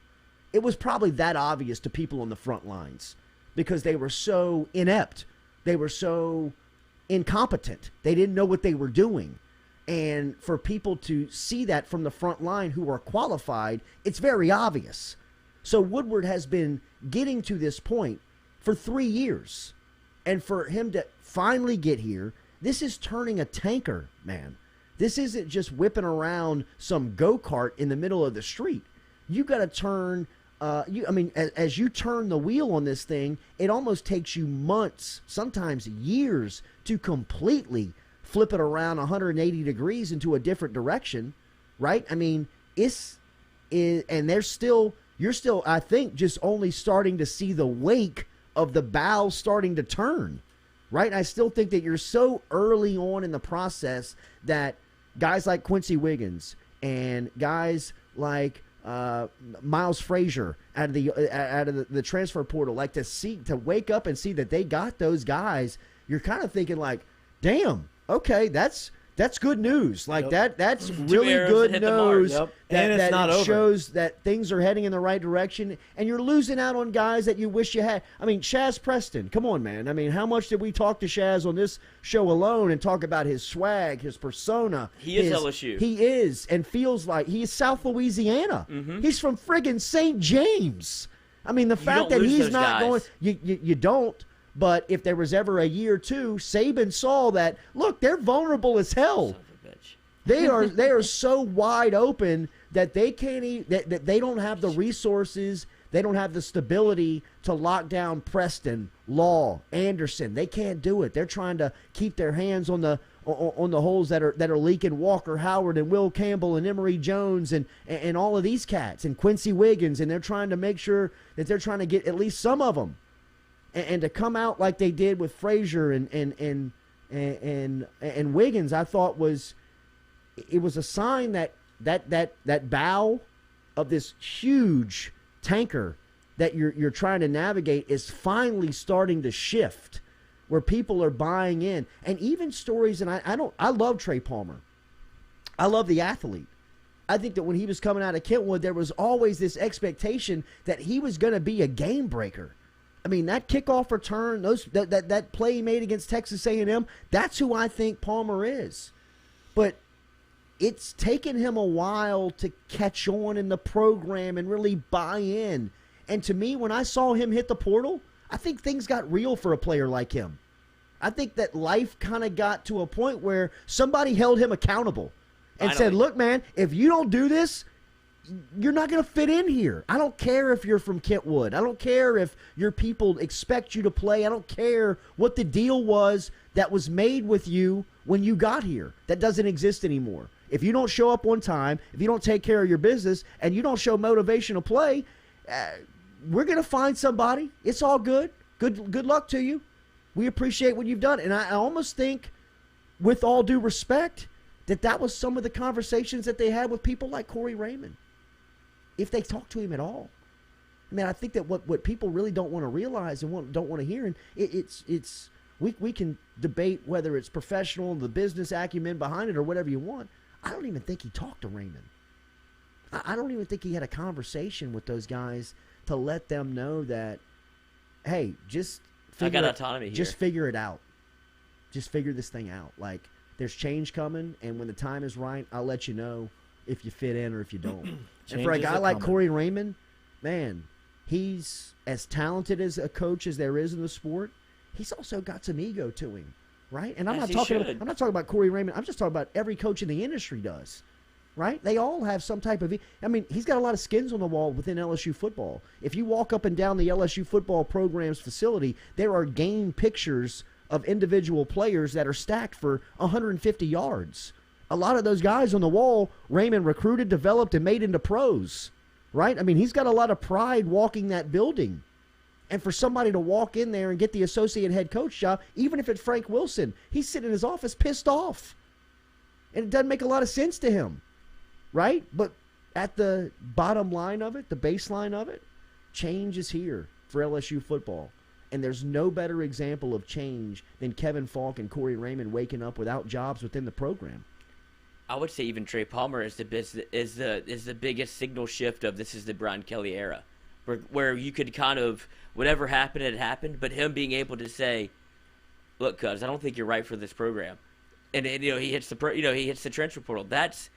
It was probably that obvious to people on the front lines because they were so inept. They were so incompetent. They didn't know what they were doing. And for people to see that from the front line who are qualified, it's very obvious. So Woodward has been getting to this point for 3 years. And for him to finally get here, this is turning a tanker, man. This isn't just whipping around some go-kart in the middle of the street. You got to turn, as you turn the wheel on this thing, it almost takes you months, sometimes years, to completely flip it around 180 degrees into a different direction, right? I mean, and you're still, I think, just only starting to see the wake of the bow starting to turn. Right? I still think that you're so early on in the process that guys like Quincy Wiggins and guys like Miles Frazier out of the transfer portal, like to wake up and see that they got those guys. You're kind of thinking like, damn, okay, that's good news. Like that's really good news. That shows that things are heading in the right direction, and you're losing out on guys that you wish you had. I mean, Shaz Preston, come on, man. I mean, how much did we talk to Shaz on this show alone and talk about his swag, his persona? He is LSU. He is, and feels like he is South Louisiana. Mm-hmm. He's from friggin' St. James. I mean, the fact that he's not going, you don't. But if there was ever a year or two, Saban saw that, look, they're vulnerable as hell. Son of a bitch. They are so wide open that they can't that they don't have the resources, they don't have the stability to lock down Preston, Law, Anderson. They can't do it. They're trying to keep their hands on the holes that are leaking. Walker Howard and Will Campbell and Emory Jones and all of these cats and Quincy Wiggins, and they're trying to make sure that they're trying to get at least some of them. And to come out like they did with Frazier and Wiggins, I thought was a sign that bow of this huge tanker that you're trying to navigate is finally starting to shift, where people are buying in, and even stories. And I love Trey Palmer. I love the athlete. I think that when he was coming out of Kentwood, there was always this expectation that he was going to be a game breaker. I mean, that kickoff return, that play he made against Texas A&M, that's who I think Palmer is. But it's taken him a while to catch on in the program and really buy in. And to me, when I saw him hit the portal, I think things got real for a player like him. I think that life kind of got to a point where somebody held him accountable and said, look, man, if you don't do this, you're not going to fit in here. I don't care if you're from Kentwood. I don't care if your people expect you to play. I don't care what the deal was that was made with you when you got here. That doesn't exist anymore. If you don't show up on time, if you don't take care of your business, and you don't show motivation to play, we're going to find somebody. It's all good. Good luck to you. We appreciate what you've done. And I almost think, with all due respect, that was some of the conversations that they had with people like Corey Raymond, if they talked to him at all. I mean, I think that what people really don't want to realize and don't want to hear, and we can debate whether it's professional, the business acumen behind it, or whatever you want. I don't even think he talked to Raymond. I don't even think he had a conversation with those guys to let them know that, hey, just figure autonomy here. Just figure it out. Just figure this thing out. Like, there's change coming, and when the time is right, I'll let you know if you fit in or if you don't. And for a guy like Corey Raymond, man, he's as talented as a coach as there is in the sport. He's also got some ego to him, right? And I'm not talking about Corey Raymond. I'm just talking about every coach in the industry does, right? They all have some type of I mean, he's got a lot of skins on the wall within LSU football. If you walk up and down the LSU football program's facility, there are game pictures of individual players that are stacked for 150 yards. A lot of those guys on the wall, Raymond recruited, developed, and made into pros, right? I mean, he's got a lot of pride walking that building. And for somebody to walk in there and get the associate head coach job, even if it's Frank Wilson, he's sitting in his office pissed off. And it doesn't make a lot of sense to him, right? But at the bottom line of it, the baseline of it, change is here for LSU football. And there's no better example of change than Kevin Falk and Corey Raymond waking up without jobs within the program. I would say even Trey Palmer is the biggest signal shift of this is the Brian Kelly era, where you could kind of, whatever happened, it happened, but him being able to say, look, cuz, I don't think you're right for this program. And he hits the transfer portal. This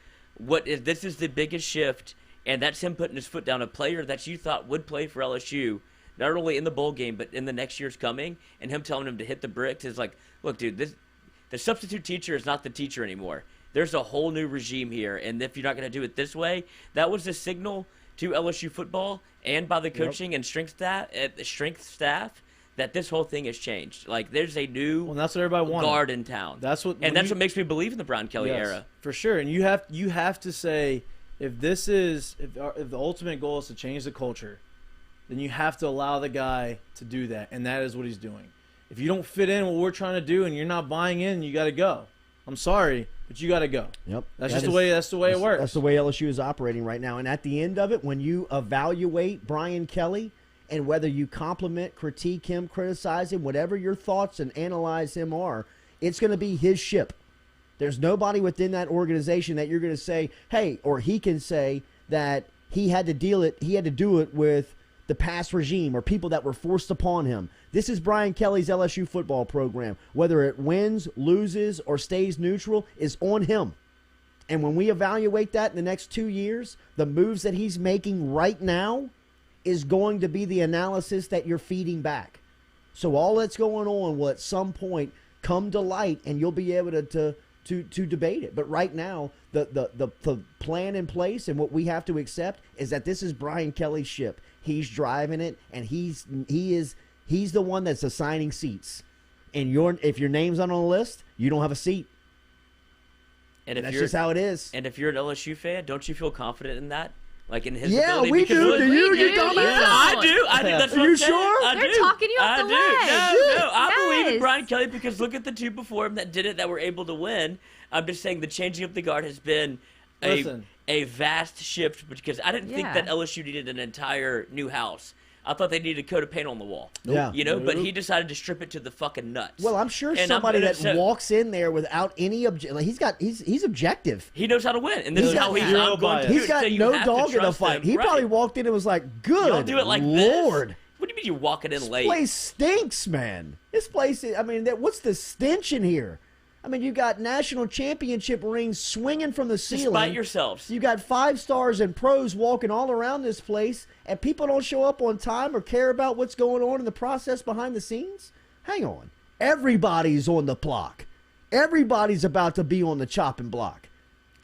is the biggest shift, and that's him putting his foot down, a player that you thought would play for LSU, not only in the bowl game, but in the next year's coming, and him telling him to hit the bricks is like, look, dude, the substitute teacher is not the teacher anymore. There's a whole new regime here, and if you're not going to do it this way, that was a signal to LSU football and by the coaching and strength staff that this whole thing has changed. Like, there's a new that's what everybody wanted. Guard in town. That's what makes me believe in the Brian Kelly era. For sure. And you have to say, if the ultimate goal is to change the culture, then you have to allow the guy to do that, and that is what he's doing. If you don't fit in what we're trying to do and you're not buying in, you got to go. I'm sorry, but you got to go. Yep. That's the way it works. That's the way LSU is operating right now. And at the end of it, when you evaluate Brian Kelly and whether you compliment, critique him, criticize him, whatever your thoughts and analyze him are, it's going to be his ship. There's nobody within that organization that you're going to say, hey, or he can say that he had to do it with the past regime or people that were forced upon him. This is Brian Kelly's LSU football program. Whether it wins, loses, or stays neutral is on him. And when we evaluate that in the next 2 years, the moves that he's making right now is going to be the analysis that you're feeding back. So all that's going on will at some point come to light, and you'll be able to debate it. But right now, the plan in place and what we have to accept is that this is Brian Kelly's ship. He's driving it, and he's the one that's assigning seats. And if your name's not on the list, you don't have a seat. And that's just how it is. And if you're an LSU fan, don't you feel confident in that? Like in his yeah, ability? We do. Do you? You dumbass. I do. That's what Are you I'm saying. sure? They're talking you off the ledge. No. I believe in Brian Kelly because look at the two before him that did it that were able to win. I'm just saying the changing of the guard has been a vast shift because I didn't think that LSU needed an entire new house. I thought they needed a coat of paint on the wall. Yeah. But he decided to strip it to the fucking nuts. Well, I'm sure somebody that walks in there without any he's objective. He knows how to win, and this is how he's going to do it. He's got no dog in the fight. He probably walked in and was like, "Good Y'all do it like Lord." This? What do you mean you're walking in late? This place stinks, man. This place, what's the stench in here? I mean, you got national championship rings swinging from the ceiling. Despite yourselves. You got 5 stars and pros walking all around this place, and people don't show up on time or care about what's going on in the process behind the scenes? Hang on. Everybody's on the block. Everybody's about to be on the chopping block.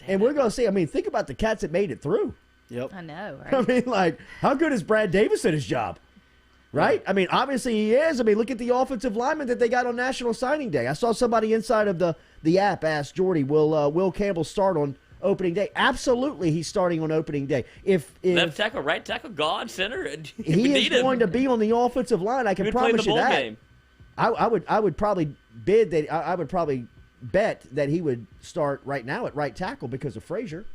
And we're going to say, I mean, think about the cats that made it through. Yep. I know, right? I mean, like, how good is Brad Davis at his job? Right? I mean, obviously he is. I mean, look at the offensive lineman that they got on National Signing Day. I saw somebody inside of the app ask Jordy, will Campbell start on opening day? Absolutely, he's starting on opening day. If Left tackle, right tackle, guard, center. And he is going to be on the offensive line, I can promise you that. Game. I would probably bid that. I would probably bet that he would start right now at right tackle because of Frazier,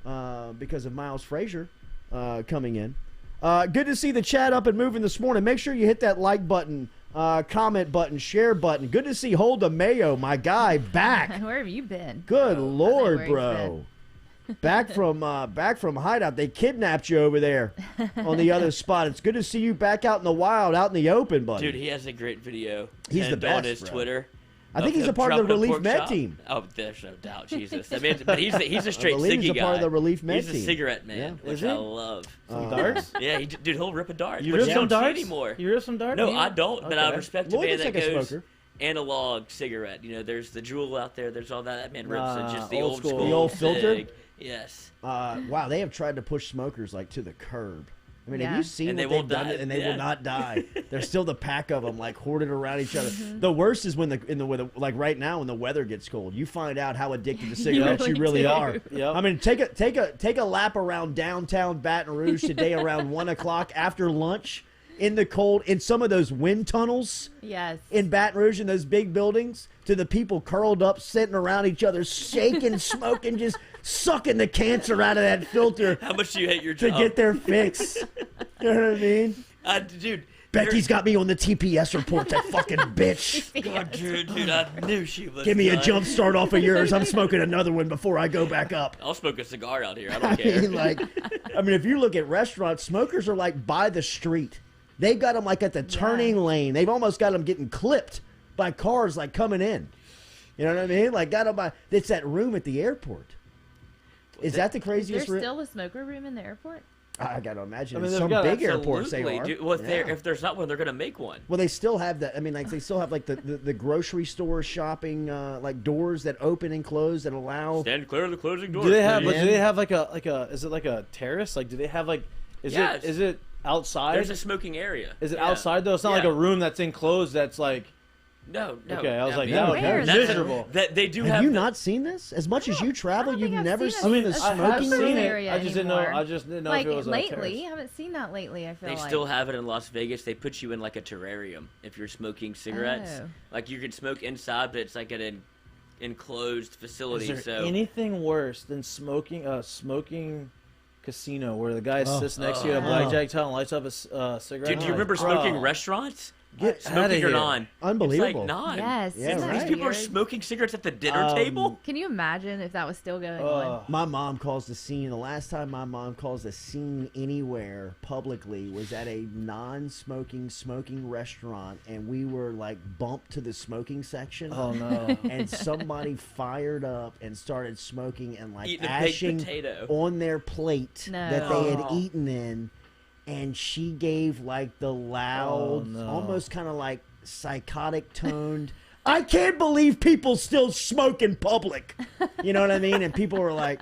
because of Miles Frazier coming in. Good to see the chat up and moving this morning. Make sure you hit that like button, comment button, share button. Good to see Holda Mayo, my guy, back. Where have you been? Good Lord, where bro. Back from hideout. They kidnapped you over there on the other spot. It's good to see you back out in the wild, out in the open, buddy. Dude, he has a great video. He's the best, on his bro. Twitter. I think he's a part of the relief med team. Oh, there's no doubt, Jesus. I mean, but he's a straight I believe ciggy he's a guy. part of the relief med He's team. a cigarette man, Yeah. which Is he? I love. Some darts? Yeah, dude, he'll rip a dart. You which rip you some don't see darts anymore. You rip some darts? No, You? I don't, but I Okay. respect a Lloyd man looks that like a goes smoker. analog cigarette. You know, there's the Juul out there. There's all that. That man rips it. Just the old old school. school. The old filter? cig. Yes. Wow, they have tried to push smokers like to the curb. I mean, have Yeah. you seen And what they they've won't done? die. And they Yeah. will not die. There's still the pack of them like hoarded around each other. The worst is when like right now when the weather gets cold, you find out how addicted to cigarettes you really do. are. Yep. I mean, take a lap around downtown Baton Rouge today around 1 o'clock after lunch in the cold in some of those wind tunnels. Yes. In Baton Rouge in those big buildings, to the people curled up, sitting around each other, shaking, smoking, just sucking the cancer out of that filter How much do you hate your to job? get their fix. You know what I mean? Dude. Becky's got me on the TPS report, that fucking bitch. God, dude, I knew she was. Give me a done. jump start off of yours. I'm smoking another one before I go back up. I'll smoke a cigar out here. I I don't care. mean, if you look at restaurants, smokers are like by the street. They've got them like at the turning lane. They've almost got them getting clipped by cars like coming in. You know what I mean? Like got them by. It's that room at the airport. Is that the Is craziest there room? still a smoker room in the airport? I got to imagine. I mean, in they've some got- big airports they Absolutely, are. dude. Well, Yeah. if there's not one, they're gonna make one. Well, they still have that. I mean, like they still have like the grocery store shopping like doors that open and close that allow. Stand clear of the closing door. Do they have? Yeah. But do they have like a? Is it like a terrace? Like, do they have like? Yes. Is it outside? There's a smoking area. Is it Yeah. outside though? It's not like Yeah. a room that's enclosed. That's like. No. Okay, I was like, no, Where, that's though? miserable. That they do Have have. you the- not seen this? As much as you travel, I don't you've think I've never seen seen a- the I have smoking seen room. it. area I just didn't know. anymore. I just didn't know Like if it was a lately, terrace. I haven't seen that lately. I feel They like still have it in Las Vegas. They put you in like a terrarium if you're smoking cigarettes. Oh. Like you can smoke inside, but it's like an enclosed facility. Is there So anything worse than smoking a smoking casino where the guy sits next to you at a Oh. blackjack table and lights up a cigarette? Dude, do you I'm like, remember smoking bro, restaurants? Get Smoking outta or here. non? Unbelievable. It's like non. Yes. Yeah, isn't that These people are weird? smoking cigarettes at the dinner table. Can you imagine if that was still going on? My mom calls the scene. The last time my mom calls the scene anywhere publicly was at a smoking restaurant, and we were like bumped to the smoking section. Oh no. And somebody fired up and started smoking and like Eating a baked ashing potato. on their plate No. that they had Oh. eaten in, and she gave like the loud, Oh, no. almost kind of like psychotic toned. I can't believe people still smoke in public. You know what I mean? And people were like,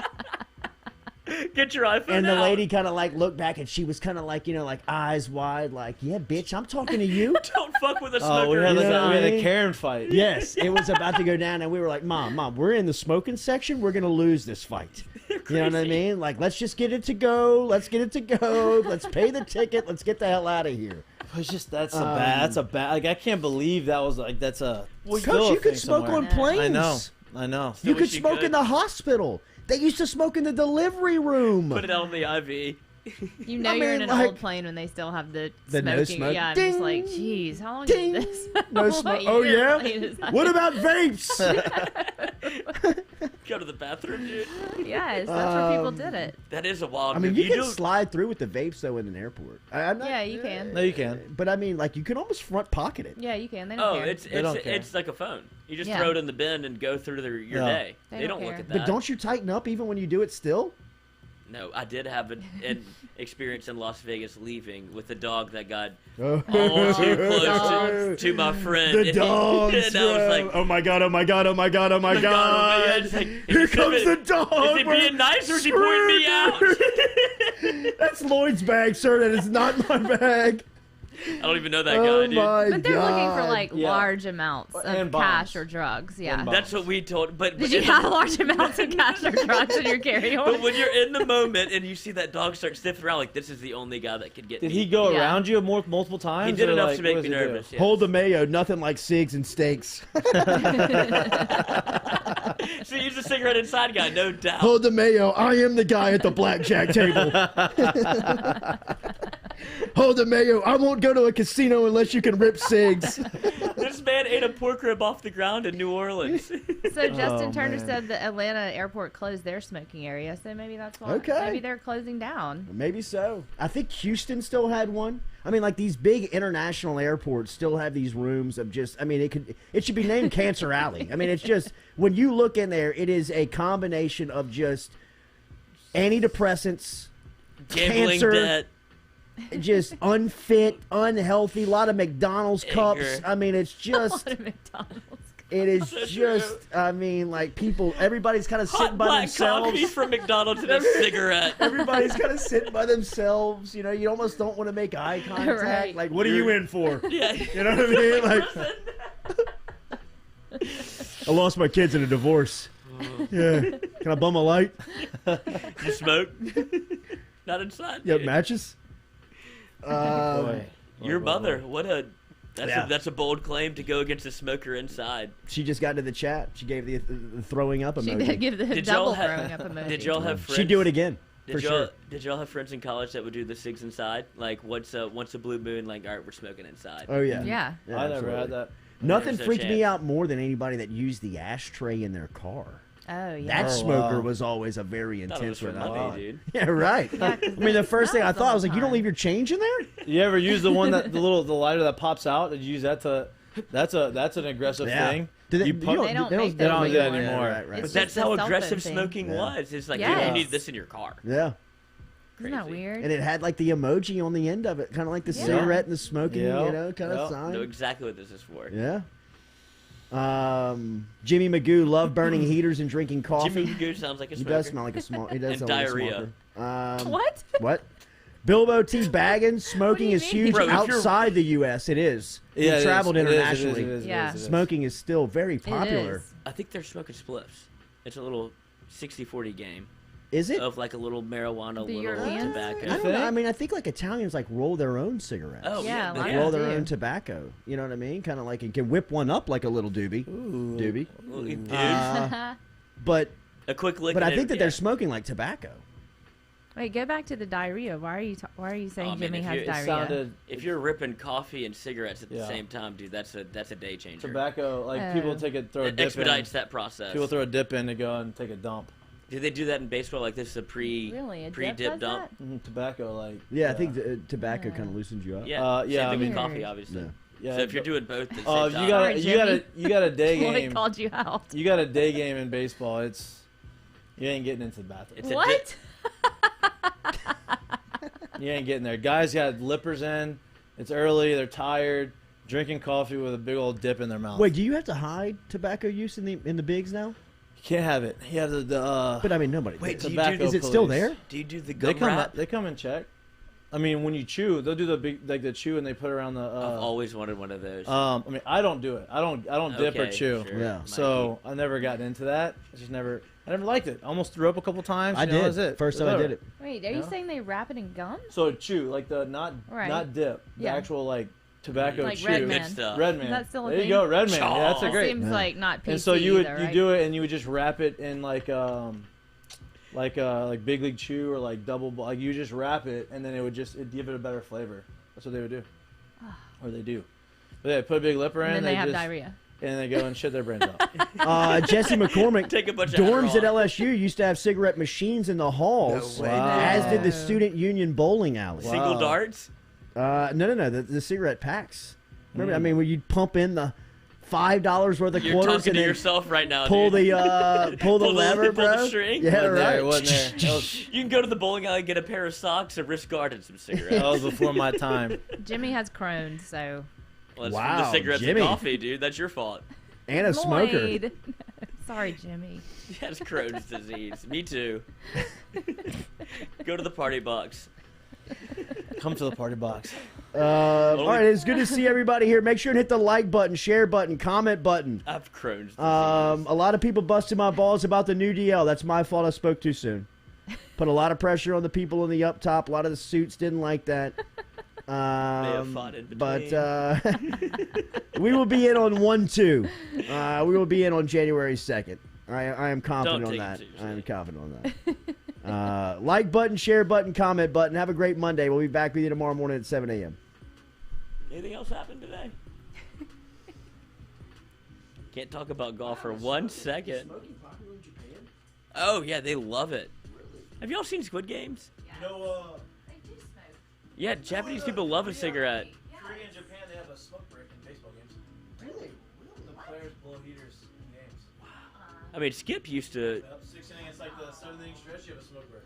Get your iPhone and the out. lady kind of like looked back, and she was kind of like, you know, like eyes wide, like, yeah, bitch, I'm talking to you. Don't fuck with a Oh, we smoker. had, You know what we I had a mean? Karen fight. Yes, it was about to go down, and we were like, Mom, we're in the smoking section. We're going to lose this fight. You know what I mean? Like, let's just get it to go. Let's get it to go. Let's pay the ticket. Let's get the hell out of here. It's just that's a bad. Like I can't believe that was like that's a. Well, still Coach, a you could thing smoke somewhere. on planes. I know. You wish could you smoke could. in the hospital. They used to smoke in the delivery room. Put it out on the IV. You know I you're mean, in an like, old plane when they still have the the no smoking. smoke. Yeah, I'm Ding, just like, geez, how long ding, is this? No What smoke. year Oh of plane is yeah. that? What about vapes? Go to the bathroom, dude. Yes, that's where people did it. That is a wild. I mean, move. you can do- slide through with the vapes though in an airport. I'm not, Yeah, you can. No, you can. But I mean, like you can almost front pocket it. Yeah, you can. They don't Oh, care. don't care. it's like a phone. You just Yeah. throw it in the bin and go through your Yeah. day. They They don't don't look care. at that. But don't you tighten up even when you do it still? No, I did have an experience in Las Vegas leaving with a dog that got Oh. all too close Dogs. to my friend. The dogs. And I was like, oh my god! Oh my god! Oh my god! Oh my God, god! man, it's like, Here is he comes the coming- dog. Is he We're being nice or is he pointing me out? screwed. That's Lloyd's bag, sir. That is not my bag. I don't even know that Oh guy, dude. my But they're looking for God. like Yeah. large amounts of And cash bombs. or drugs. Yeah. And bombs. That's what we told. But Did you have large amounts of cash or drugs in your carry-on? But when you're in the moment and you see that dog start sniffing around, like this is the only guy that could get Did me. he go Yeah. around you multiple times? He did or, enough like, to make what me does he do? nervous. Yeah. Hold the mayo. Nothing like cigs and steaks. So he's a cigarette inside guy, no doubt. Hold the mayo. I am the guy at the blackjack table. Hold the mayo. I won't go to a casino unless you can rip cigs. This man ate a pork rib off the ground in New Orleans. So Justin Oh, Turner man. said the Atlanta airport closed their smoking area, so maybe that's why. Okay. Maybe they're closing down. Maybe so. I think Houston still had one. I mean, like these big international airports still have these rooms of just. I mean, it should be named Cancer Alley. I mean, it's just when you look in there, it is a combination of just antidepressants, Gambling cancer, debt. just unfit, unhealthy. A lot of McDonald's cups. Anger. I mean, it's A lot just. of McDonald's. It is So just. true. I mean, like people. Everybody's kind of sitting Hot by black themselves. coffee from McDonald's and a cigarette. Everybody's kind of sitting by themselves. You know, you almost don't want to make eye contact. Right. Like, what are you in for? Yeah. You know what I mean? Like, I lost my kids in a divorce. Yeah. Can I bum a light? You smoke? Not inside. You have dude. matches? Boy. Your Boy, boy, mother. boy. What a. Yeah. That's a bold claim to go against a smoker inside. She just got into the chat. She gave the throwing up She emoji. did give the Did double y'all throwing have? up emoji. Did y'all have friends? She'd do it again. For Did y'all sure. did y'all have friends in college that would do the cigs inside? Like once a blue moon, like all right, we're smoking inside. Oh, yeah. Yeah. Yeah, I never absolutely. had that. Nothing There's no freaked me chance. out more than anybody that used the ashtray in their car. Oh, yeah. That Oh, smoker wow. was always a very Thought it was intense for one. money, dude. Yeah, right. Yeah, 'cause I mean, the it first thing I smells thought, I all was the like, you don't time. leave your change in there? You ever use the one that the lighter that pops out? Did you use that to? That's an aggressive thing. Do they, You you put- don't, They don't they make They don't those do that anymore. anymore. Right, right. It's But that's just a how cell phone aggressive thing. smoking Yeah. was. It's like Yes. you need this in your car. Yeah. Isn't that Crazy. weird? And it had like the emoji on the end of it, kind of like the Yeah. cigarette and the smoking, Yeah. you know, kind of Yeah. sign. Know exactly what this is for. Yeah. Jimmy Magoo loved burning heaters and drinking coffee. Jimmy Goose sounds like a He smoker. does smell like a small. He does And sound like a diarrhea. smoker. What? What? Bilbo T. Baggins, smoking you is mean? huge Bro, if you're- outside the U.S. It is. Yeah, He it is. traveled It is, internationally. it is, Yeah. it is. Smoking is still very popular. It is. I think they're smoking spliffs. It's a little 60-40 game Is it? of like a little marijuana, The little Europeans? tobacco. I don't know. I mean, I think like Italians like roll their own cigarettes. Oh, Yeah, a lot Like of roll them their do. own tobacco. You know what I mean? Kind of like you can whip one up like a little doobie. Ooh. Doobie. Well, dude, But a quick lick. but I and think that yeah. they're smoking like tobacco. Wait, go back to the diarrhea. Why are you saying Oh, man, Jimmy if has you- it diarrhea? Sounded If you're ripping coffee and cigarettes at the Yeah. same time, dude, that's a day changer. tobacco. Like Oh. people take throw a It dip expedites in. that process. People throw a dip in to go and take a dump. Do they do that in baseball? Like this is a Really? A pre-dip dip does dump? that? Tobacco, like Yeah, I think tobacco Yeah. kind of loosens you up. Yeah, yeah, Same thing I with mean- coffee, obviously. Yeah. Yeah. So if you're doing both at the same Oh, time, you got Sorry, you got a day Floyd game. called you out. You got a day game in baseball. You ain't getting into the bathroom. It's a What? You ain't getting there. Guys got lippers in. It's early. They're tired. Drinking coffee with a big old dip in their mouth. Wait, do you have to hide tobacco use in the bigs now? You can't have it. You have the But I mean, nobody. Wait, did. do you tobacco do- Is it still police. there? Do you do the They gum come. wrap? They come and check. I mean, when you chew, they'll do the big like the chew and they put around the. I've always wanted one of those. I mean, I don't do it. I don't dip or Okay, chew. sure. Yeah. Might So I never gotten into that. I never liked it. I almost threw up a couple times. I you know, did. That was it. First It was time I over. did it. Wait, are you Yeah. saying they wrap it in gum? So chew, like the not Right. dip, the Yeah. actual like tobacco Like chew. Red Good Man. stuff. Red Man. Is that still a there you thing? go, Red Man. Chaw. Yeah, that's a That great. seems like not PC And so you would either, you right? do it and you would just wrap it in like like Big League Chew or like Double, like you just wrap it and then it'd give it a better flavor. That's what they would do, or they do. But they put a big lipper in. And then they have just, diarrhea. And they go and shit their brains out. Jesse McCormick, Take a bunch of dorms at Adderall. LSU used to have cigarette machines in the halls, No way. as did the Student Union bowling alley. Single darts. No, the cigarette packs. Remember, I mean, when you'd pump in the $5 worth of You're quarters talking and to then yourself right now, pull dude. the lever, pull bro. the string. Yeah, Wasn't there, right. wasn't there. That was, You can go to the bowling alley, get a pair of socks, a wrist guard, and some cigarettes. that was before my time. Jimmy has Crohn's, so. Well, that's Wow, from the cigarettes Jimmy. and coffee, dude. That's your fault. And a smoker. Lloyd. Sorry, Jimmy. He has Crohn's disease. Me too. Go to the party box. Come to the party box. All right, it's good to see everybody here. Make sure and hit the like button, share button, comment button. I have Crohn's disease. A lot of people busted my balls about the new DL. That's my fault. I spoke too soon. Put a lot of pressure on the people in the up top. A lot of the suits didn't like that. May have fought in between. But we will be in on 1-2. We will be in on January 2nd. I am confident Don't on take that. it seriously. I am confident on that. Like button, share button, comment button. Have a great Monday. We'll be back with you tomorrow morning at 7 a.m. Anything else happened today? Can't talk about golf for 1 second. Oh, yeah, they love it. Have y'all seen Squid Games? You know, Yeah, Japanese people love a cigarette. Korea and Japan, they have a smoke break in baseball games. Really? The players blow heaters in games. I mean, Skip used to. Yep, 6 innings, it's like the 7th inning stretch, you have a smoke break.